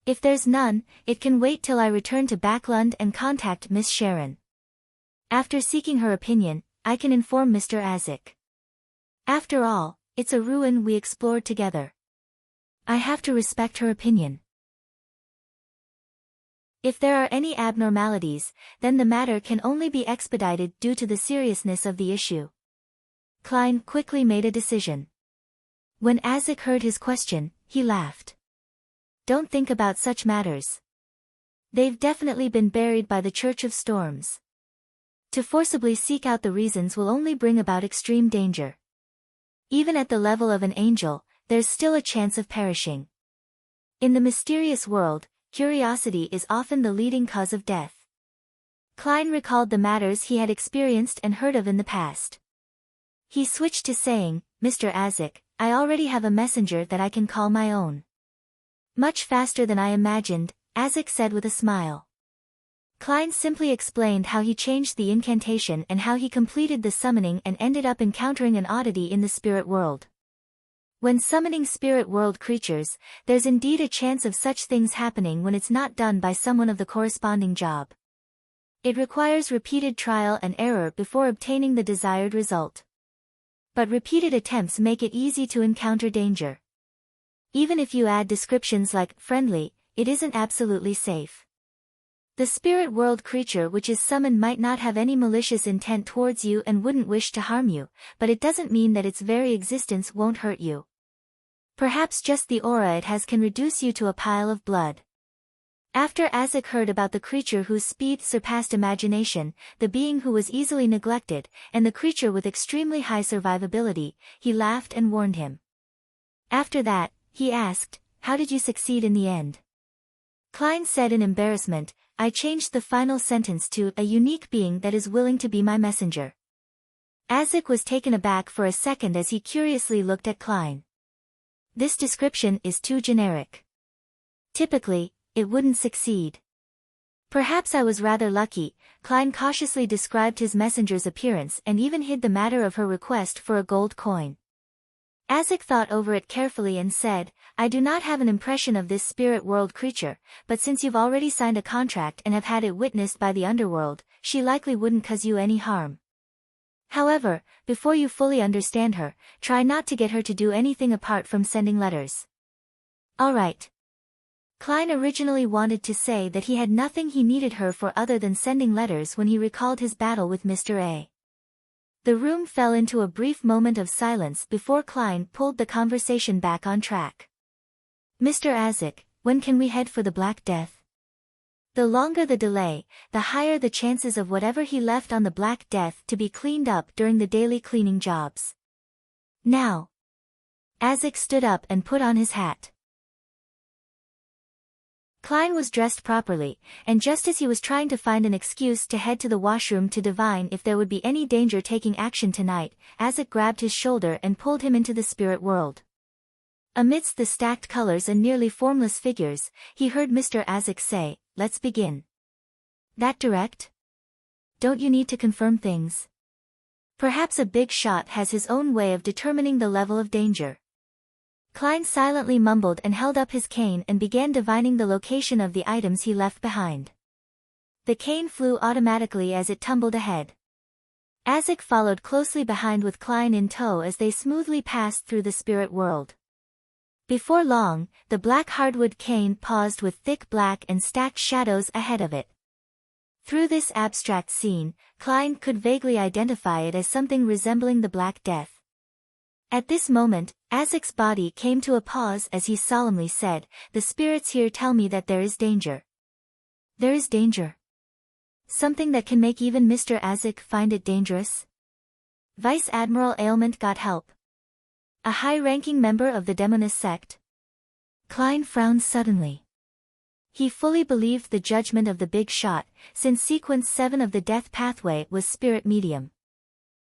If there's none, it can wait till I return to Backlund and contact Miss Sharon. After seeking her opinion, I can inform Mr. Isaac. After all, it's a ruin we explored together. I have to respect her opinion. If there are any abnormalities, then the matter can only be expedited due to the seriousness of the issue. Klein quickly made a decision. When Isaac heard his question, he laughed. Don't think about such matters. They've definitely been buried by the Church of Storms. To forcibly seek out the reasons will only bring about extreme danger. Even at the level of an angel, there's still a chance of perishing. In the mysterious world, curiosity is often the leading cause of death. Klein recalled the matters he had experienced and heard of in the past. He switched to saying, Mr. Isaac, I already have a messenger that I can call my own. Much faster than I imagined, Isaac said with a smile. Klein simply explained how he changed the incantation and how he completed the summoning and ended up encountering an oddity in the spirit world. When summoning spirit world creatures, there's indeed a chance of such things happening when it's not done by someone of the corresponding job. It requires repeated trial and error before obtaining the desired result. But repeated attempts make it easy to encounter danger. Even if you add descriptions like friendly, it isn't absolutely safe. The spirit world creature which is summoned might not have any malicious intent towards you and wouldn't wish to harm you, but it doesn't mean that its very existence won't hurt you. Perhaps just the aura it has can reduce you to a pile of blood. After Azek heard about the creature whose speed surpassed imagination, the being who was easily neglected, and the creature with extremely high survivability, he laughed and warned him. After that, he asked, "How did you succeed in the end?" Klein said in embarrassment, "I changed the final sentence to a unique being that is willing to be my messenger." Azek was taken aback for a second as he curiously looked at Klein. This description is too generic. Typically, it wouldn't succeed. Perhaps I was rather lucky. Klein cautiously described his messenger's appearance and even hid the matter of her request for a gold coin. Azek thought over it carefully and said, "I do not have an impression of this spirit world creature, but since you've already signed a contract and have had it witnessed by the underworld, she likely wouldn't cause you any harm. However, before you fully understand her, try not to get her to do anything apart from sending letters." All right. Klein originally wanted to say that he had nothing he needed her for other than sending letters when he recalled his battle with Mr. A. The room fell into a brief moment of silence before Klein pulled the conversation back on track. "Mr. Azek, when can we head for the Black Death?" The longer the delay, the higher the chances of whatever he left on the Black Death to be cleaned up during the daily cleaning jobs. Now. Azek stood up and put on his hat. Klein was dressed properly, and just as he was trying to find an excuse to head to the washroom to divine if there would be any danger taking action tonight, Azek grabbed his shoulder and pulled him into the spirit world. Amidst the stacked colors and nearly formless figures, he heard Mr. Azek say, "Let's begin." "That direct? Don't you need to confirm things?" Perhaps a big shot has his own way of determining the level of danger. Klein silently mumbled and held up his cane and began divining the location of the items he left behind. The cane flew automatically as it tumbled ahead. Azek followed closely behind with Klein in tow as they smoothly passed through the spirit world. Before long, the black hardwood cane paused with thick black and stacked shadows ahead of it. Through this abstract scene, Klein could vaguely identify it as something resembling the Black Death. At this moment, Azek's body came to a pause as he solemnly said, "The spirits here tell me that there is danger." There is danger? Something that can make even Mr. Azek find it dangerous? Vice Admiral Ailment got help. A high-ranking member of the Demonist sect? Klein frowned suddenly. He fully believed the judgment of the big shot, since Sequence 7 of the Death Pathway was spirit medium.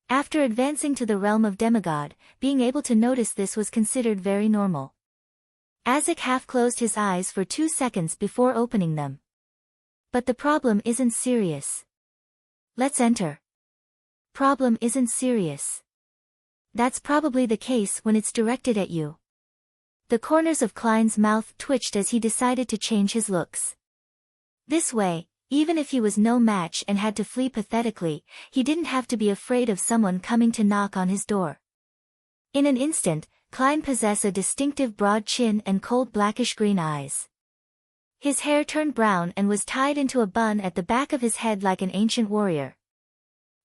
After advancing to the realm of demigod, being able to notice this was considered very normal. Azek half closed his eyes for 2 seconds before opening them. But the problem isn't serious. Let's enter. Problem isn't serious. That's probably the case when it's directed at you. The corners of Klein's mouth twitched as he decided to change his looks. This way, even if he was no match and had to flee pathetically, he didn't have to be afraid of someone coming to knock on his door. In an instant, Klein possessed a distinctive broad chin and cold blackish-green eyes. His hair turned brown and was tied into a bun at the back of his head like an ancient warrior.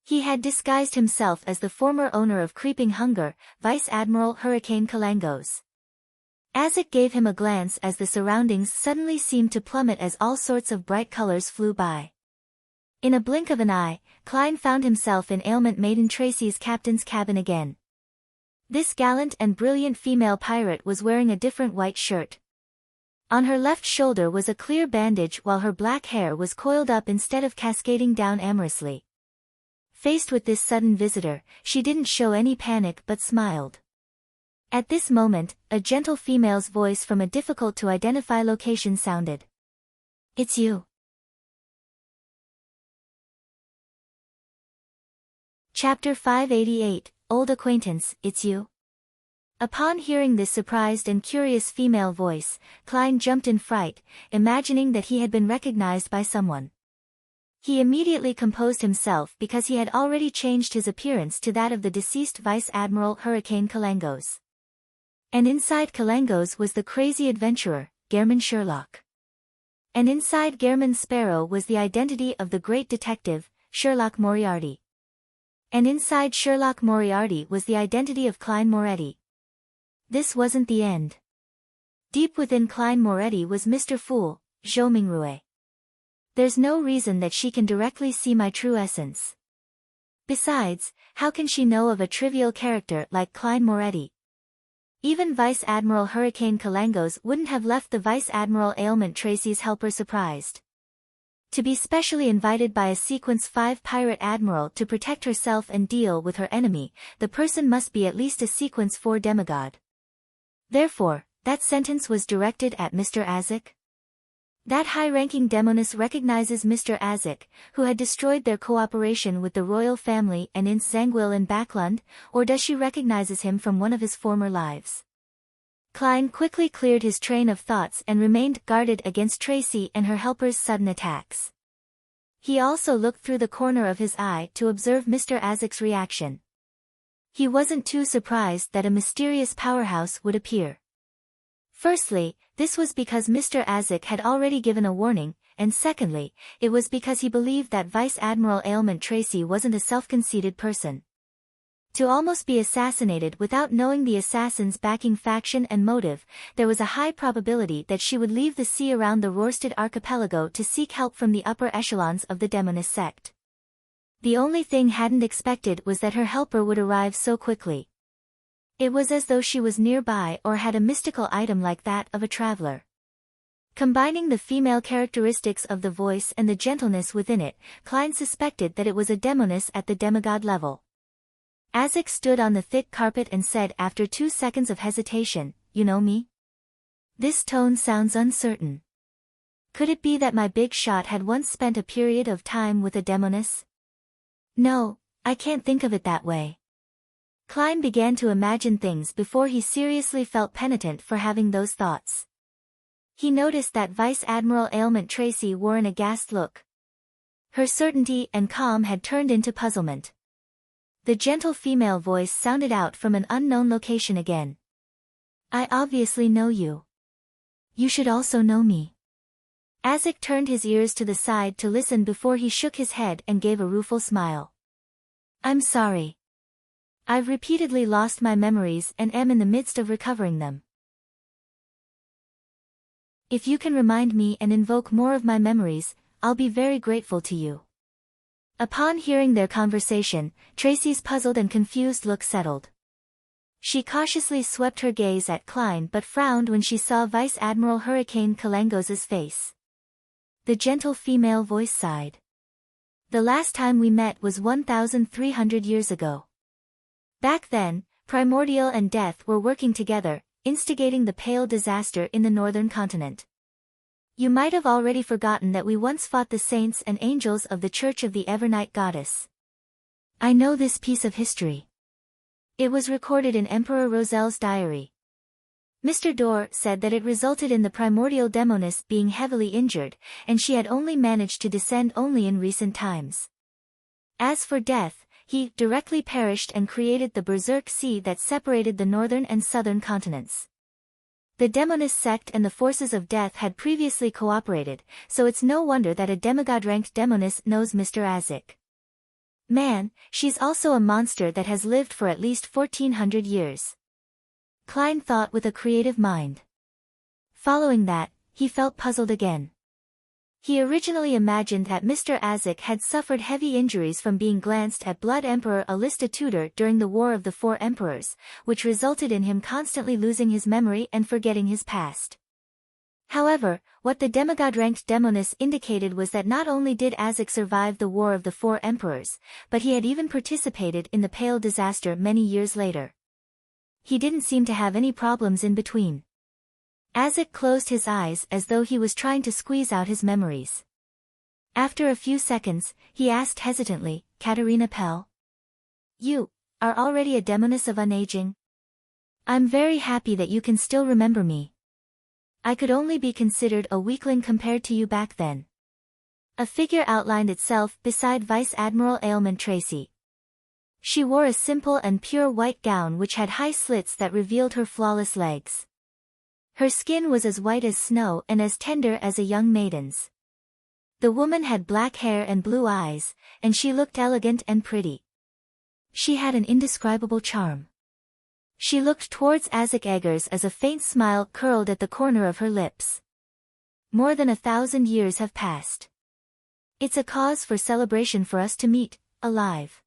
He had disguised himself as the former owner of Creeping Hunger, Vice Admiral Hurricane Kalangos. Azek gave him a glance as the surroundings suddenly seemed to plummet as all sorts of bright colors flew by. In a blink of an eye, Klein found himself in Ailment Maiden Tracy's captain's cabin again. This gallant and brilliant female pirate was wearing a different white shirt. On her left shoulder was a clear bandage while her black hair was coiled up instead of cascading down amorously. Faced with this sudden visitor, she didn't show any panic but smiled. At this moment, a gentle female's voice from a difficult-to-identify location sounded. "It's you." Chapter 588, Old Acquaintance, It's You. Upon hearing this surprised and curious female voice, Klein jumped in fright, imagining that he had been recognized by someone. He immediately composed himself because he had already changed his appearance to that of the deceased Vice Admiral Hurricane Kalangos. And inside Kalangos was the crazy adventurer, Gehrman Sherlock. And inside Gairman Sparrow was the identity of the great detective, Sherlock Moriarty. And inside Sherlock Moriarty was the identity of Klein Moretti. This wasn't the end. Deep within Klein Moretti was Mr. Fool, Zhou Mingrue. There's no reason that she can directly see my true essence. Besides, how can she know of a trivial character like Klein Moretti? Even Vice Admiral Hurricane Kalangos wouldn't have left the Vice Admiral Ailment Tracy's helper surprised. To be specially invited by a Sequence 5 pirate admiral to protect herself and deal with her enemy, the person must be at least a Sequence 4 demigod. Therefore, that sentence was directed at Mr. Azek? That high-ranking demoness recognizes Mr. Azek, who had destroyed their cooperation with the royal family and Ince Zangwill in Backlund, or does she recognizes him from one of his former lives? Klein quickly cleared his train of thoughts and remained guarded against Tracy and her helper's sudden attacks. He also looked through the corner of his eye to observe Mr. Azek's reaction. He wasn't too surprised that a mysterious powerhouse would appear. Firstly, this was because Mr. Azek had already given a warning, and secondly, it was because he believed that Vice Admiral Ailment Tracy wasn't a self-conceited person. To almost be assassinated without knowing the assassin's backing faction and motive, there was a high probability that she would leave the sea around the Rorstad archipelago to seek help from the upper echelons of the Demonist sect. The only thing hadn't expected was that her helper would arrive so quickly. It was as though she was nearby or had a mystical item like that of a traveler. Combining the female characteristics of the voice and the gentleness within it, Klein suspected that it was a demoness at the demigod level. Azek stood on the thick carpet and said after 2 seconds of hesitation, "You know me?" This tone sounds uncertain. Could it be that my big shot had once spent a period of time with a demoness? No, I can't think of it that way. Klein began to imagine things before he seriously felt penitent for having those thoughts. He noticed that Vice Admiral Ailment Tracy wore an aghast look. Her certainty and calm had turned into puzzlement. The gentle female voice sounded out from an unknown location again. "I obviously know you. You should also know me." Azek turned his ears to the side to listen before he shook his head and gave a rueful smile. "I'm sorry. I've repeatedly lost my memories and am in the midst of recovering them. If you can remind me and invoke more of my memories, I'll be very grateful to you." Upon hearing their conversation, Tracy's puzzled and confused look settled. She cautiously swept her gaze at Klein but frowned when she saw Vice Admiral Hurricane Kalangos's face. The gentle female voice sighed. "The last time we met was 1,300 years ago. Back then, Primordial and Death were working together, instigating the Pale Disaster in the northern continent. You might have already forgotten that we once fought the saints and angels of the Church of the Evernight Goddess." "I know this piece of history. It was recorded in Emperor Rosel's diary. Mr. Dorr said that it resulted in the primordial demoness being heavily injured, and she had only managed to descend only in recent times. As for Death, he directly perished and created the Berserk Sea that separated the northern and southern continents. The Demonist sect and the forces of Death had previously cooperated, so it's no wonder that a demigod-ranked demoness knows Mr. Azek. Man, she's also a monster that has lived for at least 1,400 years. Klein thought with a creative mind. Following that, he felt puzzled again. He originally imagined that Mr. Azek had suffered heavy injuries from being glanced at Blood Emperor Alista Tudor during the War of the Four Emperors, which resulted in him constantly losing his memory and forgetting his past. However, what the demigod-ranked demoness indicated was that not only did Azek survive the War of the Four Emperors, but he had even participated in the Pale Disaster many years later. He didn't seem to have any problems in between. Azek closed his eyes as though he was trying to squeeze out his memories. After a few seconds, he asked hesitantly, "Katerina Pell? You are already a demoness of unaging? I'm very happy that you can still remember me. I could only be considered a weakling compared to you back then." A figure outlined itself beside Vice Admiral Ailment Tracy. She wore a simple and pure white gown which had high slits that revealed her flawless legs. Her skin was as white as snow and as tender as a young maiden's. The woman had black hair and blue eyes, and she looked elegant and pretty. She had an indescribable charm. She looked towards Isaac Eggers as a faint smile curled at the corner of her lips. More than 1,000 years have passed. It's a cause for celebration for us to meet, alive.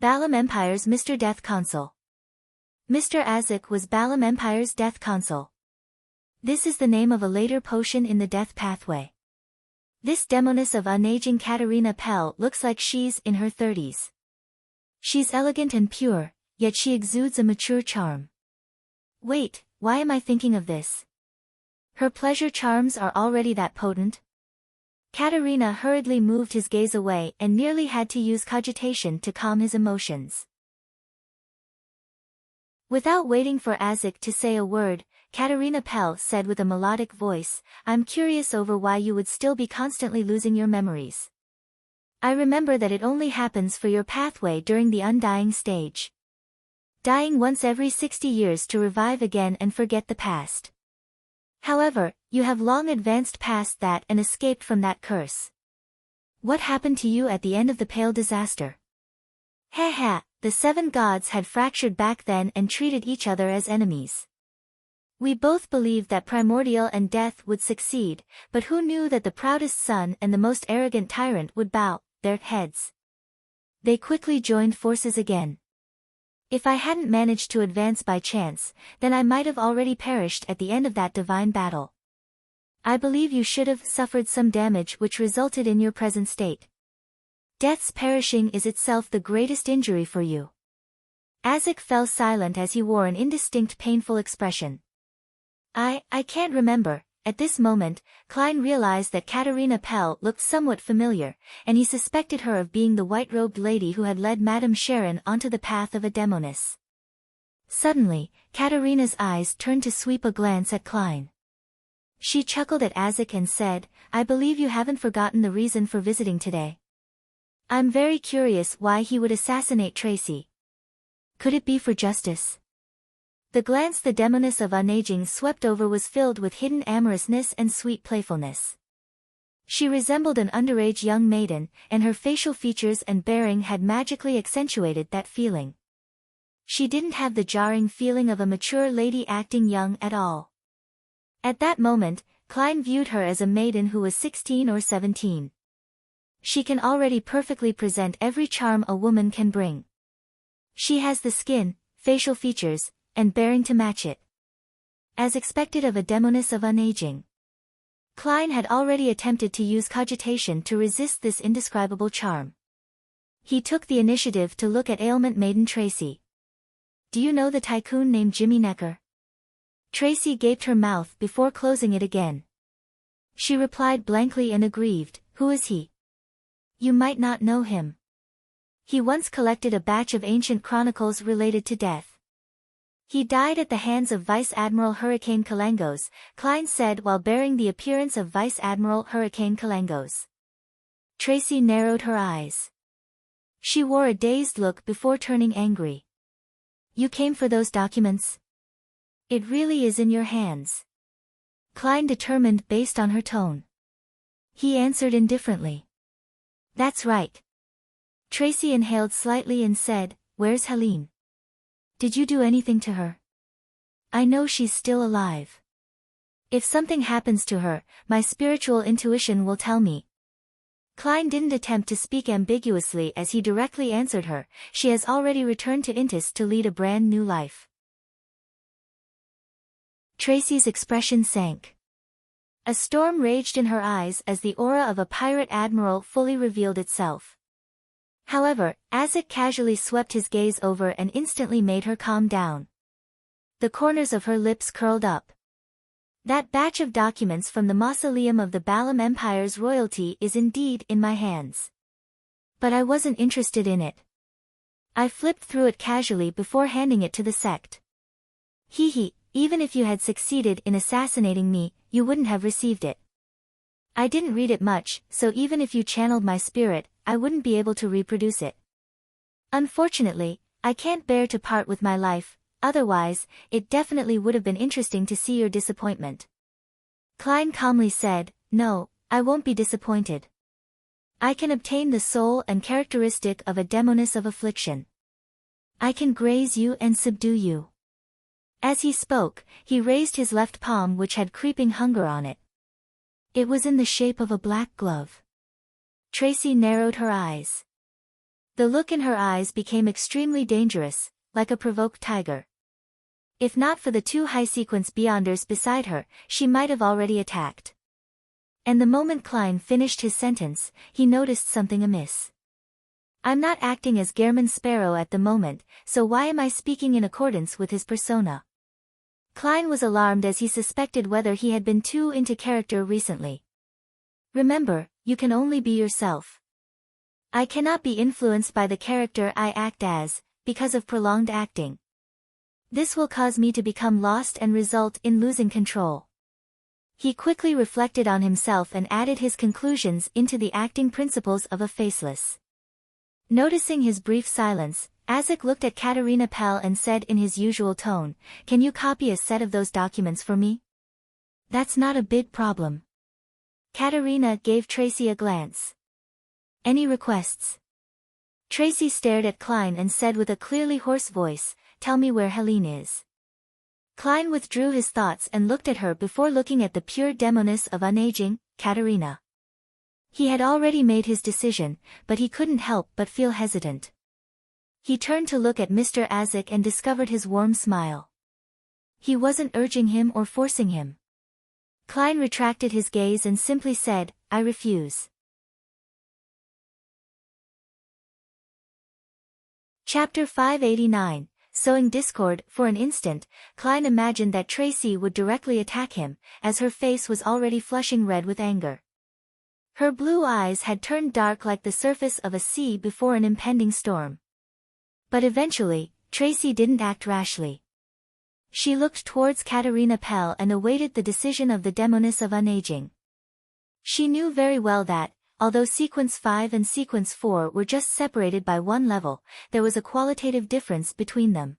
Balam Empire's Mr. Death Consul. Mr. Isaac was Balam Empire's Death Consul. This is the name of a later potion in the death pathway. This demoness of unaging Katerina Pell looks like she's in her 30s. She's elegant and pure, yet she exudes a mature charm. Wait, why am I thinking of this? Her pleasure charms are already that potent? Katerina hurriedly moved his gaze away and nearly had to use cogitation to calm his emotions. Without waiting for Isaac to say a word, Katerina Pell said with a melodic voice, "I'm curious over why you would still be constantly losing your memories. I remember that it only happens for your pathway during the undying stage. Dying once every 60 years to revive again and forget the past. However, you have long advanced past that and escaped from that curse. What happened to you at the end of the Pale disaster?" Ha, the 7 gods had fractured back then and treated each other as enemies. We both believed that Primordial and Death would succeed, but who knew that the proudest son and the most arrogant tyrant would bow their heads. They quickly joined forces again. If I hadn't managed to advance by chance, then I might have already perished at the end of that divine battle. I believe you should have suffered some damage which resulted in your present state. Death's perishing is itself the greatest injury for you. Isaac fell silent as he wore an indistinct painful expression. I can't remember. At this moment, Klein realized that Katerina Pell looked somewhat familiar, and he suspected her of being the white-robed lady who had led Madame Sharon onto the path of a demoness. Suddenly, Katerina's eyes turned to sweep a glance at Klein. She chuckled at Isaac and said, "I believe you haven't forgotten the reason for visiting today. I'm very curious why he would assassinate Tracy. Could it be for justice?" The glance the demoness of unaging swept over was filled with hidden amorousness and sweet playfulness. She resembled an underage young maiden, and her facial features and bearing had magically accentuated that feeling. She didn't have the jarring feeling of a mature lady acting young at all. At that moment, Klein viewed her as a maiden who was 16 or 17. She can already perfectly present every charm a woman can bring. She has the skin, facial features, and bearing to match it. As expected of a demoness of unaging. Klein had already attempted to use cogitation to resist this indescribable charm. He took the initiative to look at ailment maiden Tracy. "Do you know the tycoon named Jimmy Necker?" Tracy gaped her mouth before closing it again. She replied blankly and aggrieved, "Who is he?" "You might not know him. He once collected a batch of ancient chronicles related to death. He died at the hands of Vice Admiral Hurricane Kalangos," Klein said while bearing the appearance of Vice Admiral Hurricane Kalangos. Tracy narrowed her eyes. She wore a dazed look before turning angry. "You came for those documents? It really is in your hands?" Klein determined based on her tone. He answered indifferently. "That's right." Tracy inhaled slightly and said, "Where's Helene? Did you do anything to her? I know she's still alive. If something happens to her, my spiritual intuition will tell me." Klein didn't attempt to speak ambiguously as he directly answered her, "She has already returned to Intis to lead a brand new life." Tracy's expression sank. A storm raged in her eyes as the aura of a pirate admiral fully revealed itself. However, Isaac casually swept his gaze over and instantly made her calm down. The corners of her lips curled up. "That batch of documents from the mausoleum of the Balam Empire's royalty is indeed in my hands. But I wasn't interested in it. I flipped through it casually before handing it to the sect. Even if you had succeeded in assassinating me, you wouldn't have received it. I didn't read it much, so even if you channeled my spirit, I wouldn't be able to reproduce it. Unfortunately, I can't bear to part with my life, Otherwise, it definitely would have been interesting to see your disappointment. Klein calmly said, "No, I won't be disappointed. I can obtain the soul and characteristic of a demoness of affliction. I can graze you and subdue you." As he spoke, he raised his left palm which had creeping hunger on it. It was in the shape of a black glove. Tracy narrowed her eyes. The look in her eyes became extremely dangerous, like a provoked tiger. If not for the two high-sequence beyonders beside her, she might have already attacked. And the moment Klein finished his sentence, he noticed something amiss. "I'm not acting as Gehrman Sparrow at the moment, so why am I speaking in accordance with his persona?" Klein was alarmed as he suspected whether he had been too into character recently. "Remember, you can only be yourself. I cannot be influenced by the character I act as, because of prolonged acting. This will cause me to become lost and result in losing control." He quickly reflected on himself and added his conclusions into the acting principles of a faceless. Noticing his brief silence, Isaac looked at Katerina Pell and said in his usual tone, "Can you copy a set of those documents for me?" "That's not a big problem." Katerina gave Tracy a glance. "Any requests?" Tracy stared at Klein and said with a clearly hoarse voice, "Tell me where Helene is." Klein withdrew his thoughts and looked at her before looking at the pure demoness of unaging, Katerina. He had already made his decision, but he couldn't help but feel hesitant. He turned to look at Mr. Isaac and discovered his warm smile. He wasn't urging him or forcing him. Klein retracted his gaze and simply said, "I refuse." Chapter 589, Sowing Discord. For an instant, Klein imagined that Tracy would directly attack him, as her face was already flushing red with anger. Her blue eyes had turned dark like the surface of a sea before an impending storm. But eventually, Tracy didn't act rashly. She looked towards Katerina Pell and awaited the decision of the demoness of unaging. She knew very well that, although Sequence 5 and Sequence 4 were just separated by one level, there was a qualitative difference between them.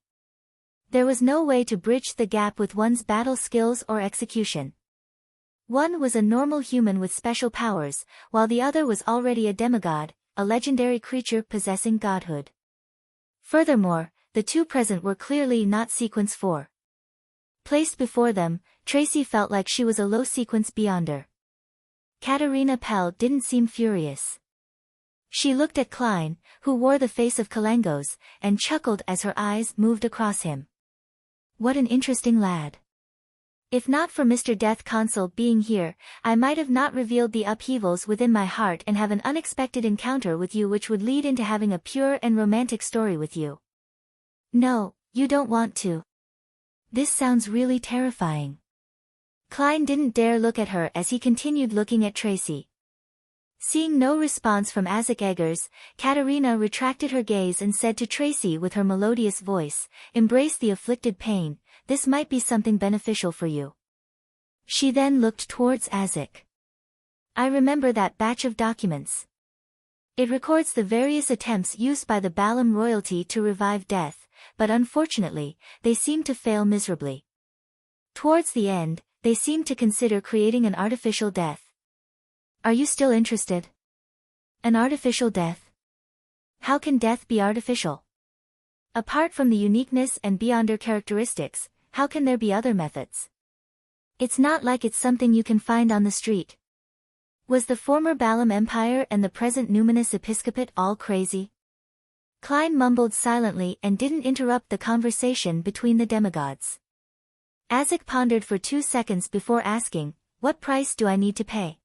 There was no way to bridge the gap with one's battle skills or execution. One was a normal human with special powers, while the other was already a demigod, a legendary creature possessing godhood. Furthermore, the two present were clearly not Sequence 4. Placed before them, Tracy felt like she was a low Sequence beyonder. Katerina Pell didn't seem furious. She looked at Klein, who wore the face of Kalangos, and chuckled as her eyes moved across him. "What an interesting lad. If not for Mr. Death Consul being here, I might have not revealed the upheavals within my heart and have an unexpected encounter with you which would lead into having a pure and romantic story with you." "No, you don't want to. This sounds really terrifying." Klein didn't dare look at her as he continued looking at Tracy. Seeing no response from Isaac Eggers, Katerina retracted her gaze and said to Tracy with her melodious voice, "Embrace the afflicted pain, this might be something beneficial for you." She then looked towards Isaac. "I remember that batch of documents. It records the various attempts used by the Balam royalty to revive death, but unfortunately, they seem to fail miserably. Towards the end, they seem to consider creating an artificial death. Are you still interested? An artificial death? How can death be artificial? Apart from the uniqueness and beyonder characteristics, how can there be other methods? It's not like it's something you can find on the street. Was the former Balam Empire and the present Numinous Episcopate all crazy?" Klein mumbled silently and didn't interrupt the conversation between the demigods. Isaac pondered for 2 seconds before asking, "What price do I need to pay?"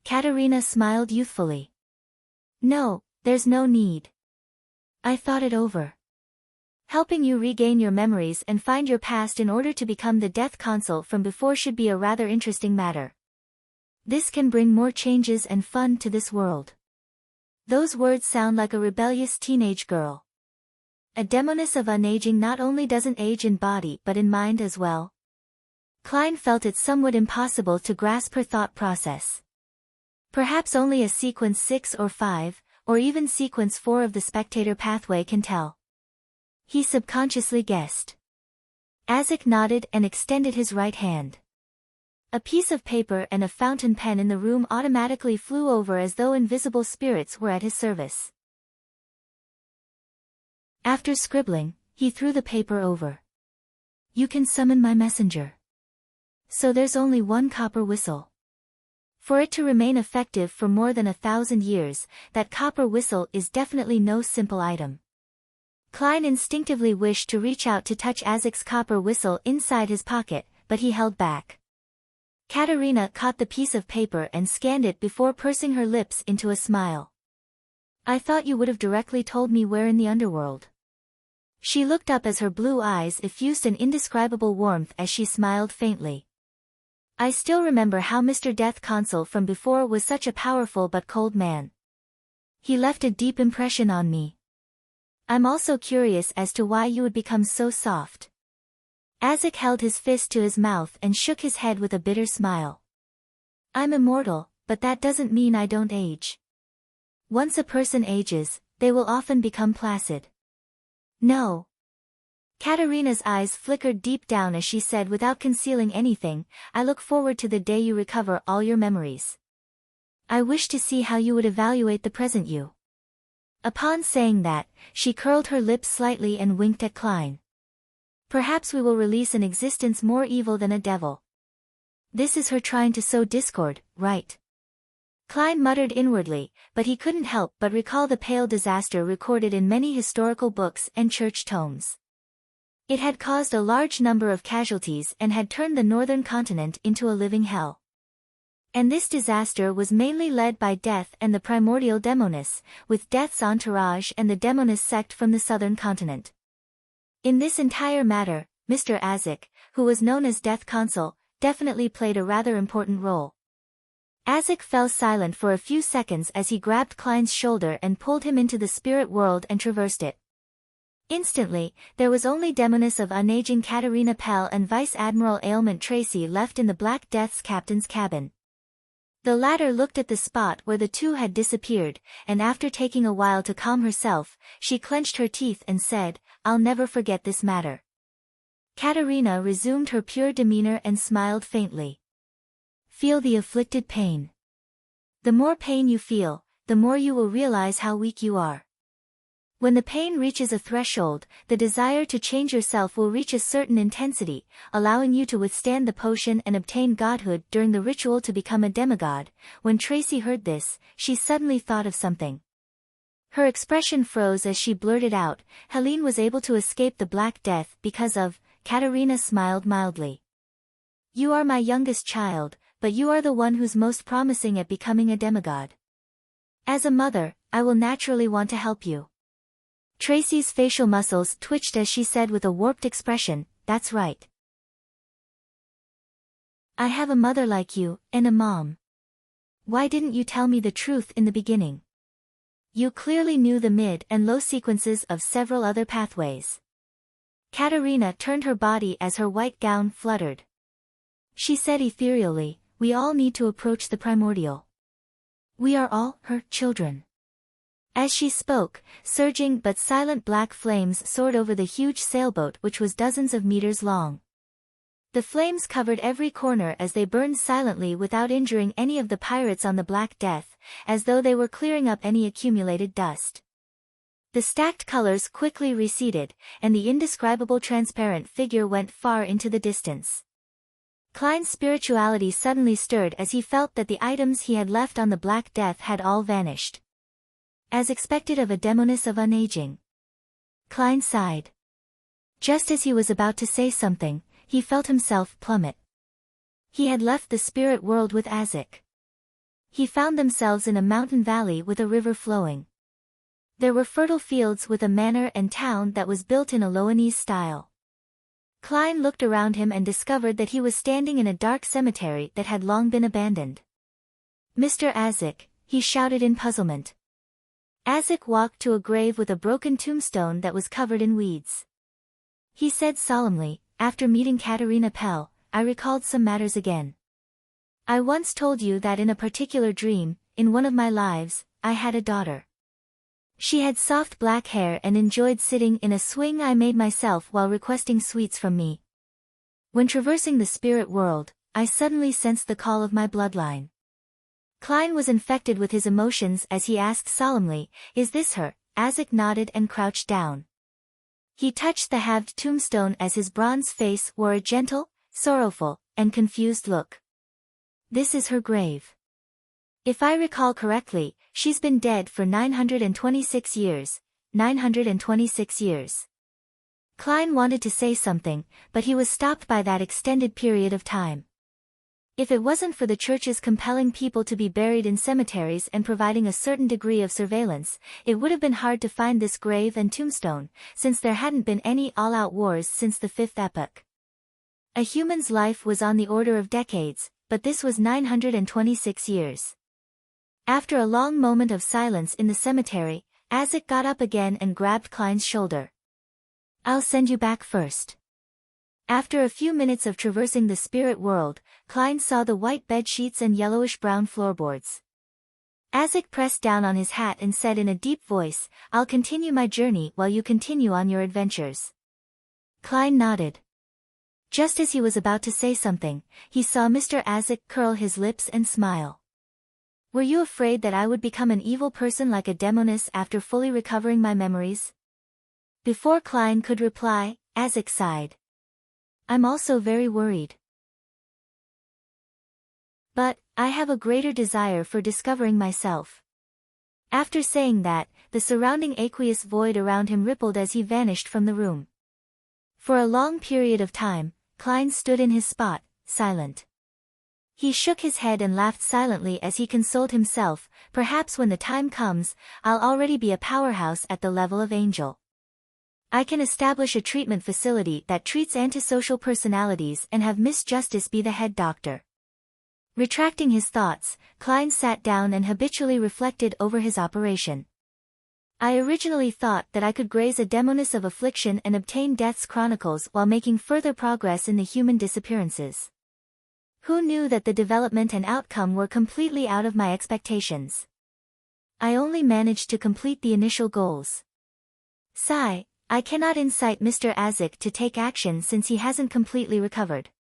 Katerina smiled youthfully. "No, there's no need. I thought it over. Helping you regain your memories and find your past in order to become the Death Consul from before should be a rather interesting matter. This can bring more changes and fun to this world." Those words sound like a rebellious teenage girl. A demoness of unaging not only doesn't age in body but in mind as well. Klein felt it somewhat impossible to grasp her thought process. Perhaps only a Sequence 6 or 5, or even Sequence 4 of the spectator pathway can tell. He subconsciously guessed. Azik nodded and extended his right hand. A piece of paper and a fountain pen in the room automatically flew over as though invisible spirits were at his service. After scribbling, he threw the paper over. You can summon my messenger. So there's only one copper whistle. For it to remain effective for more than 1,000 years, that copper whistle is definitely no simple item. Klein instinctively wished to reach out to touch Azik's copper whistle inside his pocket, but he held back. Katerina caught the piece of paper and scanned it before pursing her lips into a smile. I thought you would have directly told me where in the underworld. She looked up as her blue eyes effused an indescribable warmth as she smiled faintly. I still remember how Mr. Death Consul from before was such a powerful but cold man. He left a deep impression on me. I'm also curious as to why you would become so soft. Azik held his fist to his mouth and shook his head with a bitter smile. I'm immortal, but that doesn't mean I don't age. Once a person ages, they will often become placid. No. Katerina's eyes flickered deep down as she said without concealing anything, I look forward to the day you recover all your memories. I wish to see how you would evaluate the present you. Upon saying that, she curled her lips slightly and winked at Klein. Perhaps we will release an existence more evil than a devil. This is her trying to sow discord, right? Klein muttered inwardly, but he couldn't help but recall the pale disaster recorded in many historical books and church tomes. It had caused a large number of casualties and had turned the northern continent into a living hell. And this disaster was mainly led by Death and the primordial Demoness, with Death's entourage and the Demoness sect from the southern continent. In this entire matter, Mr. Azik, who was known as Death Consul, definitely played a rather important role. Azik fell silent for a few seconds as he grabbed Klein's shoulder and pulled him into the spirit world and traversed it. Instantly, there was only Demoness of Unaging Katerina Pell and Vice Admiral Ailment Tracy left in the Black Death's captain's cabin. The latter looked at the spot where the two had disappeared, and after taking a while to calm herself, she clenched her teeth and said, I'll never forget this matter. Katerina resumed her pure demeanor and smiled faintly. Feel the afflicted pain. The more pain you feel, the more you will realize how weak you are. When the pain reaches a threshold, the desire to change yourself will reach a certain intensity, allowing you to withstand the potion and obtain godhood during the ritual to become a demigod. When Tracy heard this, she suddenly thought of something. Her expression froze as she blurted out, Helene was able to escape the Black Death because of, Katerina smiled mildly. You are my youngest child, but you are the one who's most promising at becoming a demigod. As a mother, I will naturally want to help you. Tracy's facial muscles twitched as she said with a warped expression, that's right. I have a mother like you, and a mom. Why didn't you tell me the truth in the beginning? You clearly knew the mid and low sequences of several other pathways. Katerina turned her body as her white gown fluttered. She said ethereally, we all need to approach the primordial. We are all her children. As she spoke, surging but silent black flames soared over the huge sailboat which was dozens of meters long. The flames covered every corner as they burned silently without injuring any of the pirates on the Black Death, as though they were clearing up any accumulated dust. The stacked colors quickly receded, and the indescribable transparent figure went far into the distance. Klein's spirituality suddenly stirred as he felt that the items he had left on the Black Death had all vanished. As expected of a Demoness of Unaging. Klein sighed. Just as he was about to say something, he felt himself plummet. He had left the spirit world with Azik. He found themselves in a mountain valley with a river flowing. There were fertile fields with a manor and town that was built in a Loanese style. Klein looked around him and discovered that he was standing in a dark cemetery that had long been abandoned. Mr. Azik, he shouted in puzzlement. Azik walked to a grave with a broken tombstone that was covered in weeds. He said solemnly, after meeting Katerina Pell, I recalled some matters again. I once told you that in a particular dream, in one of my lives, I had a daughter. She had soft black hair and enjoyed sitting in a swing I made myself while requesting sweets from me. When traversing the spirit world, I suddenly sensed the call of my bloodline. Klein was infected with his emotions as he asked solemnly, "Is this her?" Isaac nodded and crouched down. He touched the halved tombstone as his bronze face wore a gentle, sorrowful, and confused look. "This is her grave. If I recall correctly, she's been dead for 926 years. 926 years. Klein wanted to say something, but he was stopped by that extended period of time. If it wasn't for the church's compelling people to be buried in cemeteries and providing a certain degree of surveillance, it would have been hard to find this grave and tombstone, since there hadn't been any all-out wars since the Fifth Epoch. A human's life was on the order of decades, but this was 926 years. After a long moment of silence in the cemetery, Isaac got up again and grabbed Klein's shoulder. "I'll send you back first." After a few minutes of traversing the spirit world, Klein saw the white bed sheets and yellowish-brown floorboards. Isaac pressed down on his hat and said in a deep voice, "I'll continue my journey while you continue on your adventures." Klein nodded. Just as he was about to say something, he saw Mr. Isaac curl his lips and smile. "Were you afraid that I would become an evil person like a demoness after fully recovering my memories?" Before Klein could reply, Isaac sighed. "I'm also very worried. But I have a greater desire for discovering myself." After saying that, the surrounding aqueous void around him rippled as he vanished from the room. For a long period of time, Klein stood in his spot, silent. He shook his head and laughed silently as he consoled himself, "Perhaps when the time comes, I'll already be a powerhouse at the level of Angel. I can establish a treatment facility that treats antisocial personalities and have Miss Justice be the head doctor." Retracting his thoughts, Klein sat down and habitually reflected over his operation. "I originally thought that I could graze a demoness of affliction and obtain Death's Chronicles while making further progress in the human disappearances. Who knew that the development and outcome were completely out of my expectations? I only managed to complete the initial goals. Sigh, I cannot incite Mr. Isaac to take action since he hasn't completely recovered.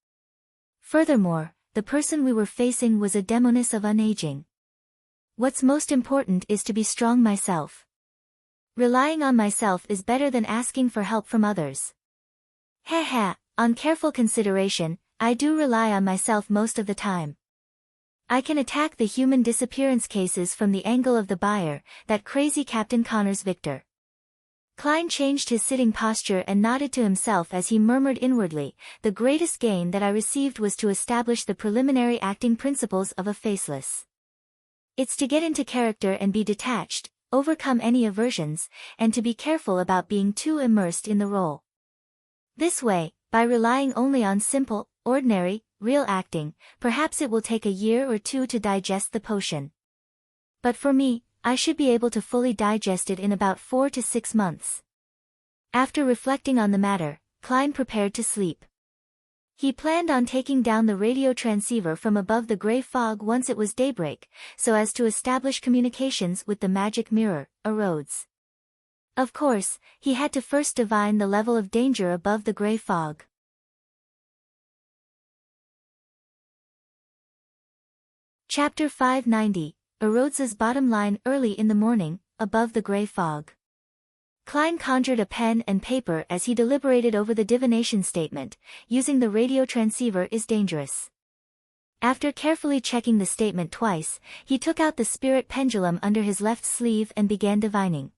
Furthermore, the person we were facing was a demoness of unaging. What's most important is to be strong myself. Relying on myself is better than asking for help from others. On careful consideration, I do rely on myself most of the time. I can attack the human disappearance cases from the angle of the buyer, that crazy Captain Connors Victor." Klein changed his sitting posture and nodded to himself as he murmured inwardly, "The greatest gain that I received was to establish the preliminary acting principles of a faceless. It's to get into character and be detached, overcome any aversions, and to be careful about being too immersed in the role. This way, by relying only on simple, ordinary, real acting, perhaps it will take a year or two to digest the potion. But for me, I should be able to fully digest it in about 4 to 6 months." After reflecting on the matter, Klein prepared to sleep. He planned on taking down the radio transceiver from above the gray fog once it was daybreak, so as to establish communications with the magic mirror, Rhodes. Of course, he had to first divine the level of danger above the gray fog. Chapter 590, Rhodes's bottom line. Early in the morning, above the gray fog. Klein conjured a pen and paper as he deliberated over the divination statement, "Using the radio transceiver is dangerous." After carefully checking the statement twice, he took out the spirit pendulum under his left sleeve and began divining.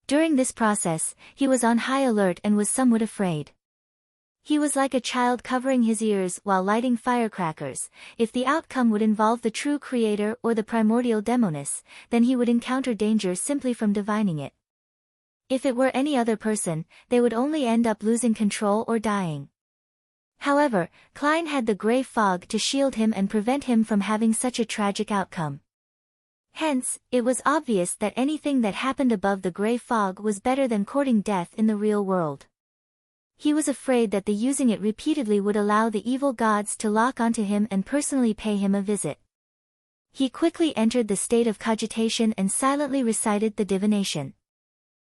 During this process, he was on high alert and was somewhat afraid. He was like a child covering his ears while lighting firecrackers. If the outcome would involve the true creator or the primordial demoness, then he would encounter danger simply from divining it. If it were any other person, they would only end up losing control or dying. However, Klein had the gray fog to shield him and prevent him from having such a tragic outcome. Hence, it was obvious that anything that happened above the gray fog was better than courting death in the real world. He was afraid that the using it repeatedly would allow the evil gods to lock onto him and personally pay him a visit. He quickly entered the state of cogitation and silently recited the divination.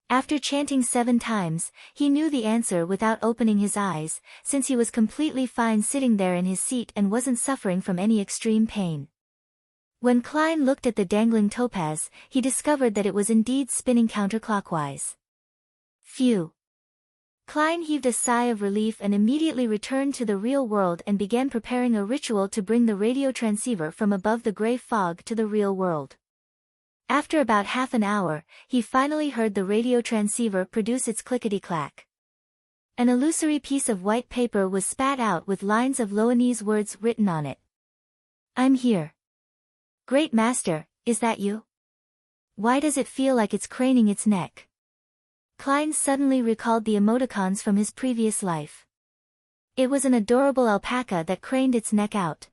After chanting 7 times, he knew the answer without opening his eyes, since he was completely fine sitting there in his seat and wasn't suffering from any extreme pain. When Klein looked at the dangling topaz, he discovered that it was indeed spinning counterclockwise. Phew! Klein heaved a sigh of relief and immediately returned to the real world and began preparing a ritual to bring the radio transceiver from above the gray fog to the real world. After about half an hour, he finally heard the radio transceiver produce its clickety-clack. An illusory piece of white paper was spat out with lines of Loanese words written on it. I'm here. Great Master, is that you? Why does it feel like it's craning its neck? Klein suddenly recalled the emoticons from his previous life. It was an adorable alpaca that craned its neck out.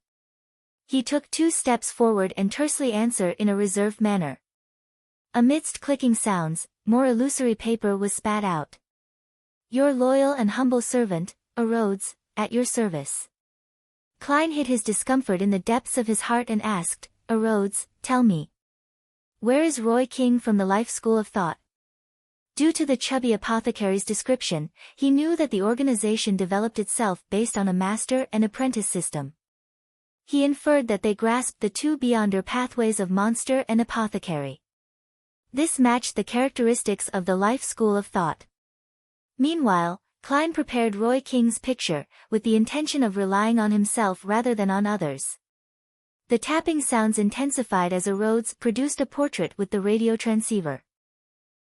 He took 2 steps forward and tersely answered in a reserved manner. Amidst clicking sounds, more illusory paper was spat out. Your loyal and humble servant, A. Rhodes, at your service. Klein hid his discomfort in the depths of his heart and asked, A. Rhodes, tell me. Where is Roy King from the Life School of Thought? Due to the chubby apothecary's description, he knew that the organization developed itself based on a master and apprentice system. He inferred that they grasped the 2 beyonder pathways of monster and apothecary. This matched the characteristics of the Life School of Thought. Meanwhile, Klein prepared Roy King's picture, with the intention of relying on himself rather than on others. The tapping sounds intensified as A. Rhodes produced a portrait with the radio transceiver.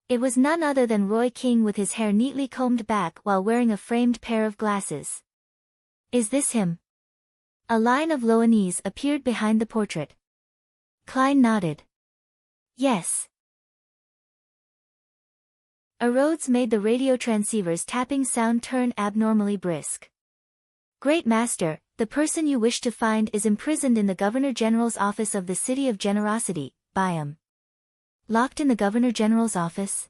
It was none other than Roy King with his hair neatly combed back while wearing a framed pair of glasses. Is this him? A line of Loanese appeared behind the portrait. Klein nodded. Yes. A. Rhodes made the radio transceiver's tapping sound turn abnormally brisk. Great Master, the person you wish to find is imprisoned in the Governor General's office of the City of Generosity, Byam. Locked in the Governor General's office?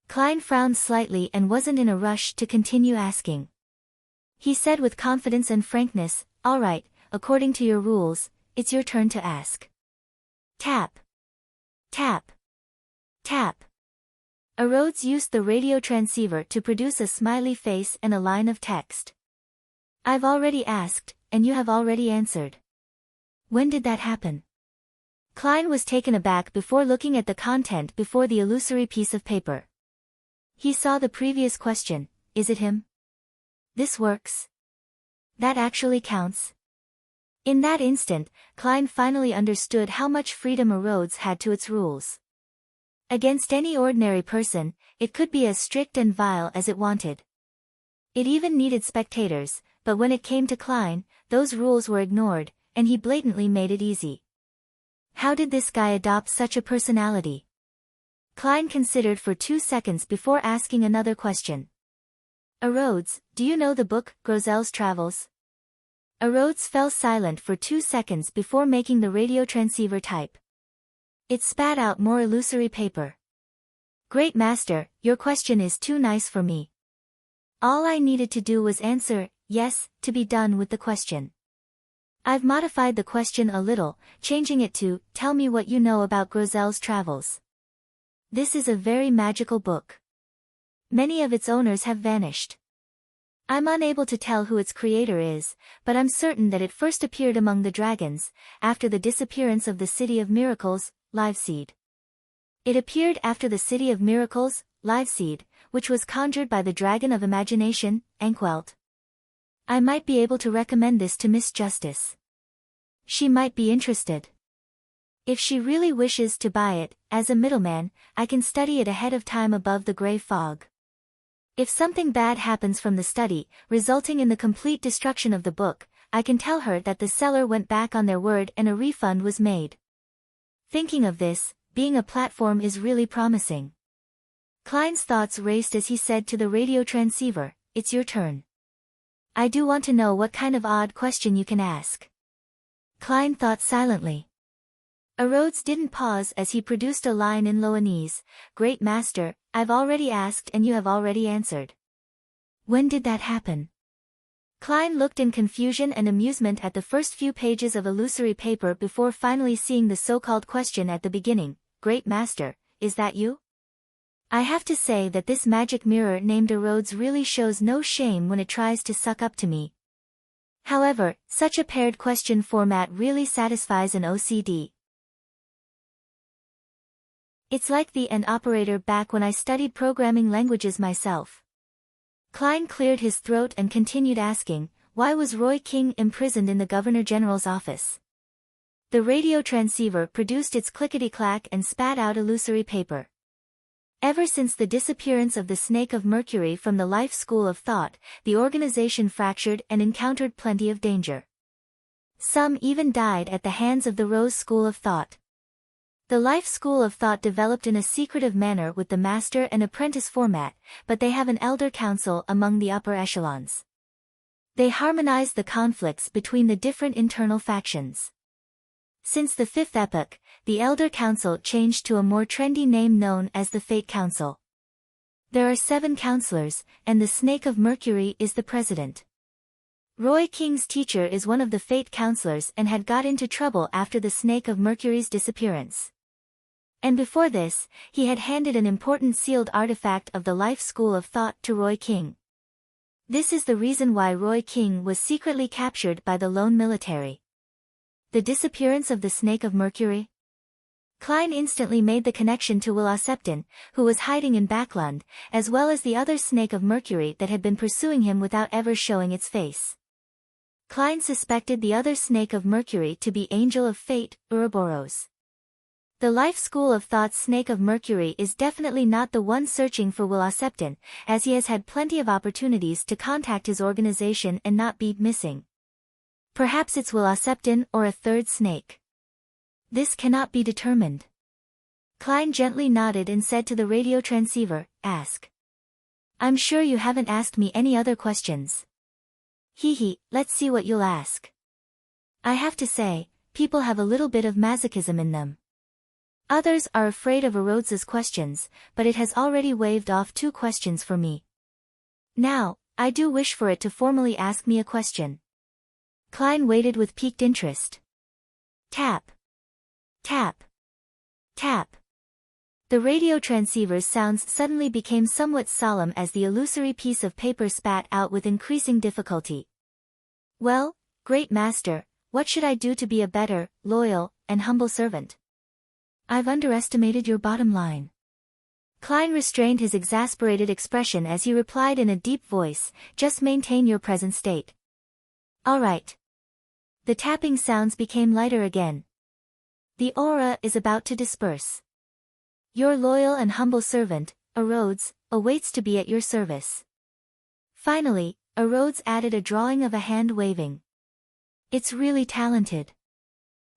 Klein frowned slightly and wasn't in a rush to continue asking. He said with confidence and frankness, all right, according to your rules, it's your turn to ask. Tap. Tap. Tap. A. Rhodes used the radio transceiver to produce a smiley face and a line of text. I've already asked, and you have already answered. When did that happen? Klein was taken aback before looking at the content before the illusory piece of paper. He saw the previous question, is it him? This works. That actually counts. In that instant, Klein finally understood how much freedom A. Rhodes had to its rules. Against any ordinary person, it could be as strict and vile as it wanted. It even needed spectators, but when it came to Klein, those rules were ignored, and he blatantly made it easy. How did this guy adopt such a personality? Klein considered for 2 seconds before asking another question. A. Rhodes, do you know the book, Grosel's Travels? A. Rhodes fell silent for 2 seconds before making the radio transceiver type. It spat out more illusory paper. Great Master, your question is too nice for me. All I needed to do was answer, yes, to be done with the question. I've modified the question a little, changing it to, tell me what you know about Grosel's Travels. This is a very magical book. Many of its owners have vanished. I'm unable to tell who its creator is, but I'm certain that it first appeared among the dragons, after the disappearance of the City of Miracles, Liveseed. It appeared after the City of Miracles, Liveseed, which was conjured by the Dragon of Imagination, Ankwelt. I might be able to recommend this to Miss Justice. She might be interested. If she really wishes to buy it, as a middleman, I can study it ahead of time above the gray fog. If something bad happens from the study, resulting in the complete destruction of the book, I can tell her that the seller went back on their word and a refund was made. Thinking of this, being a platform is really promising. Klein's thoughts raced as he said to the radio transceiver, it's your turn. I do want to know what kind of odd question you can ask. Klein thought silently. A. Rhodes didn't pause as he produced a line in Loanese, Great Master, I've already asked and you have already answered. When did that happen? Klein looked in confusion and amusement at the first few pages of illusory paper before finally seeing the so-called question at the beginning, Great Master, is that you? I have to say that this magic mirror named Erodes really shows no shame when it tries to suck up to me. However, such a paired question format really satisfies an OCD. It's like the AND operator back when I studied programming languages myself. Klein cleared his throat and continued asking, why was Roy King imprisoned in the Governor General's office? The radio transceiver produced its clickety-clack and spat out illusory paper. Ever since the disappearance of the Snake of Mercury from the Life School of Thought, the organization fractured and encountered plenty of danger. Some even died at the hands of the Rose School of Thought. The Life School of Thought developed in a secretive manner with the master and apprentice format, but they have an elder council among the upper echelons. They harmonize the conflicts between the different internal factions. Since the fifth epoch, the Elder Council changed to a more trendy name known as the Fate Council. There are 7 counselors, and the Snake of Mercury is the president. Roy King's teacher is one of the Fate counselors and had got into trouble after the Snake of Mercury's disappearance. And before this, he had handed an important sealed artifact of the Life School of Thought to Roy King. This is the reason why Roy King was secretly captured by the lone military. The disappearance of the Snake of Mercury? Klein instantly made the connection to Will Septon, who was hiding in Backlund, as well as the other Snake of Mercury that had been pursuing him without ever showing its face. Klein suspected the other Snake of Mercury to be Angel of Fate, Ouroboros. The Life School of Thought's Snake of Mercury is definitely not the one searching for Will Septon, as he has had plenty of opportunities to contact his organization and not be missing. Perhaps it's Will Septon or a third snake. This cannot be determined. Klein gently nodded and said to the radio transceiver, ask. I'm sure you haven't asked me any other questions. Let's see what you'll ask. I have to say, people have a little bit of masochism in them. Others are afraid of Erodes's questions, but it has already waved off 2 questions for me. Now, I do wish for it to formally ask me a question. Klein waited with piqued interest. Tap. Tap. Tap. The radio transceiver's sounds suddenly became somewhat solemn as the illusory piece of paper spat out with increasing difficulty. Well, great master, what should I do to be a better, loyal, and humble servant? I've underestimated your bottom line. Klein restrained his exasperated expression as he replied in a deep voice, just maintain your present state. All right. The tapping sounds became lighter again. The aura is about to disperse. Your loyal and humble servant, Erodes, awaits to be at your service. Finally, Erodes added a drawing of a hand waving. It's really talented.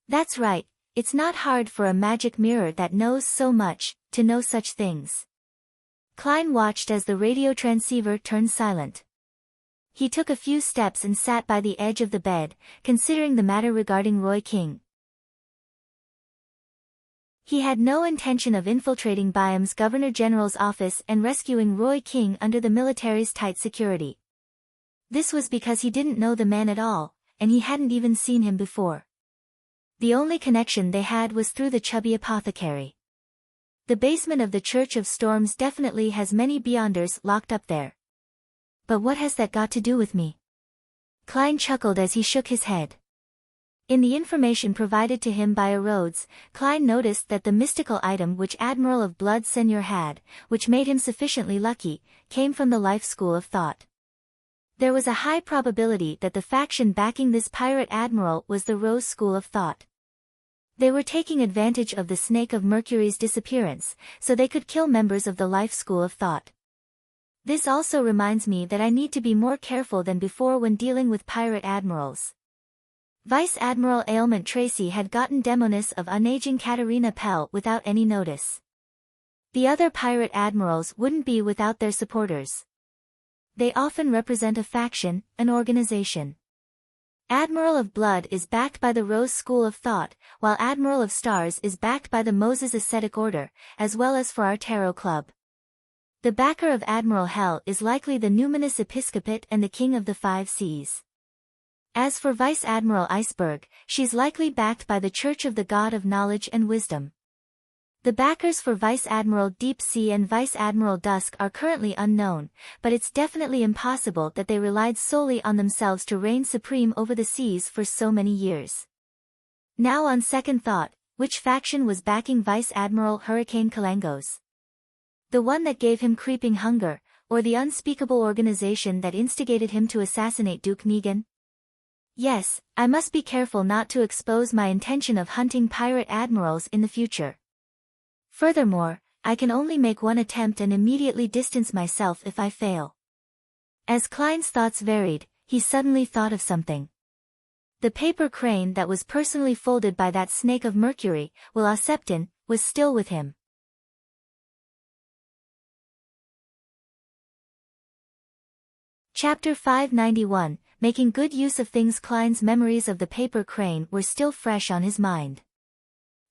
That's right, it's not hard for a magic mirror that knows so much, to know such things. Klein watched as the radio transceiver turned silent. He took a few steps and sat by the edge of the bed, considering the matter regarding Roy King. He had no intention of infiltrating Byam's Governor General's office and rescuing Roy King under the military's tight security. This was because he didn't know the man at all, and he hadn't even seen him before. The only connection they had was through the chubby apothecary. The basement of the Church of Storms definitely has many Beyonders locked up there. But what has that got to do with me? Klein chuckled as he shook his head. In the information provided to him by Erodes, Klein noticed that the mystical item which Admiral of Blood Senior had, which made him sufficiently lucky, came from the Life School of Thought. There was a high probability that the faction backing this pirate admiral was the Rose School of Thought. They were taking advantage of the Snake of Mercury's disappearance, so they could kill members of the Life School of Thought. This also reminds me that I need to be more careful than before when dealing with pirate admirals. Vice Admiral Ailment Tracy had gotten demoness of unaging Katerina Pell without any notice. The other pirate admirals wouldn't be without their supporters. They often represent a faction, an organization. Admiral of Blood is backed by the Rose School of Thought, while Admiral of Stars is backed by the Moses Ascetic Order, as well as for our Tarot Club. The backer of Admiral Hell is likely the Numinous Episcopate and the King of the Five Seas. As for Vice Admiral Iceberg, she's likely backed by the Church of the God of Knowledge and Wisdom. The backers for Vice Admiral Deep Sea and Vice Admiral Dusk are currently unknown, but it's definitely impossible that they relied solely on themselves to reign supreme over the seas for so many years. Now on second thought, which faction was backing Vice Admiral Hurricane Kalangos? The one that gave him creeping hunger, or the unspeakable organization that instigated him to assassinate Duke Negan? Yes, I must be careful not to expose my intention of hunting pirate admirals in the future. Furthermore, I can only make one attempt and immediately distance myself if I fail. As Klein's thoughts varied, he suddenly thought of something. The paper crane that was personally folded by that snake of Mercury, Will Septon, was still with him. Chapter 591, Making Good Use of Things. Klein's memories of the paper crane were still fresh on his mind.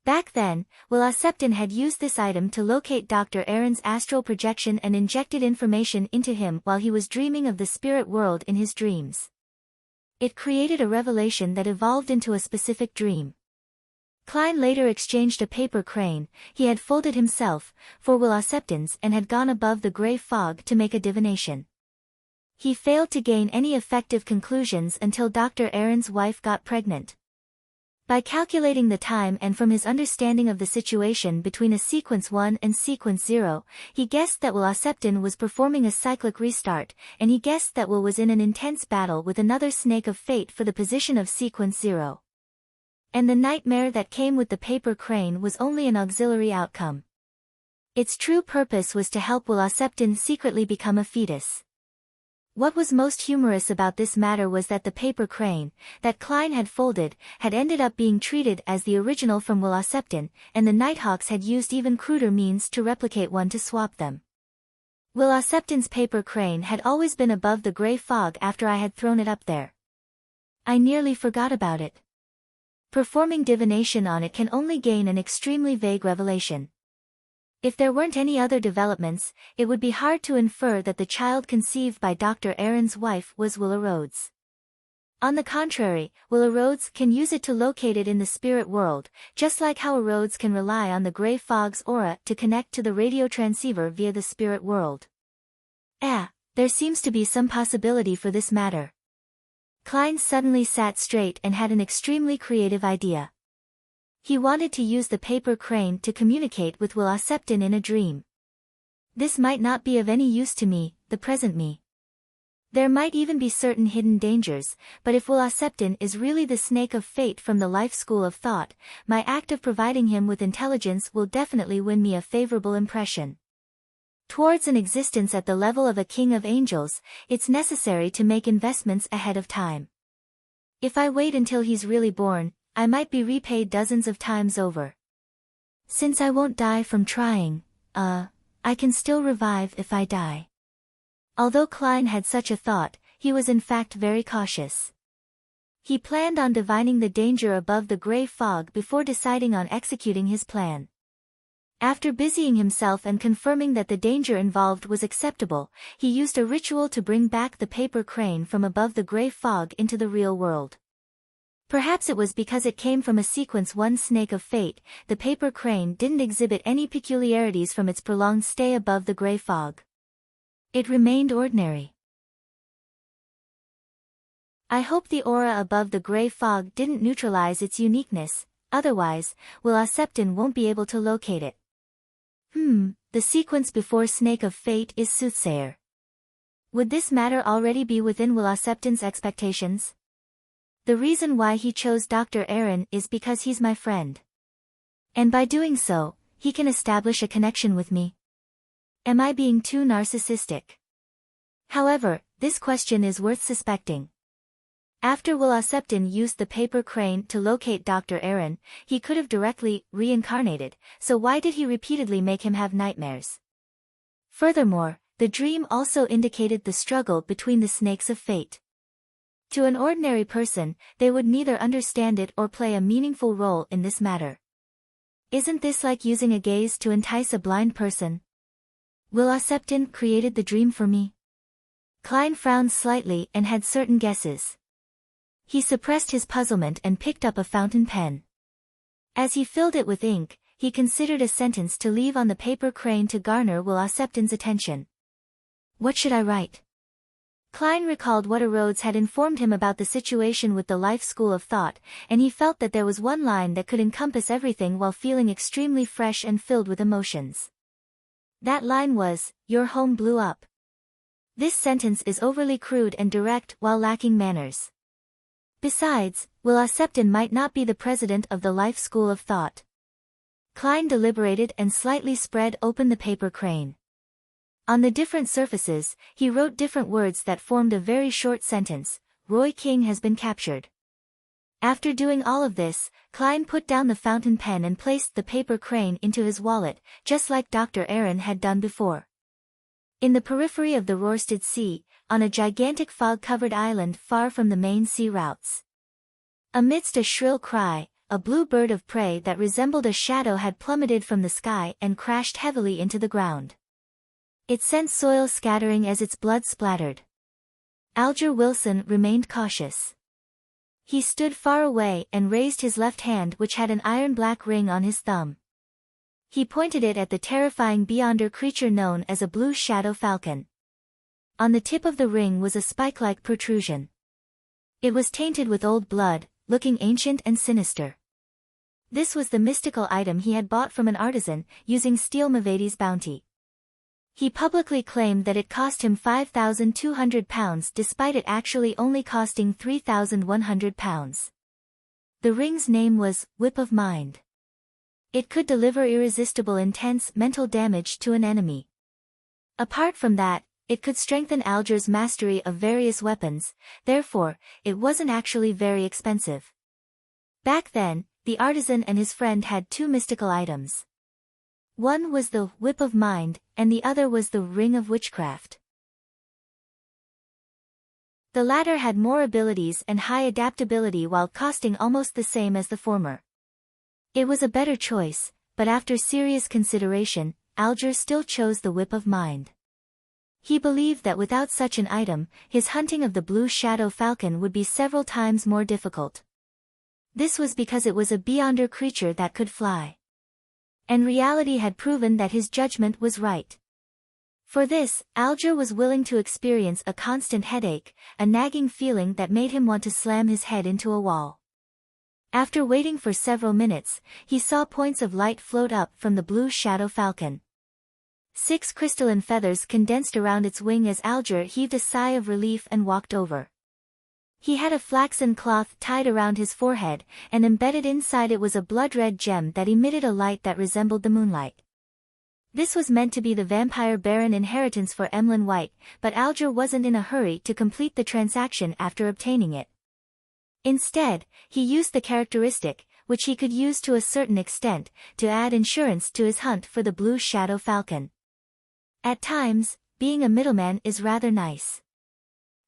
Back then, Will Septon had used this item to locate Dr. Aaron's astral projection and injected information into him while he was dreaming of the spirit world in his dreams. It created a revelation that evolved into a specific dream. Klein later exchanged a paper crane he had folded himself for Will Septon's and had gone above the gray fog to make a divination. He failed to gain any effective conclusions until Dr. Aaron's wife got pregnant. By calculating the time and from his understanding of the situation between a sequence 1 and sequence 0, he guessed that Will Septon was performing a cyclic restart, and he guessed that Will was in an intense battle with another snake of fate for the position of sequence 0. And the nightmare that came with the paper crane was only an auxiliary outcome. Its true purpose was to help Will Septon secretly become a fetus. What was most humorous about this matter was that the paper crane, that Klein had folded, had ended up being treated as the original from Will Septon, and the Nighthawks had used even cruder means to replicate one to swap them. Will Septon's paper crane had always been above the gray fog after I had thrown it up there. I nearly forgot about it. Performing divination on it can only gain an extremely vague revelation. If there weren't any other developments, it would be hard to infer that the child conceived by Dr. Aaron's wife was Willa Rhodes. On the contrary, Willa Rhodes can use it to locate it in the spirit world, just like how a Rhodes can rely on the gray fog's aura to connect to the radio transceiver via the spirit world. There seems to be some possibility for this matter. Klein suddenly sat straight and had an extremely creative idea. He wanted to use the paper crane to communicate with Will Septon in a dream. This might not be of any use to me, the present me. There might even be certain hidden dangers, but if Will Septon is really the snake of fate from the life school of thought, my act of providing him with intelligence will definitely win me a favorable impression. Towards an existence at the level of a king of angels, it's necessary to make investments ahead of time. If I wait until he's really born, I might be repaid dozens of times over. Since I won't die from trying, I can still revive if I die. Although Klein had such a thought, he was in fact very cautious. He planned on divining the danger above the gray fog before deciding on executing his plan. After busying himself and confirming that the danger involved was acceptable, he used a ritual to bring back the paper crane from above the gray fog into the real world. Perhaps it was because it came from a sequence 1 snake of fate, the paper crane didn't exhibit any peculiarities from its prolonged stay above the gray fog. It remained ordinary. I hope the aura above the gray fog didn't neutralize its uniqueness, otherwise, Will Septon won't be able to locate it. The sequence before snake of fate is soothsayer. Would this matter already be within Will Septon's expectations? The reason why he chose Dr. Aaron is because he's my friend. And by doing so, he can establish a connection with me. Am I being too narcissistic? However, this question is worth suspecting. After Will Septon used the paper crane to locate Dr. Aaron, he could have directly reincarnated, so why did he repeatedly make him have nightmares? Furthermore, the dream also indicated the struggle between the snakes of fate. To an ordinary person, they would neither understand it or play a meaningful role in this matter. Isn't this like using a gaze to entice a blind person? Will Septon created the dream for me? Klein frowned slightly and had certain guesses. He suppressed his puzzlement and picked up a fountain pen. As he filled it with ink, he considered a sentence to leave on the paper crane to garner Will Acceptan's attention. What should I write? Klein recalled what Rhodes had informed him about the situation with the Life School of Thought, and he felt that there was one line that could encompass everything while feeling extremely fresh and filled with emotions. That line was, "Your home blew up." This sentence is overly crude and direct while lacking manners. Besides, Will Acceptan might not be the president of the Life School of Thought. Klein deliberated and slightly spread open the paper crane. On the different surfaces, he wrote different words that formed a very short sentence: Roy King has been captured. After doing all of this, Klein put down the fountain pen and placed the paper crane into his wallet, just like Dr. Aaron had done before. In the periphery of the Rørsted Sea, on a gigantic fog-covered island far from the main sea routes. Amidst a shrill cry, a blue bird of prey that resembled a shadow had plummeted from the sky and crashed heavily into the ground. It sent soil scattering as its blood splattered. Alger Wilson remained cautious. He stood far away and raised his left hand, which had an iron-black ring on his thumb. He pointed it at the terrifying beyonder creature known as a blue shadow falcon. On the tip of the ring was a spike-like protrusion. It was tainted with old blood, looking ancient and sinister. This was the mystical item he had bought from an artisan, using Steel Mavedi's bounty. He publicly claimed that it cost him £5,200 despite it actually only costing £3,100. The ring's name was Whip of Mind. It could deliver irresistible intense mental damage to an enemy. Apart from that, it could strengthen Alger's mastery of various weapons, therefore, it wasn't actually very expensive. Back then, the artisan and his friend had two mystical items. One was the Whip of Mind, and the other was the Ring of Witchcraft. The latter had more abilities and high adaptability while costing almost the same as the former. It was a better choice, but after serious consideration, Alger still chose the Whip of Mind. He believed that without such an item, his hunting of the blue shadow falcon would be several times more difficult. This was because it was a beyonder creature that could fly. And reality had proven that his judgment was right. For this, Alger was willing to experience a constant headache, a nagging feeling that made him want to slam his head into a wall. After waiting for several minutes, he saw points of light float up from the blue shadow falcon. 6 crystalline feathers condensed around its wing as Alger heaved a sigh of relief and walked over. He had a flaxen cloth tied around his forehead, and embedded inside it was a blood-red gem that emitted a light that resembled the moonlight. This was meant to be the vampire baron inheritance for Emlyn White, but Alger wasn't in a hurry to complete the transaction after obtaining it. Instead, he used the characteristic, which he could use to a certain extent, to add insurance to his hunt for the blue shadow falcon. At times, being a middleman is rather nice.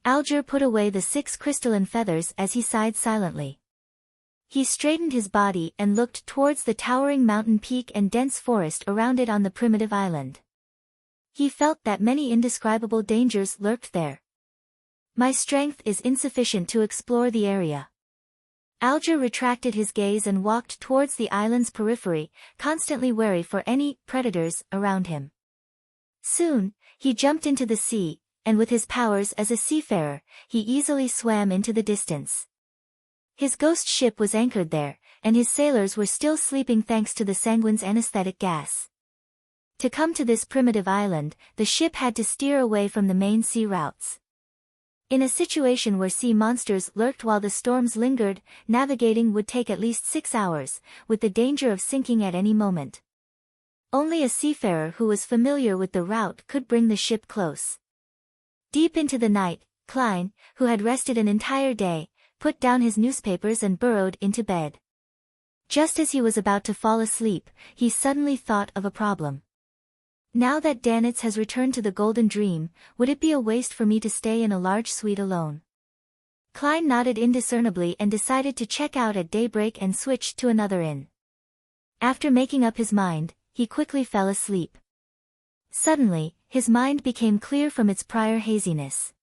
Alger put away the 6 crystalline feathers as he sighed silently. He straightened his body and looked towards the towering mountain peak and dense forest around it on the primitive island. He felt that many indescribable dangers lurked there. My strength is insufficient to explore the area. Alger retracted his gaze and walked towards the island's periphery, constantly wary for any predators around him. Soon, he jumped into the sea, and with his powers as a seafarer, he easily swam into the distance. His ghost ship was anchored there, and his sailors were still sleeping thanks to the sanguine's anesthetic gas. To come to this primitive island, the ship had to steer away from the main sea routes. In a situation where sea monsters lurked while the storms lingered, navigating would take at least 6 hours, with the danger of sinking at any moment. Only a seafarer who was familiar with the route could bring the ship close. Deep into the night, Klein, who had rested an entire day, put down his newspapers and burrowed into bed. Just as he was about to fall asleep, he suddenly thought of a problem. Now that Danitz has returned to the Golden Dream, would it be a waste for me to stay in a large suite alone? Klein nodded indiscernibly and decided to check out at daybreak and switch to another inn. After making up his mind, he quickly fell asleep. Suddenly, his mind became clear from its prior haziness.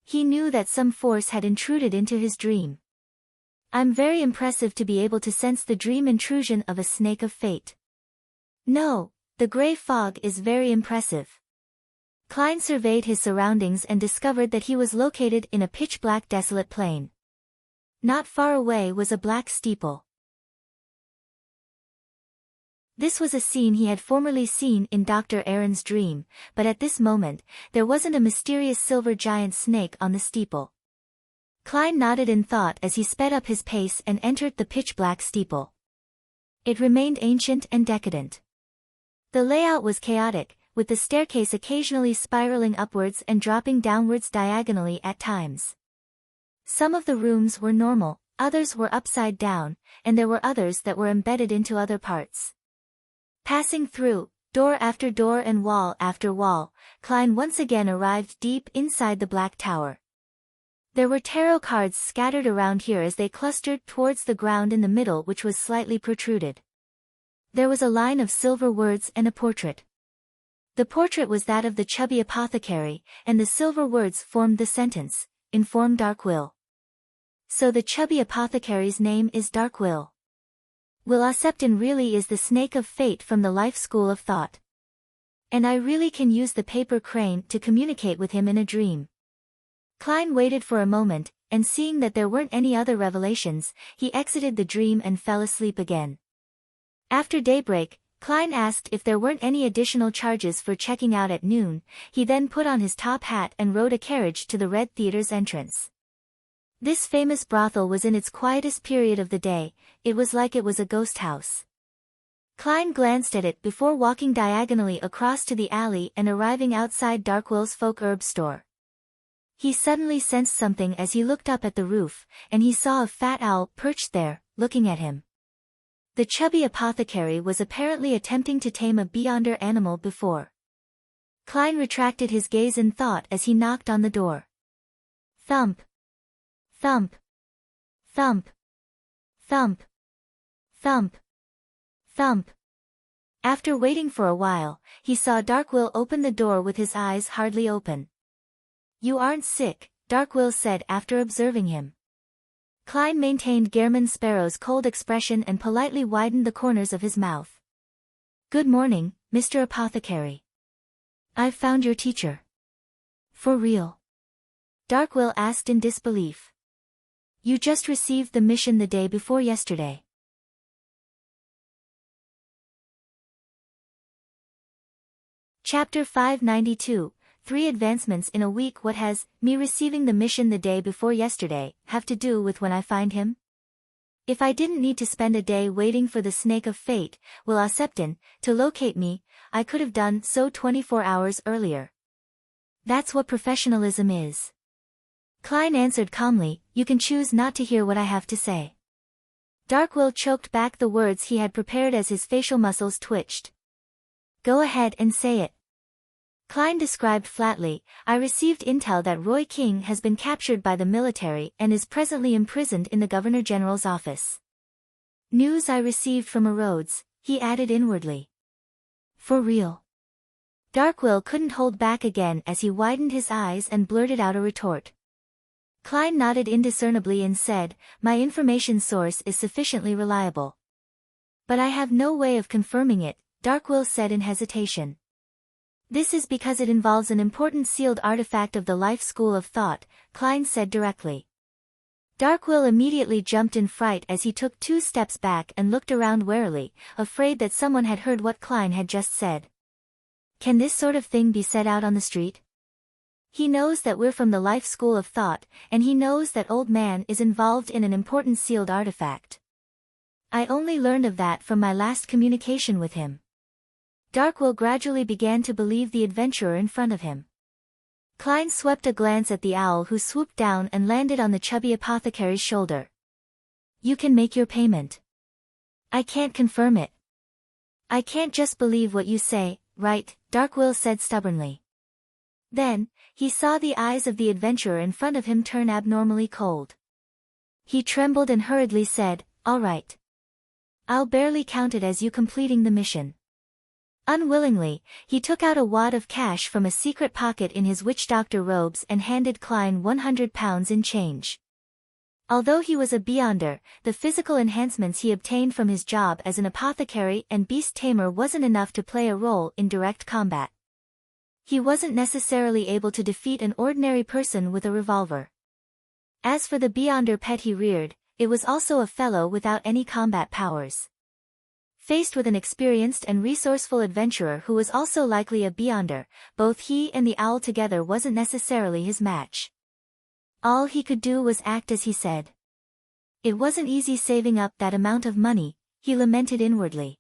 He knew that some force had intruded into his dream. I'm very impressive to be able to sense the dream intrusion of a snake of fate. No, the gray fog is very impressive. Klein surveyed his surroundings and discovered that he was located in a pitch-black desolate plain. Not far away was a black steeple. This was a scene he had formerly seen in Dr. Aaron's dream, but at this moment, there wasn't a mysterious silver giant snake on the steeple. Klein nodded in thought as he sped up his pace and entered the pitch-black steeple. It remained ancient and decadent. The layout was chaotic, with the staircase occasionally spiraling upwards and dropping downwards diagonally at times. Some of the rooms were normal, others were upside down, and there were others that were embedded into other parts. Passing through, door after door and wall after wall, Klein once again arrived deep inside the black tower. There were tarot cards scattered around here as they clustered towards the ground in the middle, which was slightly protruded. There was a line of silver words and a portrait. The portrait was that of the chubby apothecary, and the silver words formed the sentence, "Inform Dark Will." So the chubby apothecary's name is Dark Will. Will Acceptan really is the snake of fate from the life school of thought. And I really can use the paper crane to communicate with him in a dream. Klein waited for a moment, and seeing that there weren't any other revelations, he exited the dream and fell asleep again. After daybreak, Klein asked if there weren't any additional charges for checking out at noon. He then put on his top hat and rode a carriage to the Red Theater's entrance. This famous brothel was in its quietest period of the day. It was like it was a ghost house. Klein glanced at it before walking diagonally across to the alley and arriving outside Darkwill's folk herb store. He suddenly sensed something as he looked up at the roof, and he saw a fat owl perched there, looking at him. The chubby apothecary was apparently attempting to tame a beyonder animal before. Klein retracted his gaze in thought as he knocked on the door. Thump. Thump. Thump. Thump. Thump. Thump. After waiting for a while, he saw Darkwill open the door with his eyes hardly open. "You aren't sick," Darkwill said after observing him. Klein maintained Gehrman Sparrow's cold expression and politely widened the corners of his mouth. "Good morning, Mr. Apothecary. I've found your teacher." "For real?" Darkwill asked in disbelief. "You just received the mission the day before yesterday." Chapter 592, 3 advancements in a week. What has me receiving the mission the day before yesterday have to do with when I find him? If I didn't need to spend a day waiting for the snake of fate, Will Acceptan, to locate me, I could have done so 24 hours earlier. That's what professionalism is. Klein answered calmly, "You can choose not to hear what I have to say." Darkwill choked back the words he had prepared as his facial muscles twitched. "Go ahead and say it." Klein described flatly, "I received intel that Roy King has been captured by the military and is presently imprisoned in the Governor General's office. News I received from a Rhodes," he added inwardly. "For real?" Darkwill couldn't hold back again as he widened his eyes and blurted out a retort. Klein nodded indiscernibly and said, "My information source is sufficiently reliable. But I have no way of confirming it," Darkwill said in hesitation. "This is because it involves an important sealed artifact of the life school of thought," Klein said directly. Darkwill immediately jumped in fright as he took 2 steps back and looked around warily, afraid that someone had heard what Klein had just said. Can this sort of thing be said out on the street? He knows that we're from the life school of thought, and he knows that old man is involved in an important sealed artifact. I only learned of that from my last communication with him. Darkwill gradually began to believe the adventurer in front of him. Klein swept a glance at the owl who swooped down and landed on the chubby apothecary's shoulder. "You can make your payment." "I can't confirm it." "I can't just believe what you say, right?" Darkwill said stubbornly. Then, he saw the eyes of the adventurer in front of him turn abnormally cold. He trembled and hurriedly said, "All right. I'll barely count it as you completing the mission." Unwillingly, he took out a wad of cash from a secret pocket in his witch doctor robes and handed Klein 100 pounds in change. Although he was a beyonder, the physical enhancements he obtained from his job as an apothecary and beast tamer wasn't enough to play a role in direct combat. He wasn't necessarily able to defeat an ordinary person with a revolver. As for the beyonder pet he reared, it was also a fellow without any combat powers. Faced with an experienced and resourceful adventurer who was also likely a beyonder, both he and the owl together wasn't necessarily his match. All he could do was act as he said. It wasn't easy saving up that amount of money, he lamented inwardly.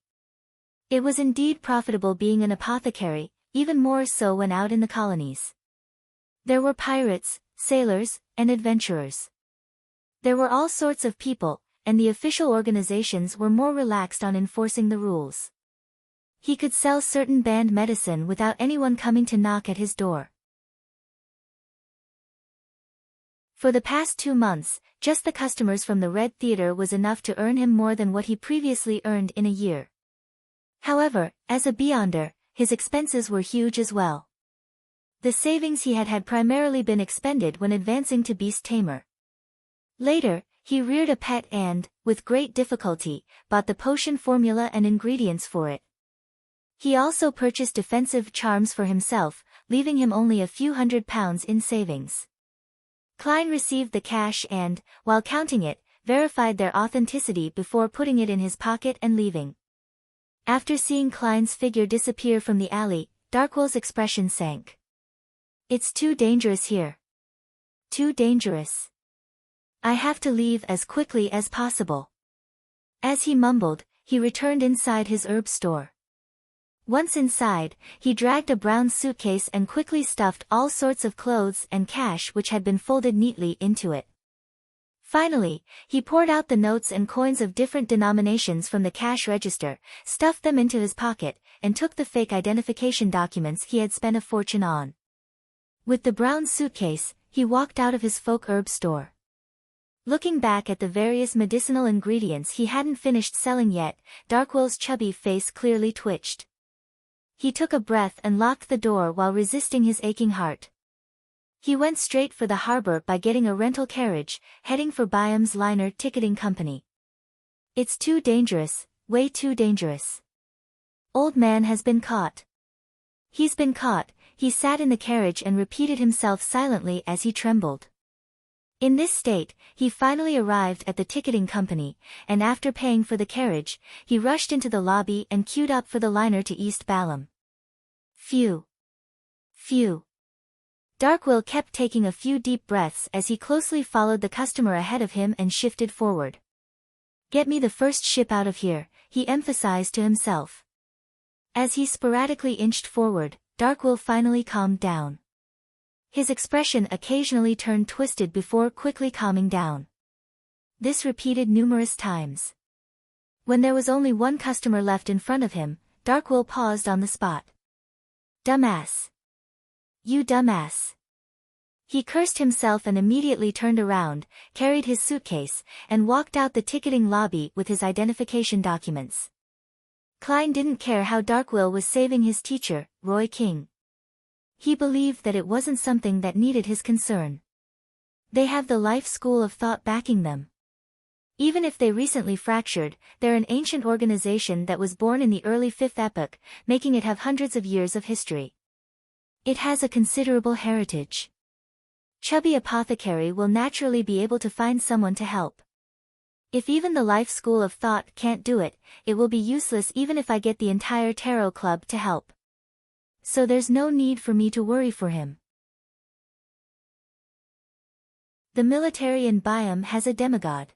It was indeed profitable being an apothecary, even more so when out in the colonies. There were pirates, sailors, and adventurers. There were all sorts of people, and the official organizations were more relaxed on enforcing the rules. He could sell certain banned medicine without anyone coming to knock at his door. For the past 2 months, just the customers from the Red Theater was enough to earn him more than what he previously earned in a year. However, as a beyonder, his expenses were huge as well. The savings he had primarily been expended when advancing to beast tamer. Later, he reared a pet and, with great difficulty, bought the potion formula and ingredients for it. He also purchased defensive charms for himself, leaving him only a few £100 in savings. Klein received the cash and, while counting it, verified their authenticity before putting it in his pocket and leaving. After seeing Klein's figure disappear from the alley, Darkwell's expression sank. "It's too dangerous here. Too dangerous. I have to leave as quickly as possible." As he mumbled, he returned inside his herb store. Once inside, he dragged a brown suitcase and quickly stuffed all sorts of clothes and cash which had been folded neatly into it. Finally, he poured out the notes and coins of different denominations from the cash register, stuffed them into his pocket, and took the fake identification documents he had spent a fortune on. With the brown suitcase, he walked out of his folk herb store. Looking back at the various medicinal ingredients he hadn't finished selling yet, Darkwell's chubby face clearly twitched. He took a breath and locked the door while resisting his aching heart. He went straight for the harbor by getting a rental carriage, heading for Byam's liner ticketing company. "It's too dangerous, way too dangerous. Old man has been caught. He's been caught," he sat in the carriage and repeated himself silently as he trembled. In this state, he finally arrived at the ticketing company, and after paying for the carriage, he rushed into the lobby and queued up for the liner to East Balam. Phew. Phew. Darkwell kept taking a few deep breaths as he closely followed the customer ahead of him and shifted forward. "Get me the first ship out of here," he emphasized to himself. As he sporadically inched forward, Darkwell finally calmed down. His expression occasionally turned twisted before quickly calming down. This repeated numerous times. When there was only one customer left in front of him, Darkwell paused on the spot. "Dumbass. You dumbass." He cursed himself and immediately turned around, carried his suitcase, and walked out the ticketing lobby with his identification documents. Klein didn't care how Darkwell was saving his teacher, Roy King. He believed that it wasn't something that needed his concern. They have the life school of thought backing them. Even if they recently fractured, they're an ancient organization that was born in the early 5th epoch, making it have hundreds of years of history. It has a considerable heritage. Chubby Apothecary will naturally be able to find someone to help. If even the life school of thought can't do it, it will be useless even if I get the entire tarot club to help. So there's no need for me to worry for him. The military in Byam has a demigod.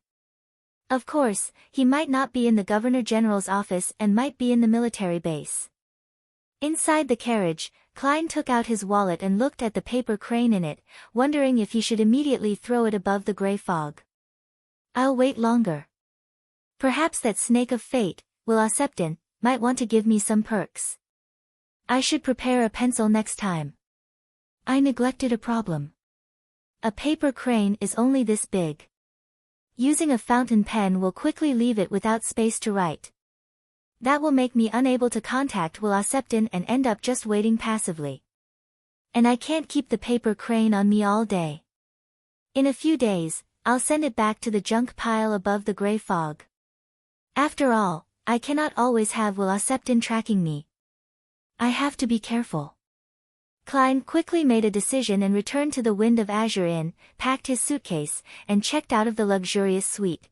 Of course, he might not be in the Governor General's office and might be in the military base. Inside the carriage, Klein took out his wallet and looked at the paper crane in it, wondering if he should immediately throw it above the gray fog. "I'll wait longer. Perhaps that snake of fate, Will Septon, might want to give me some perks. I should prepare a pencil next time. I neglected a problem. A paper crane is only this big. Using a fountain pen will quickly leave it without space to write. That will make me unable to contact Will Septon and end up just waiting passively. And I can't keep the paper crane on me all day. In a few days, I'll send it back to the junk pile above the gray fog. After all, I cannot always have Will Septon tracking me. I have to be careful. Klein quickly made a decision and returned to the Wind of Azure Inn, packed his suitcase, and checked out of the luxurious suite.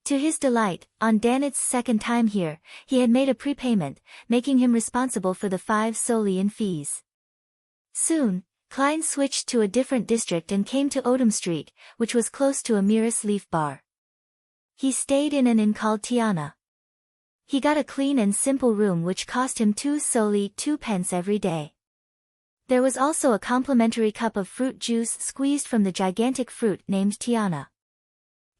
To his delight, on Danit's second time here, he had made a prepayment, making him responsible for the 5 solely in fees. Soon, Klein switched to a different district and came to Odom Street, which was close to a Miras Leaf bar. He stayed in an inn called Tiana. He got a clean and simple room which cost him 2 solely 2 pence every day. There was also a complimentary cup of fruit juice squeezed from the gigantic fruit named Tiana.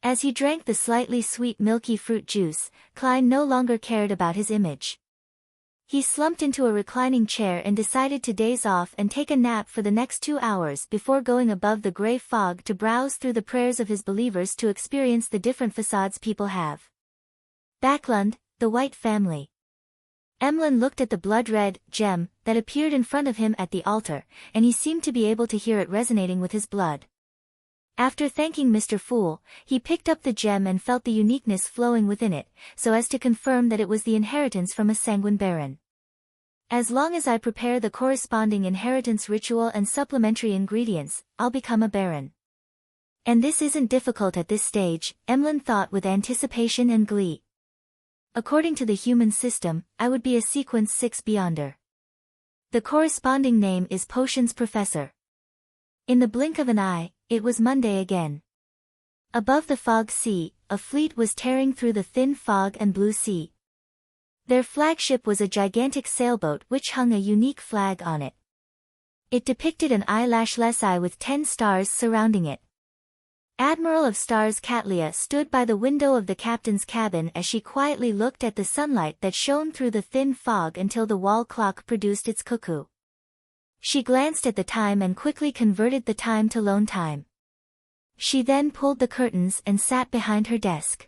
As he drank the slightly sweet milky fruit juice, Klein no longer cared about his image. He slumped into a reclining chair and decided to daze off and take a nap for the next 2 hours before going above the gray fog to browse through the prayers of his believers to experience the different facades people have. Backlund, the White Family. Emlyn looked at the blood-red gem that appeared in front of him at the altar, and he seemed to be able to hear it resonating with his blood. After thanking Mr. Fool, he picked up the gem and felt the uniqueness flowing within it, so as to confirm that it was the inheritance from a sanguine baron. As long as I prepare the corresponding inheritance ritual and supplementary ingredients, I'll become a baron. And this isn't difficult at this stage, Emlyn thought with anticipation and glee. According to the human system, I would be a sequence 6 beyonder. The corresponding name is Potions Professor. In the blink of an eye, it was Monday again. Above the fog sea, a fleet was tearing through the thin fog and blue sea. Their flagship was a gigantic sailboat which hung a unique flag on it. It depicted an eyelashless eye with 10 stars surrounding it. Admiral of Stars Catlia stood by the window of the captain's cabin as she quietly looked at the sunlight that shone through the thin fog until the wall clock produced its cuckoo. She glanced at the time and quickly converted the time to lone time. She then pulled the curtains and sat behind her desk.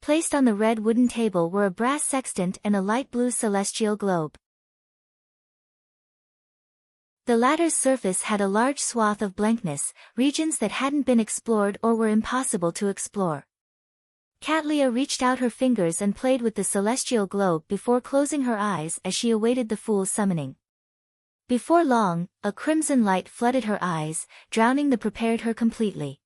Placed on the red wooden table were a brass sextant and a light blue celestial globe. The latter's surface had a large swath of blankness, regions that hadn't been explored or were impossible to explore. Catlia reached out her fingers and played with the celestial globe before closing her eyes as she awaited the fool's summoning. Before long, a crimson light flooded her eyes, drowning the prepared her completely.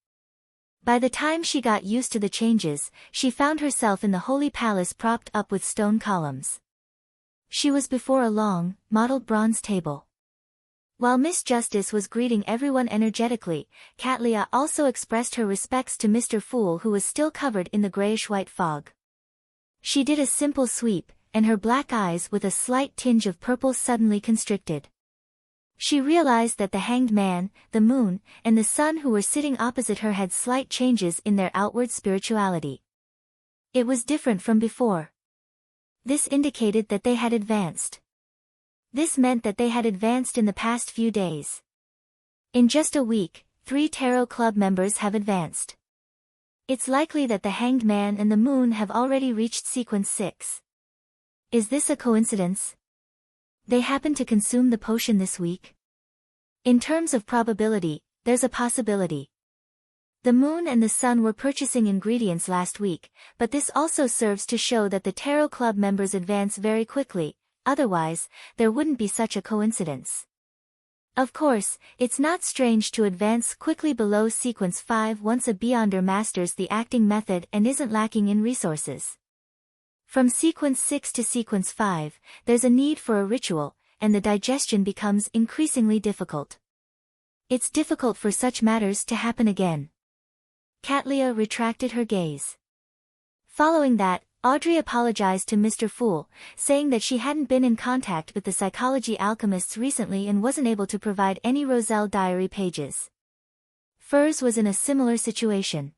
By the time she got used to the changes, she found herself in the holy palace propped up with stone columns. She was before a long, mottled bronze table. While Miss Justice was greeting everyone energetically, Catlia also expressed her respects to Mr. Fool who was still covered in the grayish-white fog. She did a simple sweep, and her black eyes with a slight tinge of purple suddenly constricted. She realized that the Hanged Man, the moon, and the sun who were sitting opposite her had slight changes in their outward spirituality. It was different from before. This indicated that they had advanced. This meant that they had advanced in the past few days. In just a week, 3 Tarot Club members have advanced. It's likely that the Hanged Man and the moon have already reached sequence 6. Is this a coincidence? They happen to consume the potion this week? In terms of probability, there's a possibility. The moon and the sun were purchasing ingredients last week, but this also serves to show that the Tarot Club members advance very quickly, otherwise, there wouldn't be such a coincidence. Of course, it's not strange to advance quickly below sequence 5 once a Beyonder masters the acting method and isn't lacking in resources. From sequence 6 to sequence 5, there's a need for a ritual, and the digestion becomes increasingly difficult. It's difficult for such matters to happen again. Catlia retracted her gaze. Following that, Audrey apologized to Mr. Fool, saying that she hadn't been in contact with the psychology alchemists recently and wasn't able to provide any Roselle diary pages. Furs was in a similar situation.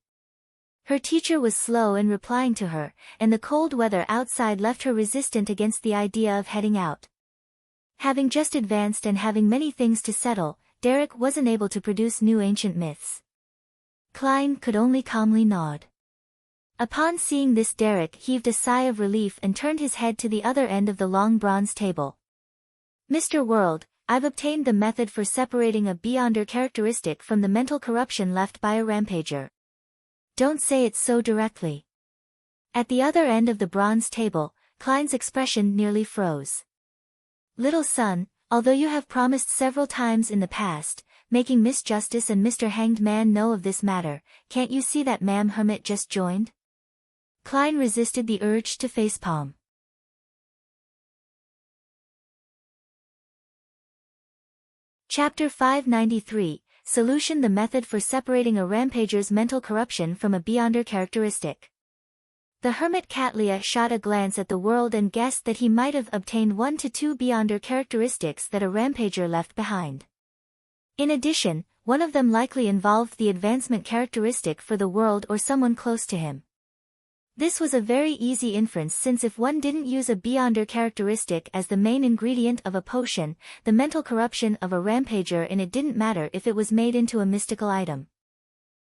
Her teacher was slow in replying to her, and the cold weather outside left her resistant against the idea of heading out. Having just advanced and having many things to settle, Derek wasn't able to produce new ancient myths. Klein could only calmly nod. Upon seeing this, Derek heaved a sigh of relief and turned his head to the other end of the long bronze table. Mr. World, I've obtained the method for separating a Beyonder characteristic from the mental corruption left by a rampager. Don't say it so directly. At the other end of the bronze table, Klein's expression nearly froze. Little son, although you have promised several times in the past, making Miss Justice and Mr. Hanged Man know of this matter, can't you see that Ma'am Hermit just joined? Klein resisted the urge to facepalm. Chapter 593, Solution: The method for separating a rampager's mental corruption from a beyonder characteristic. The hermit Catlia shot a glance at the world and guessed that he might have obtained 1 to 2 beyonder characteristics that a rampager left behind. In addition, one of them likely involved the advancement characteristic for the world or someone close to him. This was a very easy inference, since if one didn't use a beyonder characteristic as the main ingredient of a potion, the mental corruption of a rampager in it didn't matter if it was made into a mystical item.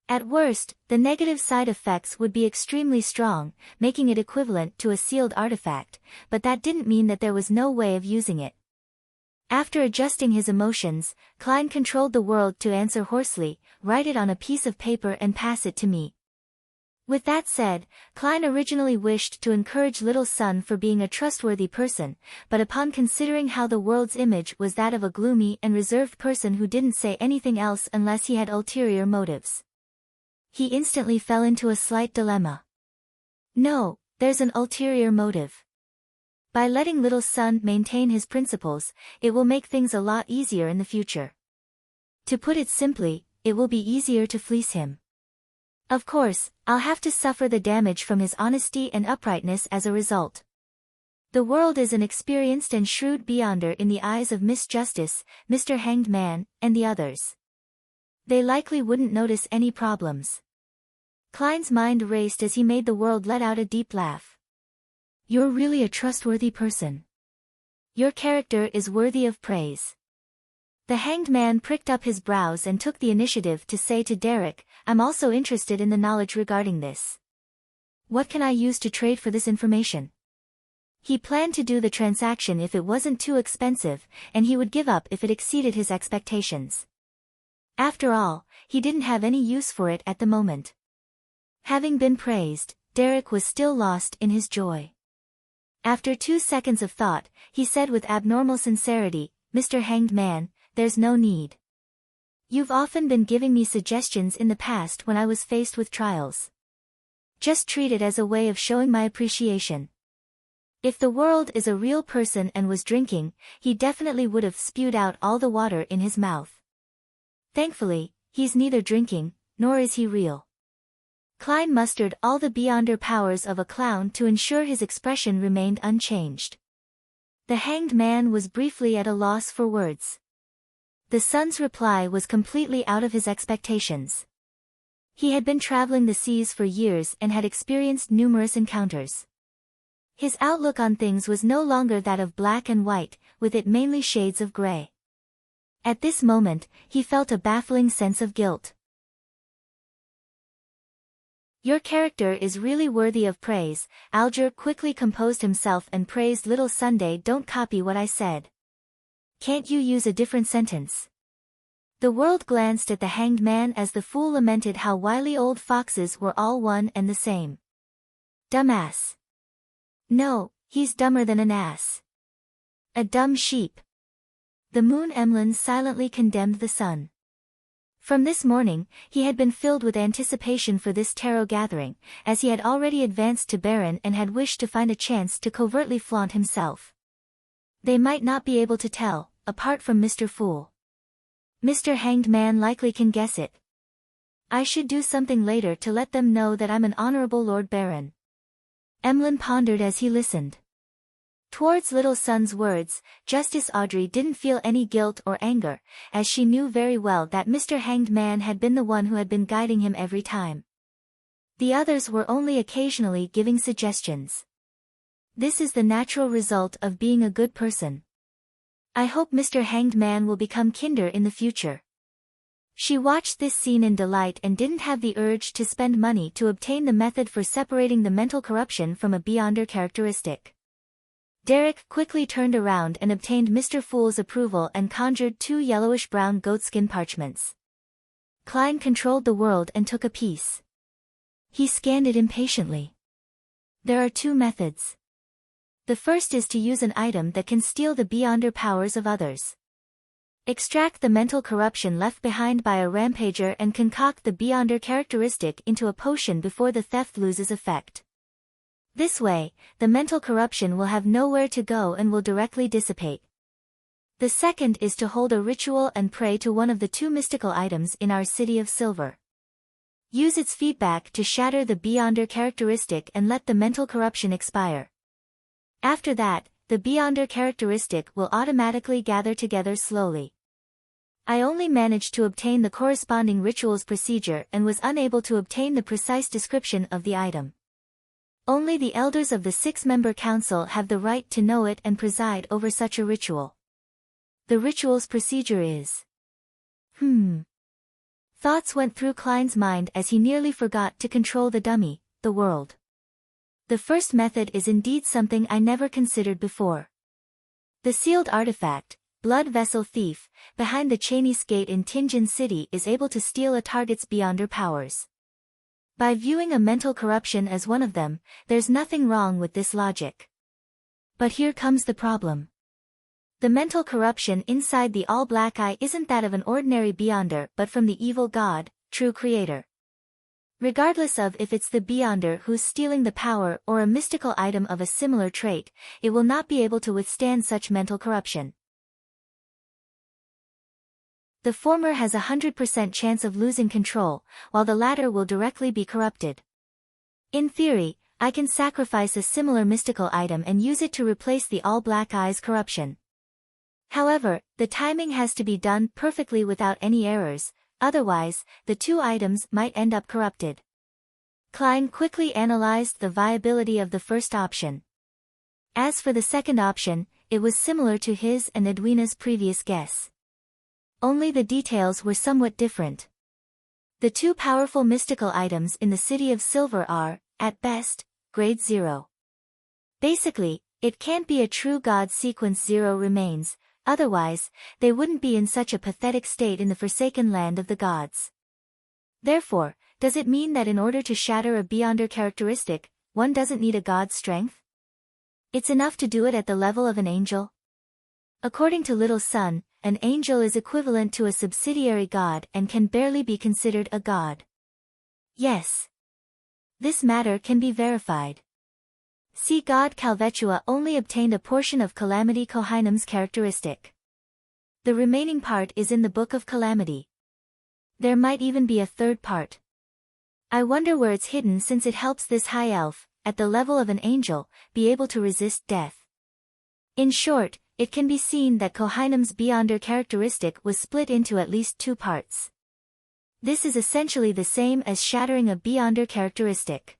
At worst, the negative side effects would be extremely strong, making it equivalent to a sealed artifact, but that didn't mean that there was no way of using it. After adjusting his emotions, Klein controlled the world to answer hoarsely, "Write it on a piece of paper and pass it to me." With that said, Klein originally wished to encourage Little Son for being a trustworthy person, but upon considering how the world's image was that of a gloomy and reserved person who didn't say anything else unless he had ulterior motives, he instantly fell into a slight dilemma. No, there's an ulterior motive. By letting Little Son maintain his principles, it will make things a lot easier in the future. To put it simply, it will be easier to fleece him. Of course, I'll have to suffer the damage from his honesty and uprightness as a result. The world is an experienced and shrewd beyonder in the eyes of Miss Justice, Mr. Hanged Man, and the others. They likely wouldn't notice any problems. Klein's mind raced as he made the world let out a deep laugh. You're really a trustworthy person. Your character is worthy of praise. The Hanged Man pricked up his brows and took the initiative to say to Derek, "I'm also interested in the knowledge regarding this. What can I use to trade for this information?" He planned to do the transaction if it wasn't too expensive, and he would give up if it exceeded his expectations. After all, he didn't have any use for it at the moment. Having been praised, Derek was still lost in his joy. After 2 seconds of thought, he said with abnormal sincerity, "Mr. Hanged Man, there's no need. You've often been giving me suggestions in the past when I was faced with trials. Just treat it as a way of showing my appreciation. If the world is a real person and was drinking, he definitely would have spewed out all the water in his mouth. Thankfully, he's neither drinking, nor is he real." Klein mustered all the beyonder powers of a clown to ensure his expression remained unchanged. The Hanged Man was briefly at a loss for words. The son's reply was completely out of his expectations. He had been traveling the seas for years and had experienced numerous encounters. His outlook on things was no longer that of black and white, with it mainly shades of gray. At this moment, he felt a baffling sense of guilt. "Your character is really worthy of praise." Alger quickly composed himself and praised Little Sunday. "Don't copy what I said. Can't you use a different sentence?" The world glanced at the Hanged Man as the fool lamented how wily old foxes were all one and the same. "Dumbass." "No, he's dumber than an ass." "A dumb sheep." The moon Emlyn silently condemned the sun. From this morning, he had been filled with anticipation for this tarot gathering, as he had already advanced to Baron and had wished to find a chance to covertly flaunt himself. They might not be able to tell, apart from Mr. Fool. Mr. Hanged Man likely can guess it. I should do something later to let them know that I'm an honorable Lord Baron. Emlyn pondered as he listened. Towards Little Son's words, Justice Audrey didn't feel any guilt or anger, as she knew very well that Mr. Hanged Man had been the one who had been guiding him every time. The others were only occasionally giving suggestions. This is the natural result of being a good person. I hope Mr. Hanged Man will become kinder in the future. She watched this scene in delight and didn't have the urge to spend money to obtain the method for separating the mental corruption from a beyonder characteristic. Derek quickly turned around and obtained Mr. Fool's approval and conjured 2 yellowish-brown goatskin parchments. Klein controlled the world and took a piece. He scanned it impatiently. There are two methods. The first is to use an item that can steal the beyonder powers of others. Extract the mental corruption left behind by a rampager and concoct the beyonder characteristic into a potion before the theft loses effect. This way, the mental corruption will have nowhere to go and will directly dissipate. The second is to hold a ritual and pray to one of the two mystical items in our City of Silver. Use its feedback to shatter the beyonder characteristic and let the mental corruption expire. After that, the beyonder characteristic will automatically gather together slowly. I only managed to obtain the corresponding ritual's procedure and was unable to obtain the precise description of the item. Only the elders of the 6-member council have the right to know it and preside over such a ritual. The ritual's procedure is... Thoughts went through Klein's mind as he nearly forgot to control the dummy, the world. The first method is indeed something I never considered before. The sealed artifact, Blood Vessel Thief, behind the Chinese gate in Tianjin City is able to steal a target's beyonder powers. By viewing a mental corruption as one of them, there's nothing wrong with this logic. But here comes the problem. The mental corruption inside the all-black eye isn't that of an ordinary beyonder but from the evil god, true creator. Regardless of if it's the beyonder who's stealing the power or a mystical item of a similar trait, it will not be able to withstand such mental corruption. The former has a 100% chance of losing control, while the latter will directly be corrupted. In theory, I can sacrifice a similar mystical item and use it to replace the all-black eye's corruption. However, the timing has to be done perfectly without any errors, otherwise, the two items might end up corrupted. Klein quickly analyzed the viability of the first option. As for the second option, it was similar to his and Edwina's previous guess. Only the details were somewhat different. The two powerful mystical items in the City of Silver are, at best, grade 0. Basically, it can't be a true god sequence 0 remains, otherwise, they wouldn't be in such a pathetic state in the forsaken land of the gods. Therefore, does it mean that in order to shatter a beyonder characteristic, one doesn't need a god's strength? It's enough to do it at the level of an angel? According to Little Sun, an angel is equivalent to a subsidiary god and can barely be considered a god. Yes. This matter can be verified. See, God Calvetua only obtained a portion of Calamity Kohainam's characteristic. The remaining part is in the Book of Calamity. There might even be a third part. I wonder where it's hidden, since it helps this high elf, at the level of an angel, be able to resist death. In short, it can be seen that Kohainam's beyonder characteristic was split into at least two parts. This is essentially the same as shattering a beyonder characteristic.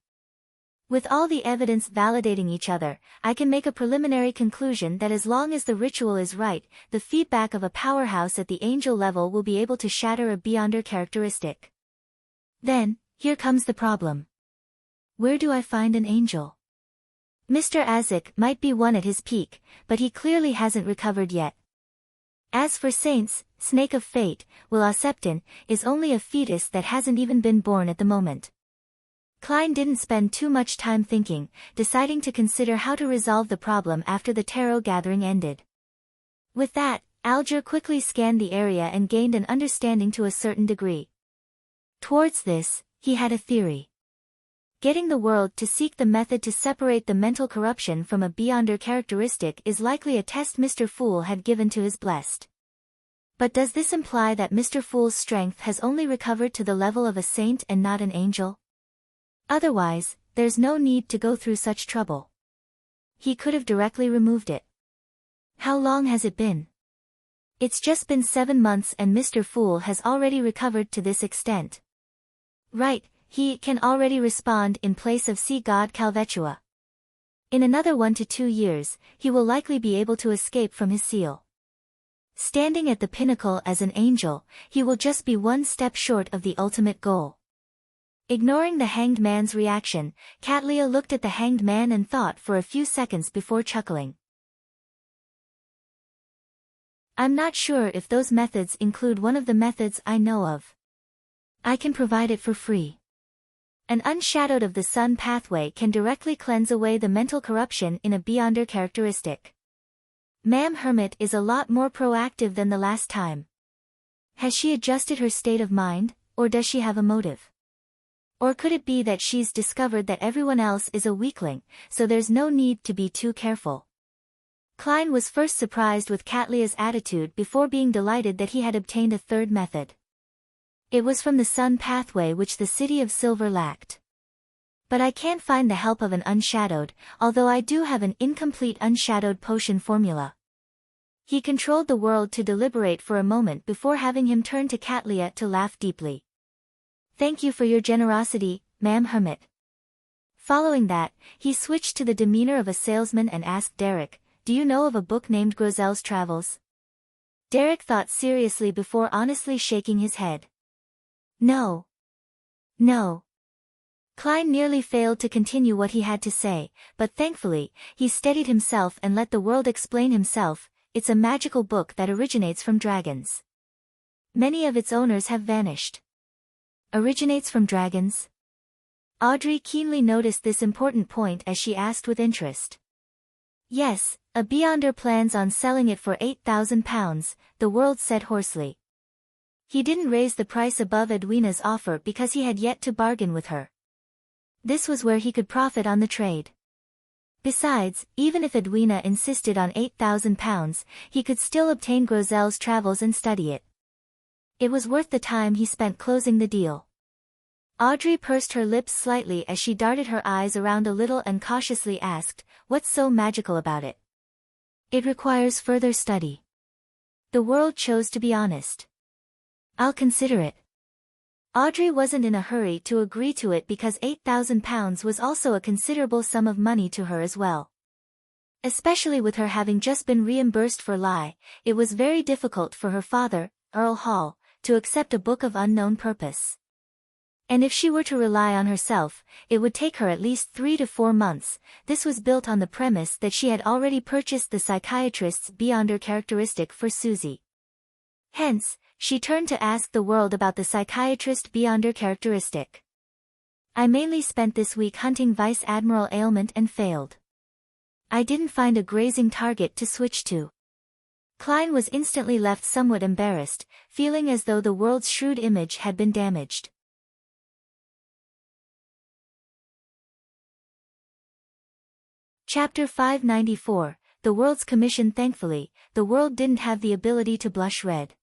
With all the evidence validating each other, I can make a preliminary conclusion that as long as the ritual is right, the feedback of a powerhouse at the angel level will be able to shatter a beyonder characteristic. Then, here comes the problem. Where do I find an angel? Mr. Azik might be one at his peak, but he clearly hasn't recovered yet. As for saints, Snake of Fate, Will Aseptin, is only a fetus that hasn't even been born at the moment. Klein didn't spend too much time thinking, deciding to consider how to resolve the problem after the tarot gathering ended. With that, Alger quickly scanned the area and gained an understanding to a certain degree. Towards this, he had a theory. Getting the world to seek the method to separate the mental corruption from a beyonder characteristic is likely a test Mr. Fool had given to his blessed. But does this imply that Mr. Fool's strength has only recovered to the level of a saint and not an angel? Otherwise, there's no need to go through such trouble. He could have directly removed it. How long has it been? It's just been 7 months and Mr. Fool has already recovered to this extent. Right, he can already respond in place of Sea God Calvetua. In another 1 to 2 years, he will likely be able to escape from his seal. Standing at the pinnacle as an angel, he will just be one step short of the ultimate goal. Ignoring the hanged man's reaction, Katlia looked at the hanged man and thought for a few seconds before chuckling. I'm not sure if those methods include one of the methods I know of. I can provide it for free. An unshadowed of the sun pathway can directly cleanse away the mental corruption in a beyonder characteristic. Ma'am Hermit is a lot more proactive than the last time. Has she adjusted her state of mind, or does she have a motive? Or could it be that she's discovered that everyone else is a weakling, so there's no need to be too careful? Klein was first surprised with Catlia's attitude before being delighted that he had obtained a third method. It was from the sun pathway which the City of Silver lacked. But I can't find the help of an unshadowed, although I do have an incomplete unshadowed potion formula. He controlled the world to deliberate for a moment before having him turn to Catlia to laugh deeply. Thank you for your generosity, Ma'am Hermit. Following that, he switched to the demeanor of a salesman and asked Derek, do you know of a book named Groselle's Travels? Derek thought seriously before honestly shaking his head. No. No. Klein nearly failed to continue what he had to say, but thankfully, he steadied himself and let the world explain himself. It's a magical book that originates from dragons. Many of its owners have vanished. Originates from dragons? Audrey keenly noticed this important point as she asked with interest. Yes, a beyonder plans on selling it for £8,000, the world said hoarsely. He didn't raise the price above Edwina's offer because he had yet to bargain with her. This was where he could profit on the trade. Besides, even if Edwina insisted on £8,000, he could still obtain Groselle's Travels and study it. It was worth the time he spent closing the deal. Audrey pursed her lips slightly as she darted her eyes around a little and cautiously asked, what's so magical about it? It requires further study. The world chose to be honest. I'll consider it. Audrey wasn't in a hurry to agree to it because £8,000 was also a considerable sum of money to her as well. Especially with her having just been reimbursed for lie, it was very difficult for her father, Earl Hall, to accept a book of unknown purpose. And if she were to rely on herself, it would take her at least 3 to 4 months. This was built on the premise that she had already purchased the psychiatrist's beyonder characteristic for Susie. Hence, she turned to ask the world about the psychiatrist beyonder characteristic. I mainly spent this week hunting Vice Admiral Ailment and failed. I didn't find a grazing target to switch to. Klein was instantly left somewhat embarrassed, feeling as though the world's shrewd image had been damaged. Chapter 594, The World's Commission. Thankfully, the world didn't have the ability to blush red.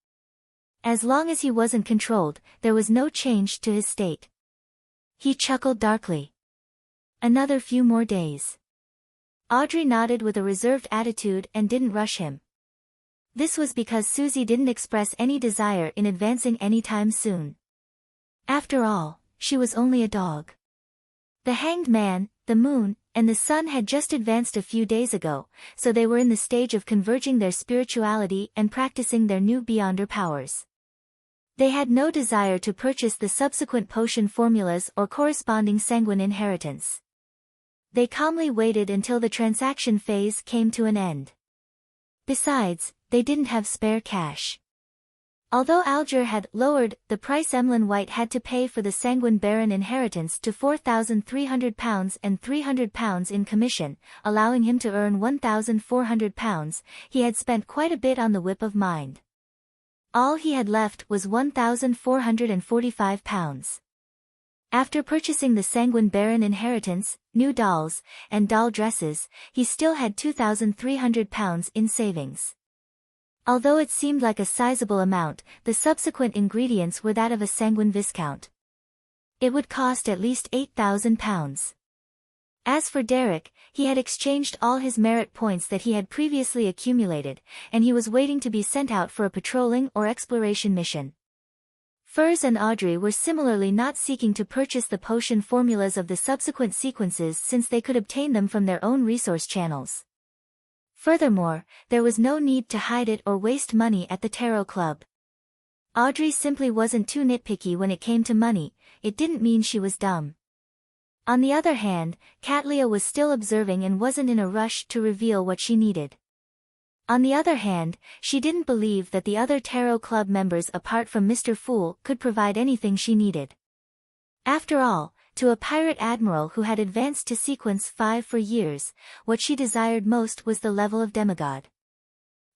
As long as he wasn't controlled, there was no change to his state. He chuckled darkly. Another few more days. Audrey nodded with a reserved attitude and didn't rush him. This was because Susie didn't express any desire in advancing anytime soon. After all, she was only a dog. The Hanged Man, the Moon, and the Sun had just advanced a few days ago, so they were in the stage of converging their spirituality and practicing their new beyonder powers. They had no desire to purchase the subsequent potion formulas or corresponding sanguine inheritance. They calmly waited until the transaction phase came to an end. Besides, they didn't have spare cash. Although Alger had lowered the price, Emlyn White had to pay for the Sanguine Baron inheritance to £4,300 and £300 in commission, allowing him to earn £1,400. He had spent quite a bit on the Whip of Mind. All he had left was £1,445. After purchasing the Sanguine Baron inheritance, new dolls, and doll dresses, he still had £2,300 in savings. Although it seemed like a sizable amount, the subsequent ingredients were that of a sanguine viscount. It would cost at least £8,000. As for Derek, he had exchanged all his merit points that he had previously accumulated, and he was waiting to be sent out for a patrolling or exploration mission. Furs and Audrey were similarly not seeking to purchase the potion formulas of the subsequent sequences since they could obtain them from their own resource channels. Furthermore, there was no need to hide it or waste money at the Tarot Club. Audrey simply wasn't too nitpicky when it came to money. It didn't mean she was dumb. On the other hand, Catlia was still observing and wasn't in a rush to reveal what she needed. On the other hand, she didn't believe that the other Tarot Club members apart from Mr. Fool could provide anything she needed. After all, to a pirate admiral who had advanced to sequence 5 for years, what she desired most was the level of demigod.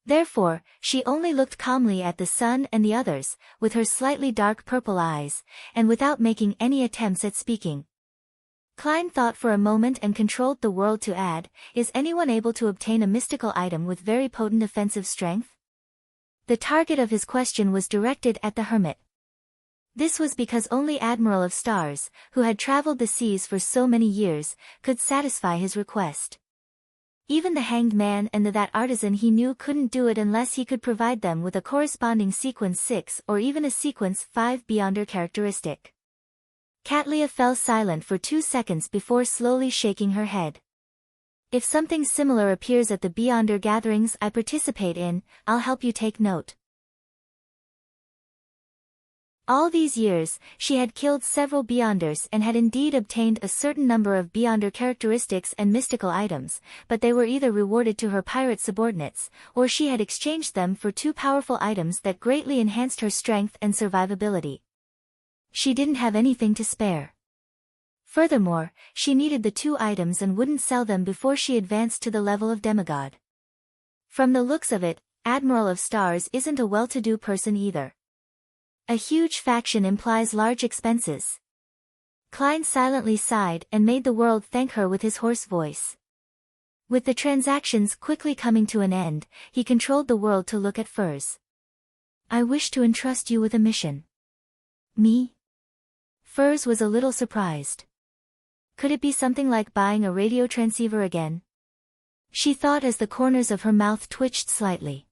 Therefore, she only looked calmly at the sun and the others, with her slightly dark purple eyes, and without making any attempts at speaking. Klein thought for a moment and controlled the world to add, "Is anyone able to obtain a mystical item with very potent offensive strength?" The target of his question was directed at the hermit. This was because only Admiral of Stars, who had traveled the seas for so many years, could satisfy his request. Even the hanged man and that artisan he knew couldn't do it unless he could provide them with a corresponding sequence 6 or even a sequence 5 Beyonder characteristic. Katlia fell silent for 2 seconds before slowly shaking her head. "If something similar appears at the Beyonder gatherings I participate in, I'll help you take note." All these years, she had killed several Beyonders and had indeed obtained a certain number of Beyonder characteristics and mystical items, but they were either rewarded to her pirate subordinates, or she had exchanged them for 2 powerful items that greatly enhanced her strength and survivability. She didn't have anything to spare. Furthermore, she needed the 2 items and wouldn't sell them before she advanced to the level of demigod. From the looks of it, Admiral of Stars isn't a well-to-do person either. A huge faction implies large expenses. Klein silently sighed and made the world thank her with his hoarse voice. With the transactions quickly coming to an end, he controlled the world to look at Furs. "I wish to entrust you with a mission." "Me?" Furs was a little surprised. Could it be something like buying a radio transceiver again? She thought as the corners of her mouth twitched slightly.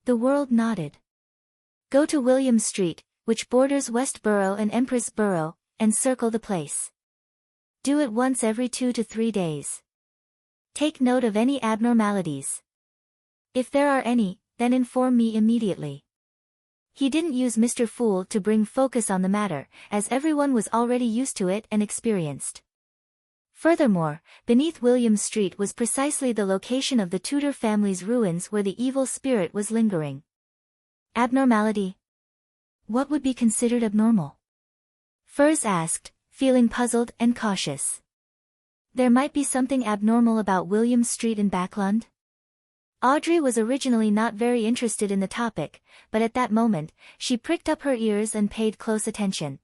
The world nodded. "Go to William Street, which borders Westboro and Empress Borough, and circle the place. Do it once every 2 to 3 days. Take note of any abnormalities. If there are any, then inform me immediately." He didn't use Mr. Fool to bring focus on the matter, as everyone was already used to it and experienced. Furthermore, beneath William Street was precisely the location of the Tudor family's ruins where the evil spirit was lingering. Abnormality? What would be considered abnormal? Furs asked, feeling puzzled and cautious. There might be something abnormal about William Street in Backlund? Audrey was originally not very interested in the topic, but at that moment, she pricked up her ears and paid close attention.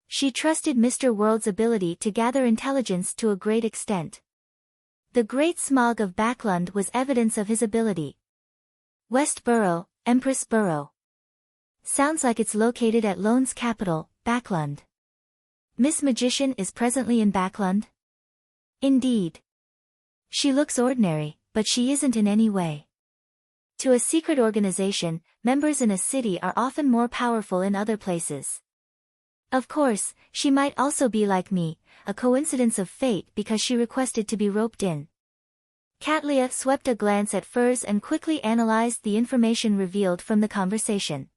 She trusted Mr. World's ability to gather intelligence to a great extent. The Great Smog of Backlund was evidence of his ability. Westboro, Empress Borough. Sounds like it's located at Lone's capital, Backlund. Miss Magician is presently in Backlund? Indeed. She looks ordinary, but she isn't in any way. To a secret organization, members in a city are often more powerful in other places. Of course, she might also be like me, a coincidence of fate because she requested to be roped in. Katlia swept a glance at Furs and quickly analyzed the information revealed from the conversation.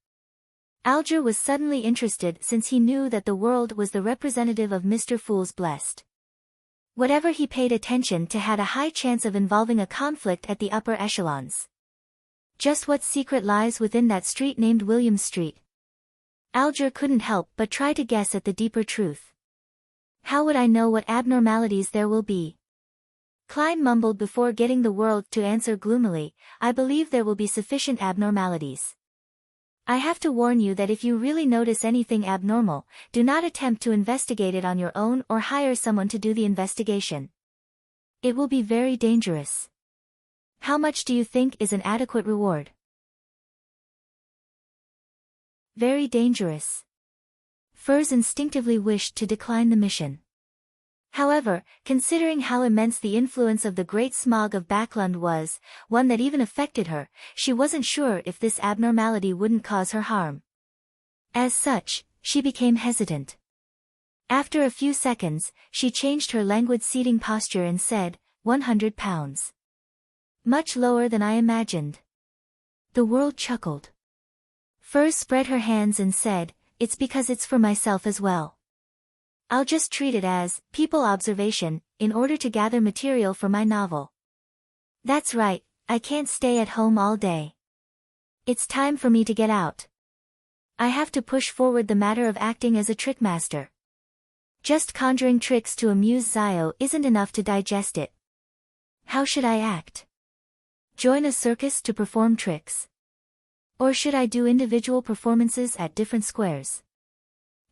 Alger was suddenly interested since he knew that the world was the representative of Mr. Fool's Blessed. Whatever he paid attention to had a high chance of involving a conflict at the upper echelons. Just what secret lies within that street named William Street? Alger couldn't help but try to guess at the deeper truth. How would I know what abnormalities there will be? Klein mumbled before getting the world to answer gloomily, "I believe there will be sufficient abnormalities. I have to warn you that if you really notice anything abnormal, do not attempt to investigate it on your own or hire someone to do the investigation. It will be very dangerous. How much do you think is an adequate reward?" Very dangerous. Furs instinctively wished to decline the mission. However, considering how immense the influence of the Great Smog of Backlund was, one that even affected her, she wasn't sure if this abnormality wouldn't cause her harm. As such, she became hesitant. After a few seconds, she changed her languid seating posture and said, 100 pounds. Much lower than I imagined. The world chuckled. Furs spread her hands and said, "It's because it's for myself as well. I'll just treat it as people observation, in order to gather material for my novel." That's right, I can't stay at home all day. It's time for me to get out. I have to push forward the matter of acting as a trickmaster. Just conjuring tricks to amuse Zio isn't enough to digest it. How should I act? Join a circus to perform tricks? Or should I do individual performances at different squares?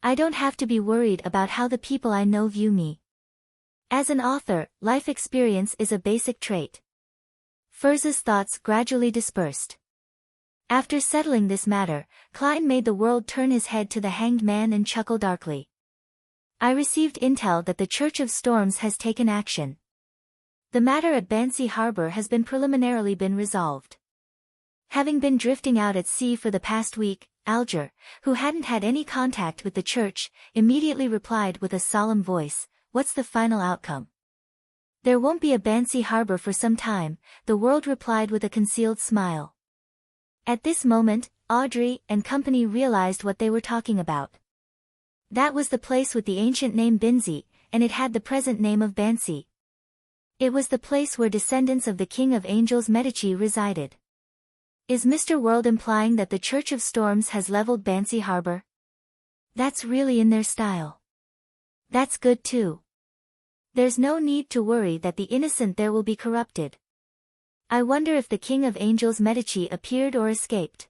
I don't have to be worried about how the people I know view me. As an author, life experience is a basic trait. Firz's thoughts gradually dispersed. After settling this matter, Klein made the world turn his head to the hanged man and chuckle darkly. I received intel that the Church of Storms has taken action. The matter at Bansi Harbor has been preliminarily resolved. Having been drifting out at sea for the past week, Alger, who hadn't had any contact with the church, immediately replied with a solemn voice, "What's the final outcome?" "There won't be a Bansi Harbor for some time," the world replied with a concealed smile. At this moment, Audrey and company realized what they were talking about. That was the place with the ancient name Binzi, and it had the present name of Bansi. It was the place where descendants of the King of Angels Medici resided. Is Mr. World implying that the Church of Storms has leveled Bansi Harbor? That's really in their style. That's good too. There's no need to worry that the innocent there will be corrupted. I wonder if the King of Angels Medici appeared or escaped.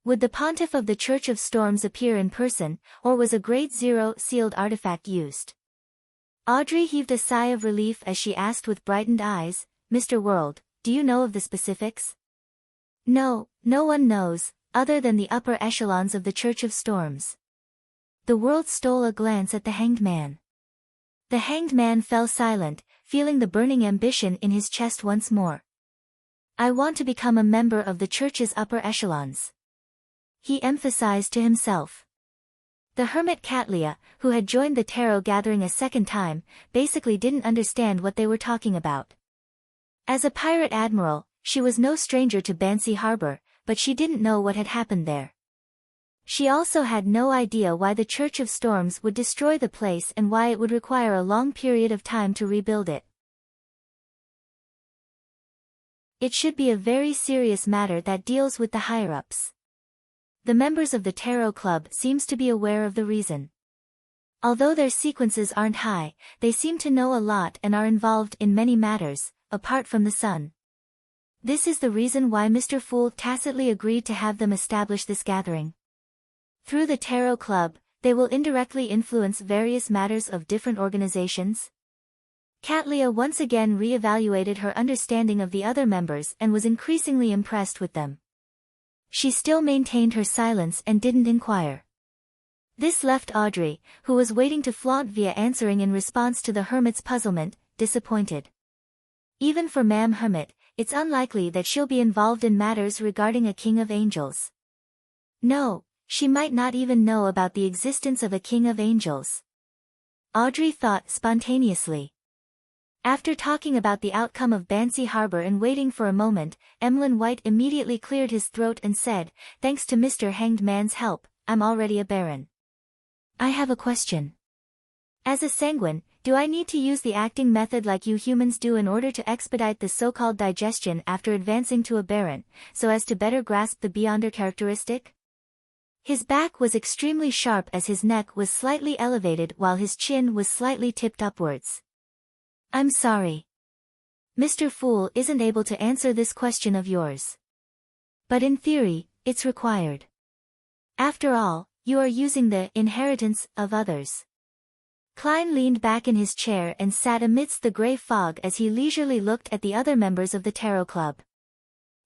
Would the Pontiff of the Church of Storms appear in person, or was a Grade Zero sealed artifact used? Audrey heaved a sigh of relief as she asked with brightened eyes, "Mr. World, do you know of the specifics?" "No, no one knows, other than the upper echelons of the Church of Storms." The world stole a glance at the hanged man. The hanged man fell silent, feeling the burning ambition in his chest once more. "I want to become a member of the Church's upper echelons," he emphasized to himself. The hermit Catlia, who had joined the tarot gathering a second time, basically didn't understand what they were talking about. As a pirate admiral, she was no stranger to Bansi Harbor, but she didn't know what had happened there. She also had no idea why the Church of Storms would destroy the place and why it would require a long period of time to rebuild it. It should be a very serious matter that deals with the higher-ups. The members of the Tarot Club seems to be aware of the reason. Although their sequences aren't high, they seem to know a lot and are involved in many matters, apart from the sun. This is the reason why Mr. Fool tacitly agreed to have them establish this gathering. Through the Tarot Club, they will indirectly influence various matters of different organizations. Catlia once again re-evaluated her understanding of the other members and was increasingly impressed with them. She still maintained her silence and didn't inquire. This left Audrey, who was waiting to flaunt via answering in response to the hermit's puzzlement, disappointed. Even for Ma'am Hermit, it's unlikely that she'll be involved in matters regarding a King of Angels. No, she might not even know about the existence of a King of Angels. Audrey thought spontaneously. After talking about the outcome of Bansi Harbor and waiting for a moment, Emlyn White immediately cleared his throat and said, "Thanks to Mr. Hanged Man's help, I'm already a baron. I have a question. As a sanguine, do I need to use the acting method like you humans do in order to expedite the so-called digestion after advancing to a baron, so as to better grasp the Beyonder characteristic?" His back was extremely sharp as his neck was slightly elevated while his chin was slightly tipped upwards. "I'm sorry. Mr. Fool isn't able to answer this question of yours. But in theory, it's required. After all, you are using the inheritance of others." Klein leaned back in his chair and sat amidst the grey fog as he leisurely looked at the other members of the Tarot Club.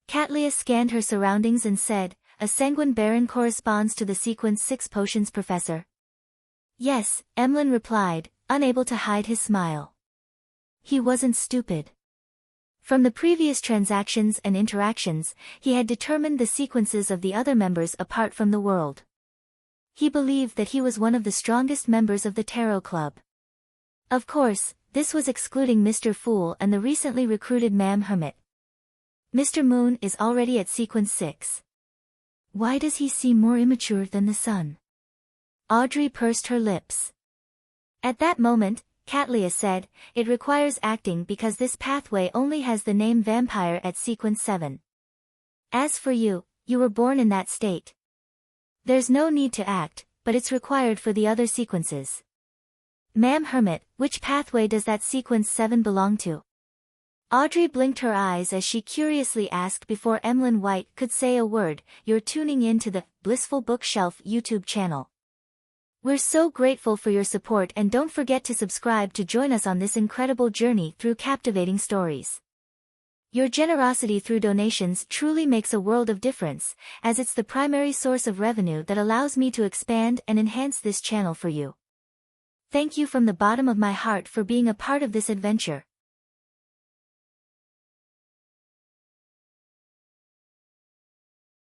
Catlia scanned her surroundings and said, "A sanguine baron corresponds to the sequence 6 potions, Professor?" "Yes," Emlyn replied, unable to hide his smile. He wasn't stupid. From the previous transactions and interactions, he had determined the sequences of the other members apart from the world. He believed that he was one of the strongest members of the Tarot Club. Of course, this was excluding Mr. Fool and the recently recruited Ma'am Hermit. Mr. Moon is already at sequence 6. Why does he seem more immature than the sun? Audrey pursed her lips. At that moment, Catlia said, "It requires acting because this pathway only has the name vampire at sequence 7. As for you, you were born in that state. There's no need to act, but it's required for the other sequences." Ma'am Hermit, which pathway does that sequence 7 belong to? Audrey blinked her eyes as she curiously asked before Emlyn White could say a word. You're tuning in to the Blissful Bookshelf YouTube channel. We're so grateful for your support, and don't forget to subscribe to join us on this incredible journey through captivating stories. Your generosity through donations truly makes a world of difference, as it's the primary source of revenue that allows me to expand and enhance this channel for you. Thank you from the bottom of my heart for being a part of this adventure.